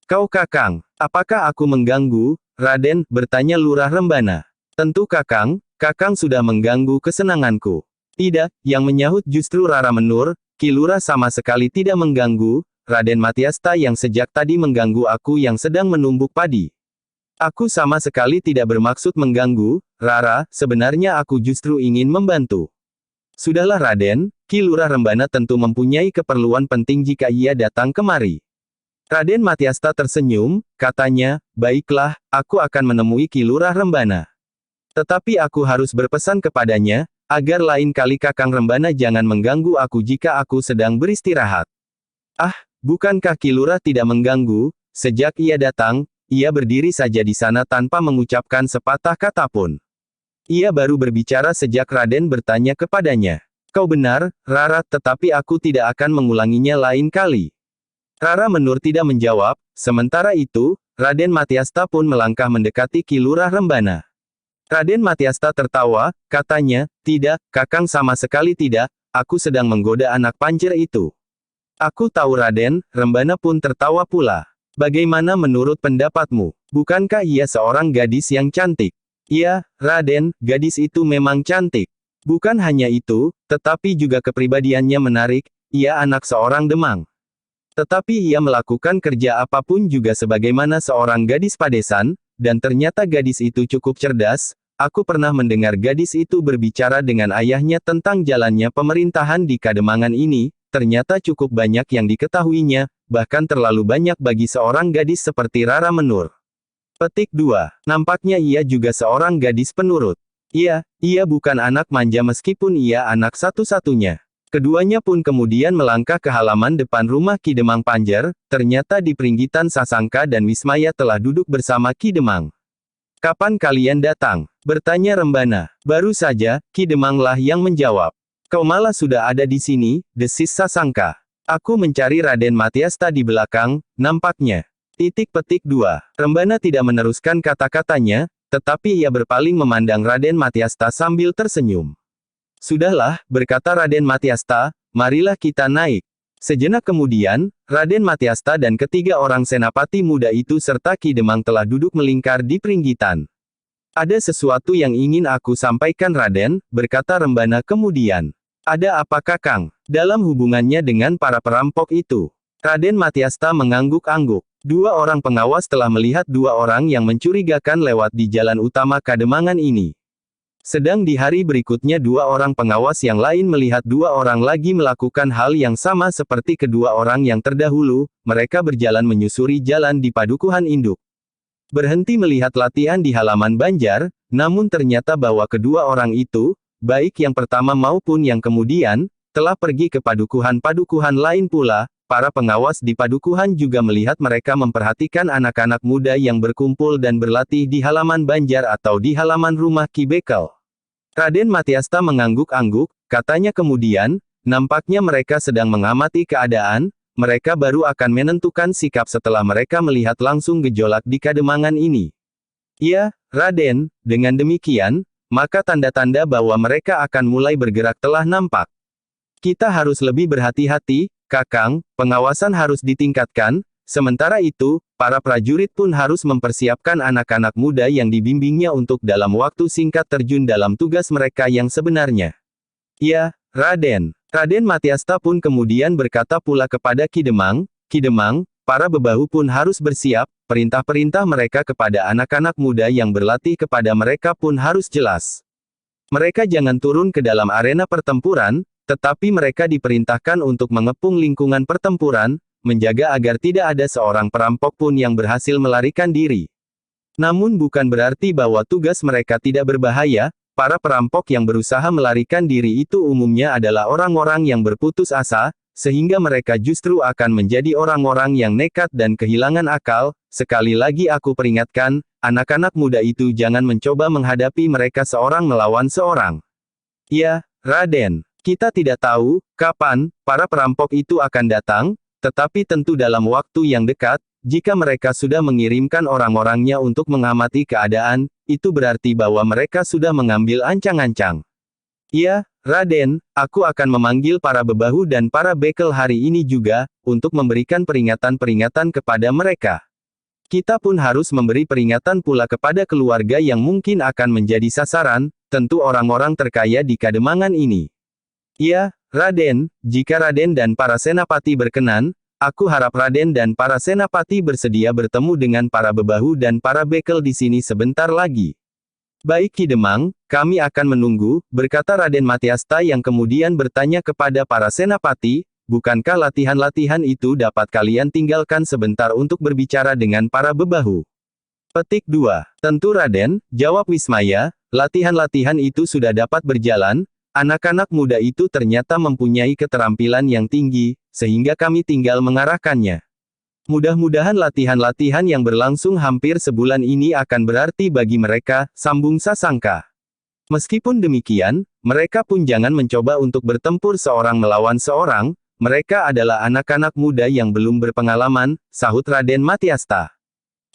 "Kau Kakang, apakah aku mengganggu, Raden?" bertanya Lurah Rembana. "Tentu Kakang, Kakang sudah mengganggu kesenanganku." "Tidak," yang menyahut justru Rara Menur, "Ki Lurah sama sekali tidak mengganggu, Raden Matyasta yang sejak tadi mengganggu aku yang sedang menumbuk padi." "Aku sama sekali tidak bermaksud mengganggu, Rara, sebenarnya aku justru ingin membantu." "Sudahlah Raden, Ki Lurah Rembana tentu mempunyai keperluan penting jika ia datang kemari." Raden Matyasta tersenyum, katanya, "Baiklah, aku akan menemui Ki Lurah Rembana. Tetapi aku harus berpesan kepadanya, agar lain kali Kakang Rembana jangan mengganggu aku jika aku sedang beristirahat." "Ah, bukankah Ki Lurah tidak mengganggu?" Sejak ia datang, ia berdiri saja di sana tanpa mengucapkan sepatah kata pun. Ia baru berbicara sejak Raden bertanya kepadanya. "Kau benar, Rara, tetapi aku tidak akan mengulanginya lain kali." Rara Menur tidak menjawab, sementara itu, Raden Matyasta pun melangkah mendekati Ki Lurah Rembana. Raden Matyasta tertawa, katanya, "Tidak, Kakang sama sekali tidak, aku sedang menggoda anak panjer itu." "Aku tahu Raden." Rembana pun tertawa pula. "Bagaimana menurut pendapatmu? Bukankah ia seorang gadis yang cantik?" "Iya, Raden, gadis itu memang cantik. Bukan hanya itu, tetapi juga kepribadiannya menarik, ia anak seorang Demang. Tetapi ia melakukan kerja apapun juga sebagaimana seorang gadis padesan, dan ternyata gadis itu cukup cerdas. Aku pernah mendengar gadis itu berbicara dengan ayahnya tentang jalannya pemerintahan di Kademangan ini, ternyata cukup banyak yang diketahuinya, bahkan terlalu banyak bagi seorang gadis seperti Rara Menur." Petik 2. Nampaknya ia juga seorang gadis penurut. Iya, ia bukan anak manja meskipun ia anak satu-satunya. Keduanya pun kemudian melangkah ke halaman depan rumah Ki Demang Panjer, ternyata di Pringgitan Sasangka dan Wismaya telah duduk bersama Ki Demang. "Kapan kalian datang?" bertanya Rembana. "Baru saja," Ki Demanglah yang menjawab. "Kau malah sudah ada di sini," desis Sasangka. "Aku mencari Raden Matyasta di belakang, nampaknya." Petik 2. Rembana tidak meneruskan kata-katanya, tetapi ia berpaling memandang Raden Matyasta sambil tersenyum. "Sudahlah," berkata Raden Matyasta, "marilah kita naik." Sejenak kemudian, Raden Matyasta dan ketiga orang senapati muda itu serta Ki Demang telah duduk melingkar di Pringgitan. "Ada sesuatu yang ingin aku sampaikan Raden," berkata Rembana kemudian. "Ada apa Kakang?" "Dalam hubungannya dengan para perampok itu." Raden Matyasta mengangguk-angguk. Dua orang pengawas telah melihat dua orang yang mencurigakan lewat di jalan utama Kademangan ini. Sedang di hari berikutnya dua orang pengawas yang lain melihat dua orang lagi melakukan hal yang sama seperti kedua orang yang terdahulu, mereka berjalan menyusuri jalan di Padukuhan Induk. Berhenti melihat latihan di halaman Banjar, namun ternyata bahwa kedua orang itu, baik yang pertama maupun yang kemudian, telah pergi ke padukuhan-padukuhan lain pula. Para pengawas di padukuhan juga melihat mereka memperhatikan anak-anak muda yang berkumpul dan berlatih di halaman Banjar atau di halaman rumah Ki Bekel. Raden Matyasta mengangguk-angguk, katanya kemudian, nampaknya mereka sedang mengamati keadaan, mereka baru akan menentukan sikap setelah mereka melihat langsung gejolak di Kademangan ini. "Ya, Raden, dengan demikian, maka tanda-tanda bahwa mereka akan mulai bergerak telah nampak. Kita harus lebih berhati-hati, Kakang, pengawasan harus ditingkatkan, sementara itu, para prajurit pun harus mempersiapkan anak-anak muda yang dibimbingnya untuk dalam waktu singkat terjun dalam tugas mereka yang sebenarnya." "Ya, Raden." Raden Matyasta pun kemudian berkata pula kepada Ki Demang, "Ki Demang, para bebahu pun harus bersiap, perintah-perintah mereka kepada anak-anak muda yang berlatih kepada mereka pun harus jelas. Mereka jangan turun ke dalam arena pertempuran, tetapi mereka diperintahkan untuk mengepung lingkungan pertempuran, menjaga agar tidak ada seorang perampok pun yang berhasil melarikan diri. Namun bukan berarti bahwa tugas mereka tidak berbahaya. Para perampok yang berusaha melarikan diri itu umumnya adalah orang-orang yang berputus asa, sehingga mereka justru akan menjadi orang-orang yang nekat dan kehilangan akal. Sekali lagi aku peringatkan, anak-anak muda itu jangan mencoba menghadapi mereka seorang melawan seorang. Ya, Raden, kita tidak tahu kapan para perampok itu akan datang, tetapi tentu dalam waktu yang dekat. Jika mereka sudah mengirimkan orang-orangnya untuk mengamati keadaan, itu berarti bahwa mereka sudah mengambil ancang-ancang. Ya, Raden, aku akan memanggil para bebahu dan para bekel hari ini juga, untuk memberikan peringatan-peringatan kepada mereka. Kita pun harus memberi peringatan pula kepada keluarga yang mungkin akan menjadi sasaran, tentu orang-orang terkaya di Kademangan ini. Ya, Raden, jika Raden dan para senapati berkenan, aku harap Raden dan para senapati bersedia bertemu dengan para bebahu dan para bekel di sini sebentar lagi. Baik Ki Demang, kami akan menunggu, berkata Raden Matyasta yang kemudian bertanya kepada para senapati, bukankah latihan-latihan itu dapat kalian tinggalkan sebentar untuk berbicara dengan para bebahu? Petik 2. Tentu Raden, jawab Wismaya, latihan-latihan itu sudah dapat berjalan, anak-anak muda itu ternyata mempunyai keterampilan yang tinggi, sehingga kami tinggal mengarahkannya. Mudah-mudahan latihan-latihan yang berlangsung hampir sebulan ini akan berarti bagi mereka, sambung Sasangka. Meskipun demikian, mereka pun jangan mencoba untuk bertempur seorang melawan seorang, mereka adalah anak-anak muda yang belum berpengalaman, sahut Raden Matyasta.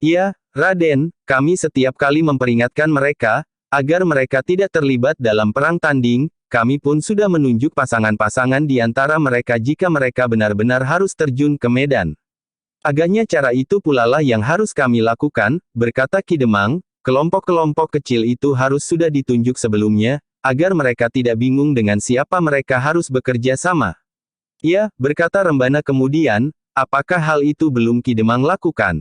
Iya, Raden, kami setiap kali memperingatkan mereka, agar mereka tidak terlibat dalam perang tanding. Kami pun sudah menunjuk pasangan-pasangan di antara mereka jika mereka benar-benar harus terjun ke medan. Agaknya cara itu pula lah yang harus kami lakukan, berkata Ki Demang, kelompok-kelompok kecil itu harus sudah ditunjuk sebelumnya, agar mereka tidak bingung dengan siapa mereka harus bekerja sama. Ya, berkata Rembana kemudian, apakah hal itu belum Ki Demang lakukan?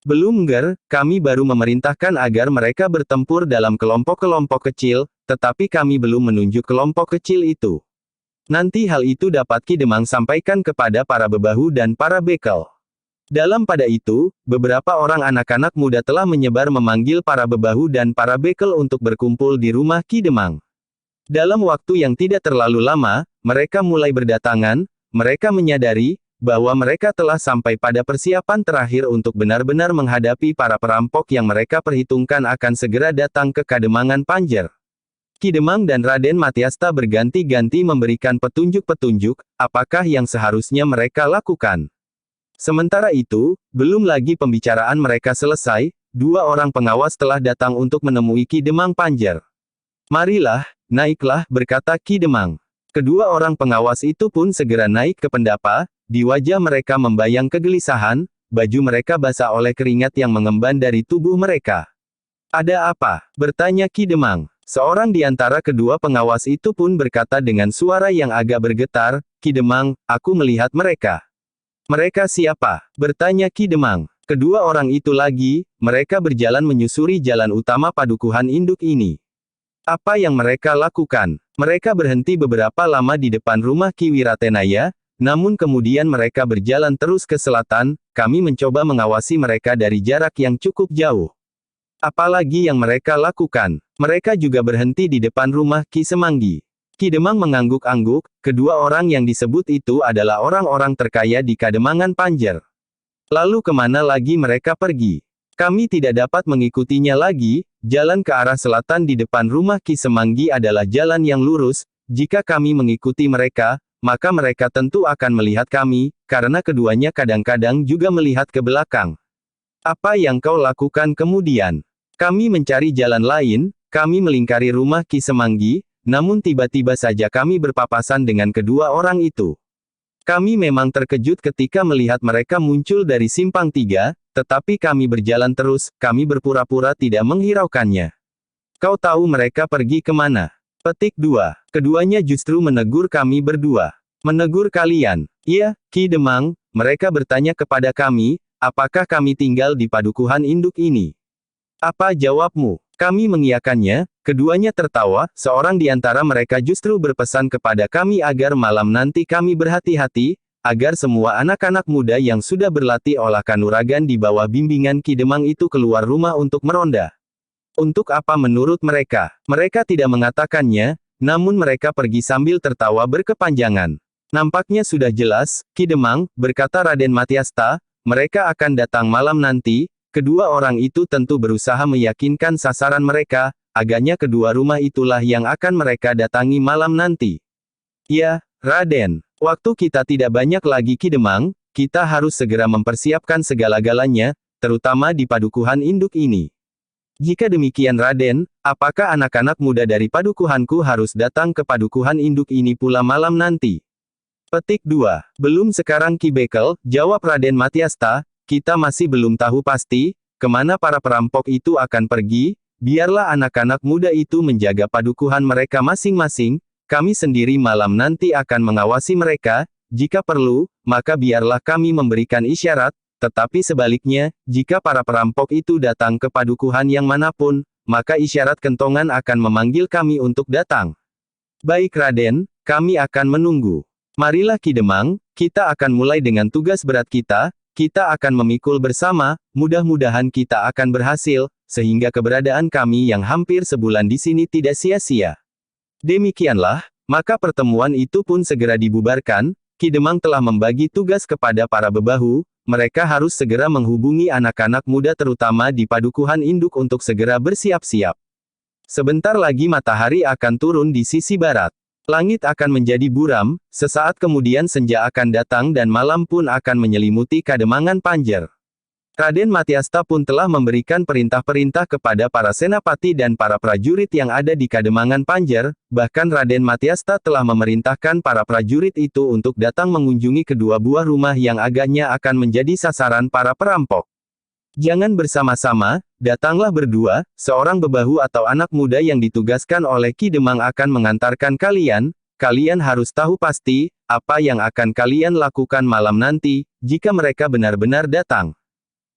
Belum Ger, kami baru memerintahkan agar mereka bertempur dalam kelompok-kelompok kecil, tetapi kami belum menunjuk kelompok kecil itu. Nanti hal itu dapat Ki Demang sampaikan kepada para bebahu dan para bekel. Dalam pada itu, beberapa orang anak-anak muda telah menyebar memanggil para bebahu dan para bekel untuk berkumpul di rumah Ki Demang. Dalam waktu yang tidak terlalu lama, mereka mulai berdatangan, mereka menyadari, bahwa mereka telah sampai pada persiapan terakhir untuk benar-benar menghadapi para perampok yang mereka perhitungkan akan segera datang ke Kademangan Panjer. Ki Demang dan Raden Matyasta berganti-ganti memberikan petunjuk-petunjuk, apakah yang seharusnya mereka lakukan. Sementara itu, belum lagi pembicaraan mereka selesai, dua orang pengawas telah datang untuk menemui Ki Demang Panjer. Marilah, naiklah, berkata Ki Demang. Kedua orang pengawas itu pun segera naik ke pendapa. Di wajah mereka membayang kegelisahan, baju mereka basah oleh keringat yang mengemban dari tubuh mereka. Ada apa? Bertanya Ki Demang. Seorang di antara kedua pengawas itu pun berkata dengan suara yang agak bergetar, Ki Demang, aku melihat mereka. Mereka siapa? Bertanya Ki Demang. Kedua orang itu lagi, mereka berjalan menyusuri jalan utama padukuhan induk ini. Apa yang mereka lakukan? Mereka berhenti beberapa lama di depan rumah Ki Wiratenaya, namun kemudian mereka berjalan terus ke selatan, kami mencoba mengawasi mereka dari jarak yang cukup jauh. Apalagi yang mereka lakukan? Mereka juga berhenti di depan rumah Ki Semanggi. Ki Demang mengangguk-angguk, kedua orang yang disebut itu adalah orang-orang terkaya di Kademangan Panjer. Lalu kemana lagi mereka pergi? Kami tidak dapat mengikutinya lagi, jalan ke arah selatan di depan rumah Ki Semanggi adalah jalan yang lurus, jika kami mengikuti mereka, maka mereka tentu akan melihat kami, karena keduanya kadang-kadang juga melihat ke belakang. Apa yang kau lakukan kemudian? Kami mencari jalan lain, kami melingkari rumah Ki Semanggi, namun tiba-tiba saja kami berpapasan dengan kedua orang itu. Kami memang terkejut ketika melihat mereka muncul dari simpang 3, tetapi kami berjalan terus, kami berpura-pura tidak menghiraukannya. Kau tahu mereka pergi kemana? Petik 2. Keduanya justru menegur kami berdua. Menegur kalian? Iya, Ki Demang, mereka bertanya kepada kami, apakah kami tinggal di padukuhan induk ini? Apa jawabmu? Kami mengiyakannya, keduanya tertawa, seorang di antara mereka justru berpesan kepada kami agar malam nanti kami berhati-hati, agar semua anak-anak muda yang sudah berlatih olah kanuragan di bawah bimbingan Ki Demang itu keluar rumah untuk meronda. Untuk apa menurut mereka? Mereka tidak mengatakannya, namun mereka pergi sambil tertawa berkepanjangan. Nampaknya sudah jelas, Ki Demang, berkata Raden Matyasta, mereka akan datang malam nanti. Kedua orang itu tentu berusaha meyakinkan sasaran mereka, agaknya kedua rumah itulah yang akan mereka datangi malam nanti. Ya, Raden. Waktu kita tidak banyak lagi Ki Demang, kita harus segera mempersiapkan segala-galanya, terutama di padukuhan induk ini. Jika demikian Raden, apakah anak-anak muda dari padukuhanku harus datang ke padukuhan induk ini pula malam nanti? Petik 2. Belum sekarang Ki Bekel, jawab Raden Matyasta, kita masih belum tahu pasti, kemana para perampok itu akan pergi, biarlah anak-anak muda itu menjaga padukuhan mereka masing-masing. Kami sendiri malam nanti akan mengawasi mereka, jika perlu, maka biarlah kami memberikan isyarat, tetapi sebaliknya, jika para perampok itu datang ke padukuhan yang manapun, maka isyarat kentongan akan memanggil kami untuk datang. Baik Raden, kami akan menunggu. Marilah Ki Demang, kita akan mulai dengan tugas berat kita akan memikul bersama, mudah-mudahan kita akan berhasil, sehingga keberadaan kami yang hampir sebulan di sini tidak sia-sia. Demikianlah, maka pertemuan itu pun segera dibubarkan. Ki Demang telah membagi tugas kepada para bebahu, mereka harus segera menghubungi anak-anak muda terutama di padukuhan induk untuk segera bersiap-siap. Sebentar lagi matahari akan turun di sisi barat. Langit akan menjadi buram, sesaat kemudian senja akan datang dan malam pun akan menyelimuti Kademangan Panjer. Raden Matyasta pun telah memberikan perintah-perintah kepada para senapati dan para prajurit yang ada di Kademangan Panjer, bahkan Raden Matyasta telah memerintahkan para prajurit itu untuk datang mengunjungi kedua buah rumah yang agaknya akan menjadi sasaran para perampok. Jangan bersama-sama, datanglah berdua, seorang bebahu atau anak muda yang ditugaskan oleh Ki Demang akan mengantarkan kalian, kalian harus tahu pasti, apa yang akan kalian lakukan malam nanti, jika mereka benar-benar datang.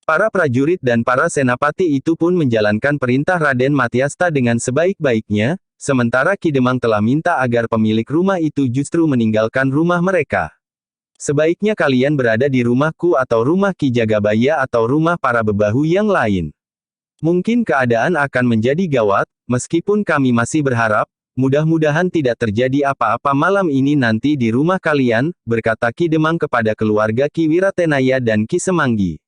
Para prajurit dan para senapati itu pun menjalankan perintah Raden Matyasta dengan sebaik-baiknya, sementara Ki Demang telah minta agar pemilik rumah itu justru meninggalkan rumah mereka. Sebaiknya kalian berada di rumahku atau rumah Ki Jagabaya atau rumah para bebahu yang lain. Mungkin keadaan akan menjadi gawat, meskipun kami masih berharap, mudah-mudahan tidak terjadi apa-apa malam ini nanti di rumah kalian, berkata Ki Demang kepada keluarga Ki Wiratenaya dan Ki Semanggi.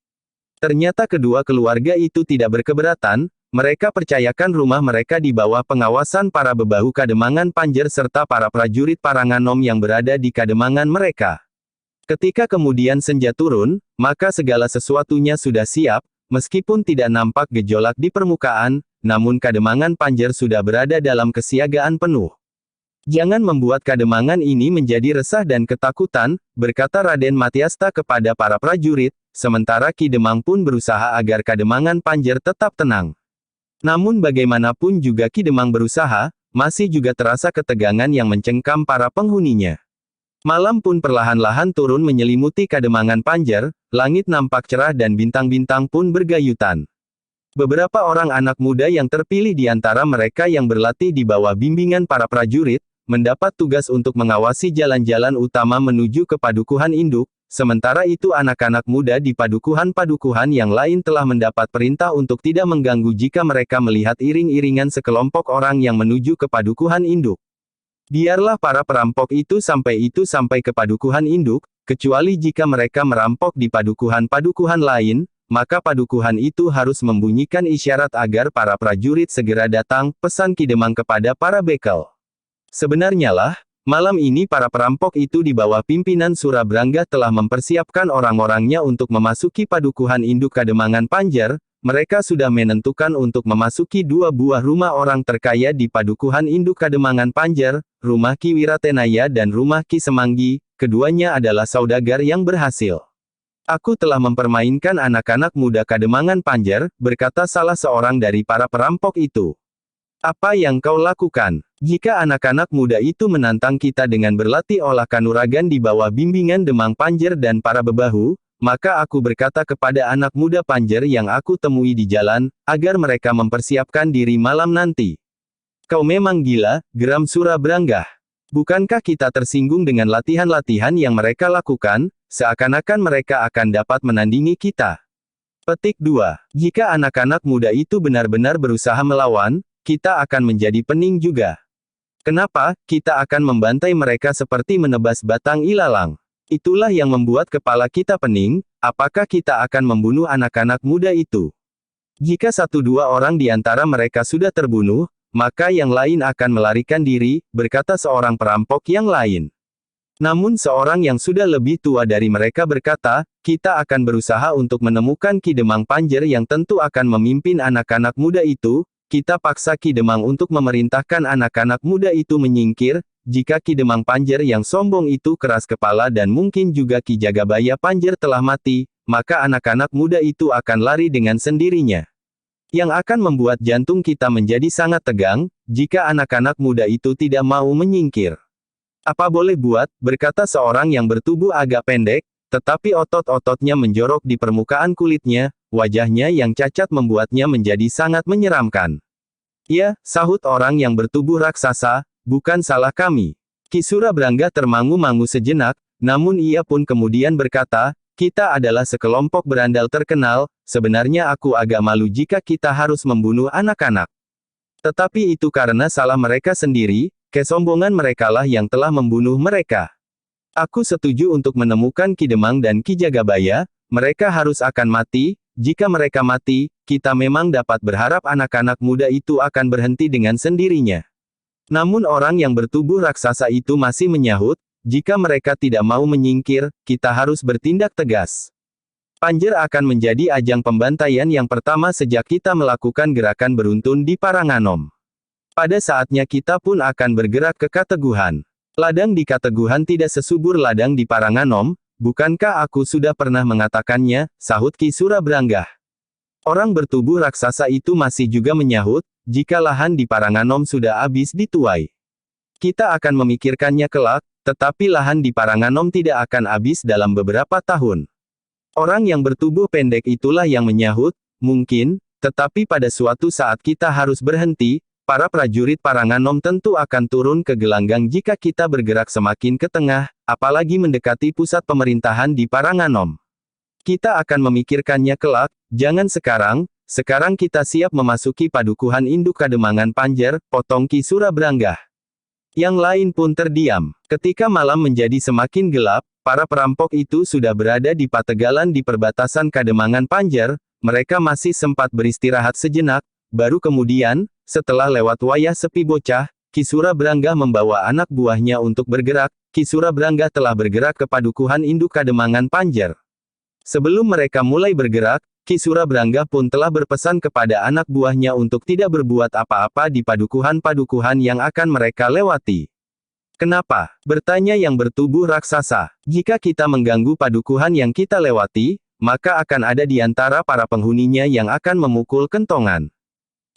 Ternyata kedua keluarga itu tidak berkeberatan, mereka percayakan rumah mereka di bawah pengawasan para bebahu Kademangan Panjer serta para prajurit Paranganom yang berada di Kademangan mereka. Ketika kemudian senja turun, maka segala sesuatunya sudah siap, meskipun tidak nampak gejolak di permukaan, namun Kademangan Panjer sudah berada dalam kesiagaan penuh. Jangan membuat Kademangan ini menjadi resah dan ketakutan, berkata Raden Matyasta kepada para prajurit, sementara Ki Demang pun berusaha agar Kademangan Panjer tetap tenang. Namun bagaimanapun juga Ki Demang berusaha, masih juga terasa ketegangan yang mencengkam para penghuninya. Malam pun perlahan-lahan turun menyelimuti Kademangan Panjer, langit nampak cerah dan bintang-bintang pun bergayutan. Beberapa orang anak muda yang terpilih di antara mereka yang berlatih di bawah bimbingan para prajurit, mendapat tugas untuk mengawasi jalan-jalan utama menuju ke padukuhan induk, sementara itu anak-anak muda di padukuhan-padukuhan yang lain telah mendapat perintah untuk tidak mengganggu jika mereka melihat iring-iringan sekelompok orang yang menuju ke padukuhan induk. Biarlah para perampok itu sampai ke padukuhan induk, kecuali jika mereka merampok di padukuhan-padukuhan lain, maka padukuhan itu harus membunyikan isyarat agar para prajurit segera datang, pesan Ki Demang kepada para bekel. Sebenarnya lah, malam ini para perampok itu di bawah pimpinan Surabrangga telah mempersiapkan orang-orangnya untuk memasuki padukuhan induk Kademangan Panjer. Mereka sudah menentukan untuk memasuki dua buah rumah orang terkaya di padukuhan induk Kademangan Panjer, rumah Ki Wiratenaya dan rumah Ki Semanggi, keduanya adalah saudagar yang berhasil. Aku telah mempermainkan anak-anak muda Kademangan Panjer, berkata salah seorang dari para perampok itu. Apa yang kau lakukan? Jika anak-anak muda itu menantang kita dengan berlatih olah kanuragan di bawah bimbingan Demang Panjer dan para bebahu, maka aku berkata kepada anak muda Panjer yang aku temui di jalan, agar mereka mempersiapkan diri malam nanti. Kau memang gila, geram Surabrangga. Bukankah kita tersinggung dengan latihan-latihan yang mereka lakukan, seakan-akan mereka akan dapat menandingi kita? Petik 2. Jika anak-anak muda itu benar-benar berusaha melawan, kita akan menjadi pening juga. Kenapa? Kita akan membantai mereka seperti menebas batang ilalang. Itulah yang membuat kepala kita pening. Apakah kita akan membunuh anak-anak muda itu? Jika 1-2 orang di antara mereka sudah terbunuh, maka yang lain akan melarikan diri, berkata seorang perampok yang lain. Namun seorang yang sudah lebih tua dari mereka berkata, kita akan berusaha untuk menemukan Ki Demang Panjer yang tentu akan memimpin anak-anak muda itu. Kita paksa Ki Demang untuk memerintahkan anak-anak muda itu menyingkir. Jika Ki Demang Panjer yang sombong itu keras kepala dan mungkin juga Ki Jagabaya Panjer telah mati, maka anak-anak muda itu akan lari dengan sendirinya. Yang akan membuat jantung kita menjadi sangat tegang, jika anak-anak muda itu tidak mau menyingkir. Apa boleh buat, berkata seorang yang bertubuh agak pendek, tetapi otot-ototnya menjorok di permukaan kulitnya, wajahnya yang cacat membuatnya menjadi sangat menyeramkan. Ya, sahut orang yang bertubuh raksasa, bukan salah kami. Ki Surabrangga termangu-mangu sejenak, namun ia pun kemudian berkata, kita adalah sekelompok berandal terkenal, sebenarnya aku agak malu jika kita harus membunuh anak-anak. Tetapi itu karena salah mereka sendiri, kesombongan merekalah yang telah membunuh mereka. Aku setuju untuk menemukan Ki Demang dan Ki Jagabaya, mereka harus akan mati. Jika mereka mati, kita memang dapat berharap anak-anak muda itu akan berhenti dengan sendirinya. Namun orang yang bertubuh raksasa itu masih menyahut, jika mereka tidak mau menyingkir, kita harus bertindak tegas. Panjer akan menjadi ajang pembantaian yang pertama sejak kita melakukan gerakan beruntun di Paranganom. Pada saatnya kita pun akan bergerak ke Kateguhan. Ladang di Kateguhan tidak sesubur ladang di Paranganom. Bukankah aku sudah pernah mengatakannya, sahut Ki Surabrangga. Orang bertubuh raksasa itu masih juga menyahut, jika lahan di Paranganom sudah habis dituai. Kita akan memikirkannya kelak, tetapi lahan di Paranganom tidak akan habis dalam beberapa tahun. Orang yang bertubuh pendek itulah yang menyahut, mungkin, tetapi pada suatu saat kita harus berhenti. Para prajurit Paranganom tentu akan turun ke gelanggang jika kita bergerak semakin ke tengah, apalagi mendekati pusat pemerintahan di Paranganom. Kita akan memikirkannya kelak, jangan sekarang kita siap memasuki padukuhan induk Kademangan Panjer, potong Ki Surabrangga. Yang lain pun terdiam. Ketika malam menjadi semakin gelap, para perampok itu sudah berada di pategalan di perbatasan Kademangan Panjer, mereka masih sempat beristirahat sejenak, baru kemudian, setelah lewat wayah sepi bocah, Ki Surabrangga membawa anak buahnya untuk bergerak. Ki Surabrangga telah bergerak ke padukuhan induk Kademangan Panjer. Sebelum mereka mulai bergerak, Ki Surabrangga pun telah berpesan kepada anak buahnya untuk tidak berbuat apa-apa di padukuhan-padukuhan yang akan mereka lewati. Kenapa? Bertanya yang bertubuh raksasa. Jika kita mengganggu padukuhan yang kita lewati, maka akan ada di antara para penghuninya yang akan memukul kentongan.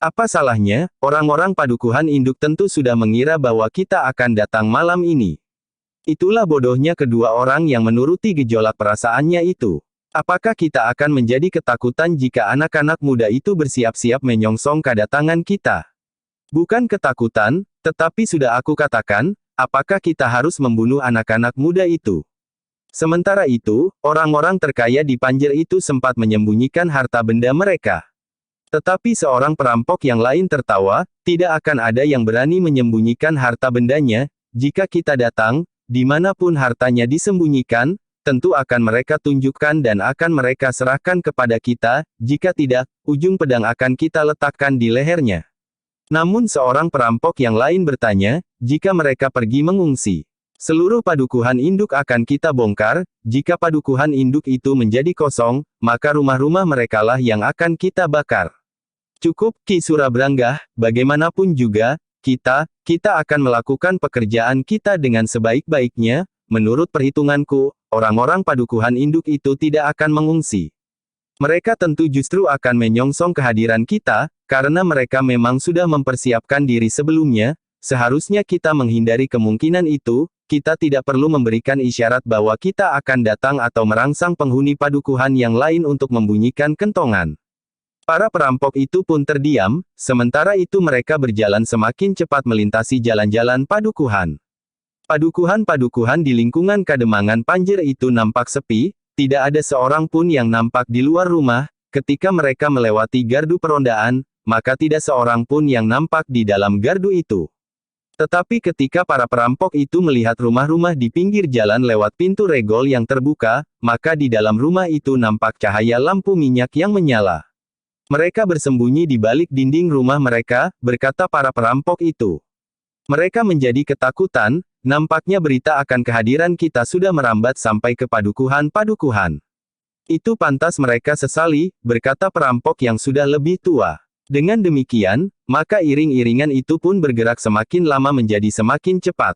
Apa salahnya? Orang-orang padukuhan induk tentu sudah mengira bahwa kita akan datang malam ini. Itulah bodohnya kedua orang yang menuruti gejolak perasaannya itu. Apakah kita akan menjadi ketakutan jika anak-anak muda itu bersiap-siap menyongsong kedatangan kita? Bukan ketakutan, tetapi sudah aku katakan, apakah kita harus membunuh anak-anak muda itu? Sementara itu, orang-orang terkaya di Panjer itu sempat menyembunyikan harta benda mereka. Tetapi seorang perampok yang lain tertawa, tidak akan ada yang berani menyembunyikan harta bendanya. Jika kita datang, dimanapun hartanya disembunyikan, tentu akan mereka tunjukkan dan akan mereka serahkan kepada kita. Jika tidak, ujung pedang akan kita letakkan di lehernya. Namun seorang perampok yang lain bertanya, jika mereka pergi mengungsi, seluruh padukuhan induk akan kita bongkar. Jika padukuhan induk itu menjadi kosong, maka rumah-rumah merekalah yang akan kita bakar. Cukup, Ki Surabrangga, bagaimanapun juga, kita akan melakukan pekerjaan kita dengan sebaik-baiknya. Menurut perhitunganku, orang-orang padukuhan induk itu tidak akan mengungsi. Mereka tentu justru akan menyongsong kehadiran kita, karena mereka memang sudah mempersiapkan diri sebelumnya. Seharusnya kita menghindari kemungkinan itu. Kita tidak perlu memberikan isyarat bahwa kita akan datang atau merangsang penghuni padukuhan yang lain untuk membunyikan kentongan. Para perampok itu pun terdiam, sementara itu mereka berjalan semakin cepat melintasi jalan-jalan padukuhan. Padukuhan-padukuhan di lingkungan Kademangan Panjer itu nampak sepi, tidak ada seorang pun yang nampak di luar rumah. Ketika mereka melewati gardu perondaan, maka tidak seorang pun yang nampak di dalam gardu itu. Tetapi ketika para perampok itu melihat rumah-rumah di pinggir jalan lewat pintu regol yang terbuka, maka di dalam rumah itu nampak cahaya lampu minyak yang menyala. Mereka bersembunyi di balik dinding rumah mereka, berkata para perampok itu. Mereka menjadi ketakutan, nampaknya berita akan kehadiran kita sudah merambat sampai ke padukuhan-padukuhan. Itu pantas mereka sesali, berkata perampok yang sudah lebih tua. Dengan demikian, maka iring-iringan itu pun bergerak semakin lama menjadi semakin cepat.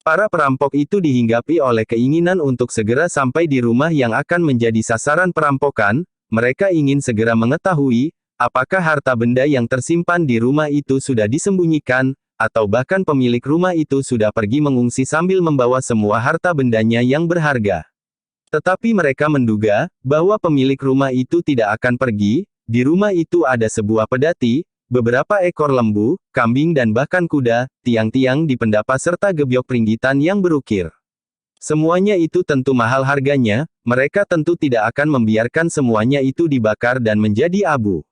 Para perampok itu dihinggapi oleh keinginan untuk segera sampai di rumah yang akan menjadi sasaran perampokan. Mereka ingin segera mengetahui, apakah harta benda yang tersimpan di rumah itu sudah disembunyikan, atau bahkan pemilik rumah itu sudah pergi mengungsi sambil membawa semua harta bendanya yang berharga. Tetapi mereka menduga, bahwa pemilik rumah itu tidak akan pergi. Di rumah itu ada sebuah pedati, beberapa ekor lembu, kambing dan bahkan kuda, tiang-tiang di pendapa serta gebyok peringgitan yang berukir. Semuanya itu tentu mahal harganya, mereka tentu tidak akan membiarkan semuanya itu dibakar dan menjadi abu.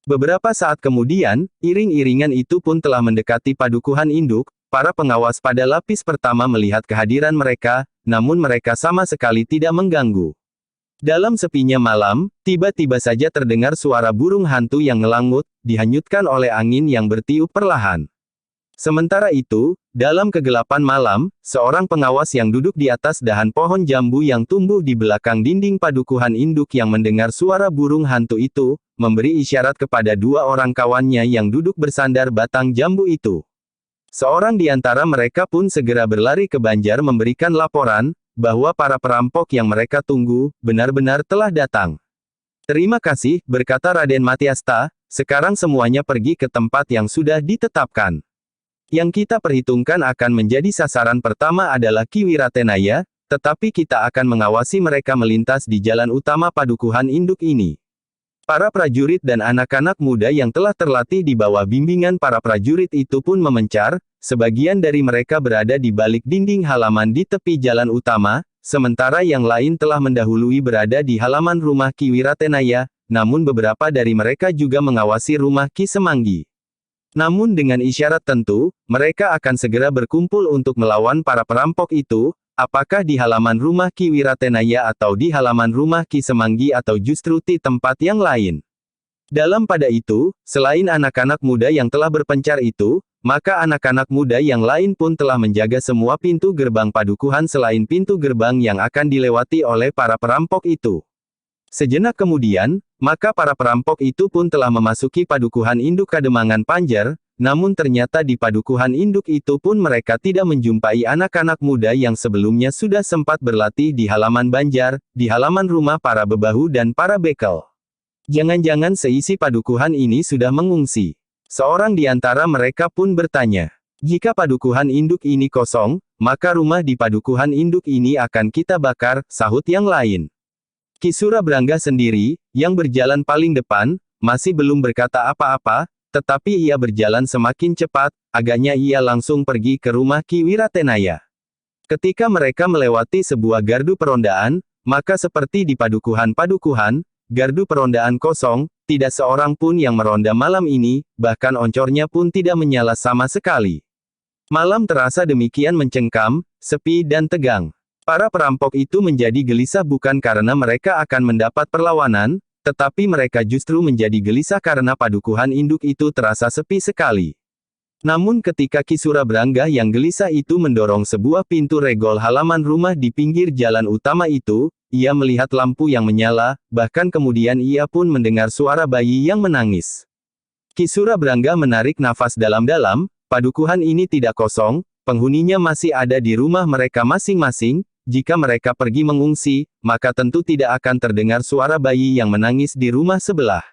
Beberapa saat kemudian, iring-iringan itu pun telah mendekati padukuhan induk. Para pengawas pada lapis pertama melihat kehadiran mereka, namun mereka sama sekali tidak mengganggu. Dalam sepinya malam, tiba-tiba saja terdengar suara burung hantu yang ngelangut, dihanyutkan oleh angin yang bertiup perlahan. Sementara itu, dalam kegelapan malam, seorang pengawas yang duduk di atas dahan pohon jambu yang tumbuh di belakang dinding padukuhan induk yang mendengar suara burung hantu itu, memberi isyarat kepada dua orang kawannya yang duduk bersandar batang jambu itu. Seorang di antara mereka pun segera berlari ke Banjar memberikan laporan, bahwa para perampok yang mereka tunggu, benar-benar telah datang. Terima kasih, berkata Raden Matyasta, sekarang semuanya pergi ke tempat yang sudah ditetapkan. Yang kita perhitungkan akan menjadi sasaran pertama adalah Ki Wiratenaya, tetapi kita akan mengawasi mereka melintas di jalan utama padukuhan induk ini. Para prajurit dan anak-anak muda yang telah terlatih di bawah bimbingan para prajurit itu pun memencar, sebagian dari mereka berada di balik dinding halaman di tepi jalan utama, sementara yang lain telah mendahului berada di halaman rumah Ki Wiratenaya, namun beberapa dari mereka juga mengawasi rumah Ki Semanggi. Namun dengan isyarat tentu, mereka akan segera berkumpul untuk melawan para perampok itu, apakah di halaman rumah Ki Wiratenaya atau di halaman rumah Ki Semanggi atau justru di tempat yang lain. Dalam pada itu, selain anak-anak muda yang telah berpencar itu, maka anak-anak muda yang lain pun telah menjaga semua pintu gerbang padukuhan selain pintu gerbang yang akan dilewati oleh para perampok itu. Sejenak kemudian, maka para perampok itu pun telah memasuki padukuhan induk Kademangan Panjer, namun ternyata di padukuhan induk itu pun mereka tidak menjumpai anak-anak muda yang sebelumnya sudah sempat berlatih di halaman Banjar, di halaman rumah para bebahu dan para bekel. Jangan-jangan seisi padukuhan ini sudah mengungsi. Seorang di antara mereka pun bertanya, jika padukuhan induk ini kosong, maka rumah di padukuhan induk ini akan kita bakar, sahut yang lain. Ki Surabrangga sendiri, yang berjalan paling depan, masih belum berkata apa-apa, tetapi ia berjalan semakin cepat, agaknya ia langsung pergi ke rumah Ki Wiratenaya. Ketika mereka melewati sebuah gardu perondaan, maka seperti di padukuhan-padukuhan, gardu perondaan kosong, tidak seorang pun yang meronda malam ini, bahkan oncornya pun tidak menyala sama sekali. Malam terasa demikian mencengkam, sepi dan tegang. Para perampok itu menjadi gelisah bukan karena mereka akan mendapat perlawanan, tetapi mereka justru menjadi gelisah karena padukuhan induk itu terasa sepi sekali. Namun ketika Ki Surabrangga yang gelisah itu mendorong sebuah pintu regol halaman rumah di pinggir jalan utama itu, ia melihat lampu yang menyala, bahkan kemudian ia pun mendengar suara bayi yang menangis. Ki Surabrangga menarik nafas dalam-dalam, padukuhan ini tidak kosong, penghuninya masih ada di rumah mereka masing-masing. Jika mereka pergi mengungsi, maka tentu tidak akan terdengar suara bayi yang menangis di rumah sebelah.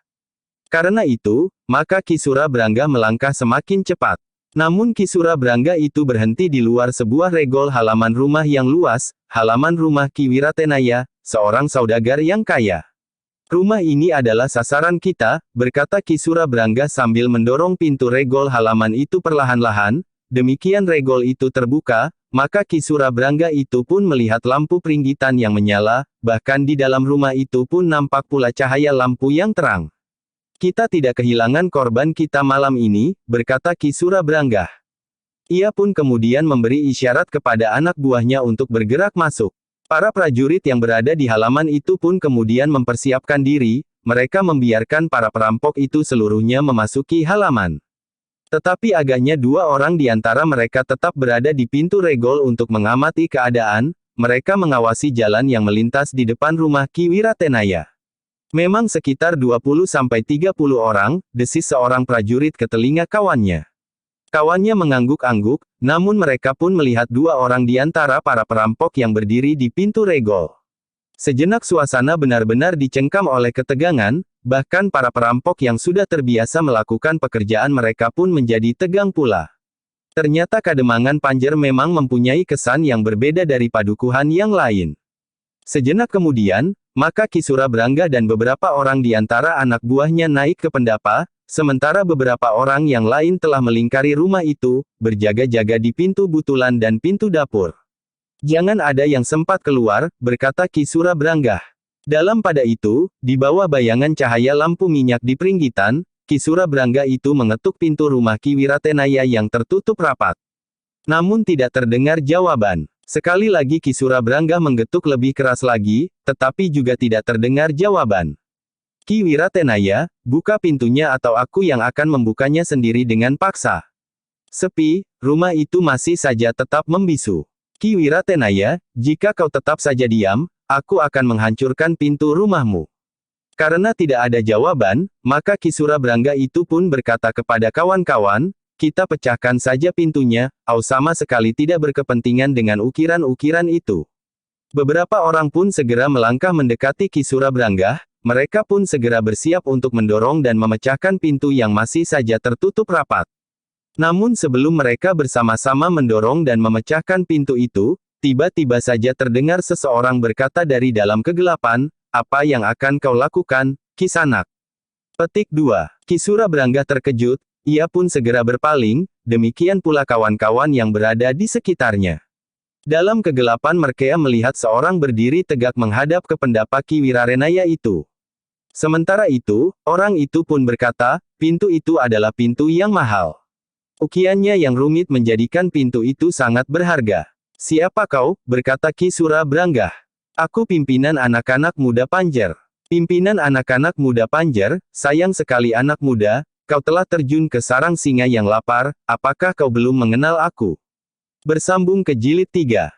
Karena itu, maka Ki Surabrangga melangkah semakin cepat. Namun Ki Surabrangga itu berhenti di luar sebuah regol halaman rumah yang luas, halaman rumah Ki Wiratenaya, seorang saudagar yang kaya. Rumah ini adalah sasaran kita, berkata Ki Surabrangga sambil mendorong pintu regol halaman itu perlahan-lahan. demikian regol itu terbuka, maka Ki Surabrangga itu pun melihat lampu peringgitan yang menyala, bahkan di dalam rumah itu pun nampak pula cahaya lampu yang terang. Kita tidak kehilangan korban kita malam ini, berkata Ki Surabrangga. Ia pun kemudian memberi isyarat kepada anak buahnya untuk bergerak masuk. Para prajurit yang berada di halaman itu pun kemudian mempersiapkan diri, mereka membiarkan para perampok itu seluruhnya memasuki halaman. Tetapi agaknya dua orang di antara mereka tetap berada di pintu regol untuk mengamati keadaan, mereka mengawasi jalan yang melintas di depan rumah Ki Wiratenaya. Memang sekitar 20-30 orang, desis seorang prajurit ke telinga kawannya. Kawannya mengangguk-angguk, namun mereka pun melihat dua orang di antara para perampok yang berdiri di pintu regol. Sejenak suasana benar-benar dicengkam oleh ketegangan, bahkan para perampok yang sudah terbiasa melakukan pekerjaan mereka pun menjadi tegang pula. Ternyata Kademangan Panjer memang mempunyai kesan yang berbeda dari padukuhan yang lain. Sejenak kemudian, maka Ki Surabrangga dan beberapa orang di antara anak buahnya naik ke pendapa, sementara beberapa orang yang lain telah melingkari rumah itu, berjaga-jaga di pintu butulan dan pintu dapur. Jangan ada yang sempat keluar, berkata Ki Surabrangga. Dalam pada itu, di bawah bayangan cahaya lampu minyak di peringgitan, Ki Surabrangga itu mengetuk pintu rumah Ki Wiratenaya yang tertutup rapat. Namun tidak terdengar jawaban. Sekali lagi Ki Surabrangga menggetuk lebih keras lagi, tetapi juga tidak terdengar jawaban. Ki Wiratenaya, buka pintunya atau aku yang akan membukanya sendiri dengan paksa. Sepi, rumah itu masih saja tetap membisu. Ki Wiratenaya, jika kau tetap saja diam, aku akan menghancurkan pintu rumahmu. Karena tidak ada jawaban, maka Ki Surabrangga itu pun berkata kepada kawan-kawan, kita pecahkan saja pintunya, Au sama sekali tidak berkepentingan dengan ukiran-ukiran itu. Beberapa orang pun segera melangkah mendekati Ki Surabrangga, mereka pun segera bersiap untuk mendorong dan memecahkan pintu yang masih saja tertutup rapat. Namun sebelum mereka bersama-sama mendorong dan memecahkan pintu itu, tiba-tiba saja terdengar seseorang berkata dari dalam kegelapan, apa yang akan kau lakukan, Kisanak? Petik 2. Ki Surabrangga terkejut, ia pun segera berpaling, demikian pula kawan-kawan yang berada di sekitarnya. Dalam kegelapan mereka melihat seorang berdiri tegak menghadap ke pendapa Ki Wiratenaya itu. Sementara itu, orang itu pun berkata, pintu itu adalah pintu yang mahal. Ukiannya yang rumit menjadikan pintu itu sangat berharga. Siapa kau? Berkata Ki Surabrangga. Aku pimpinan anak-anak muda Panjer. Pimpinan anak-anak muda Panjer, sayang sekali anak muda, kau telah terjun ke sarang singa yang lapar, apakah kau belum mengenal aku? Bersambung ke jilid 3.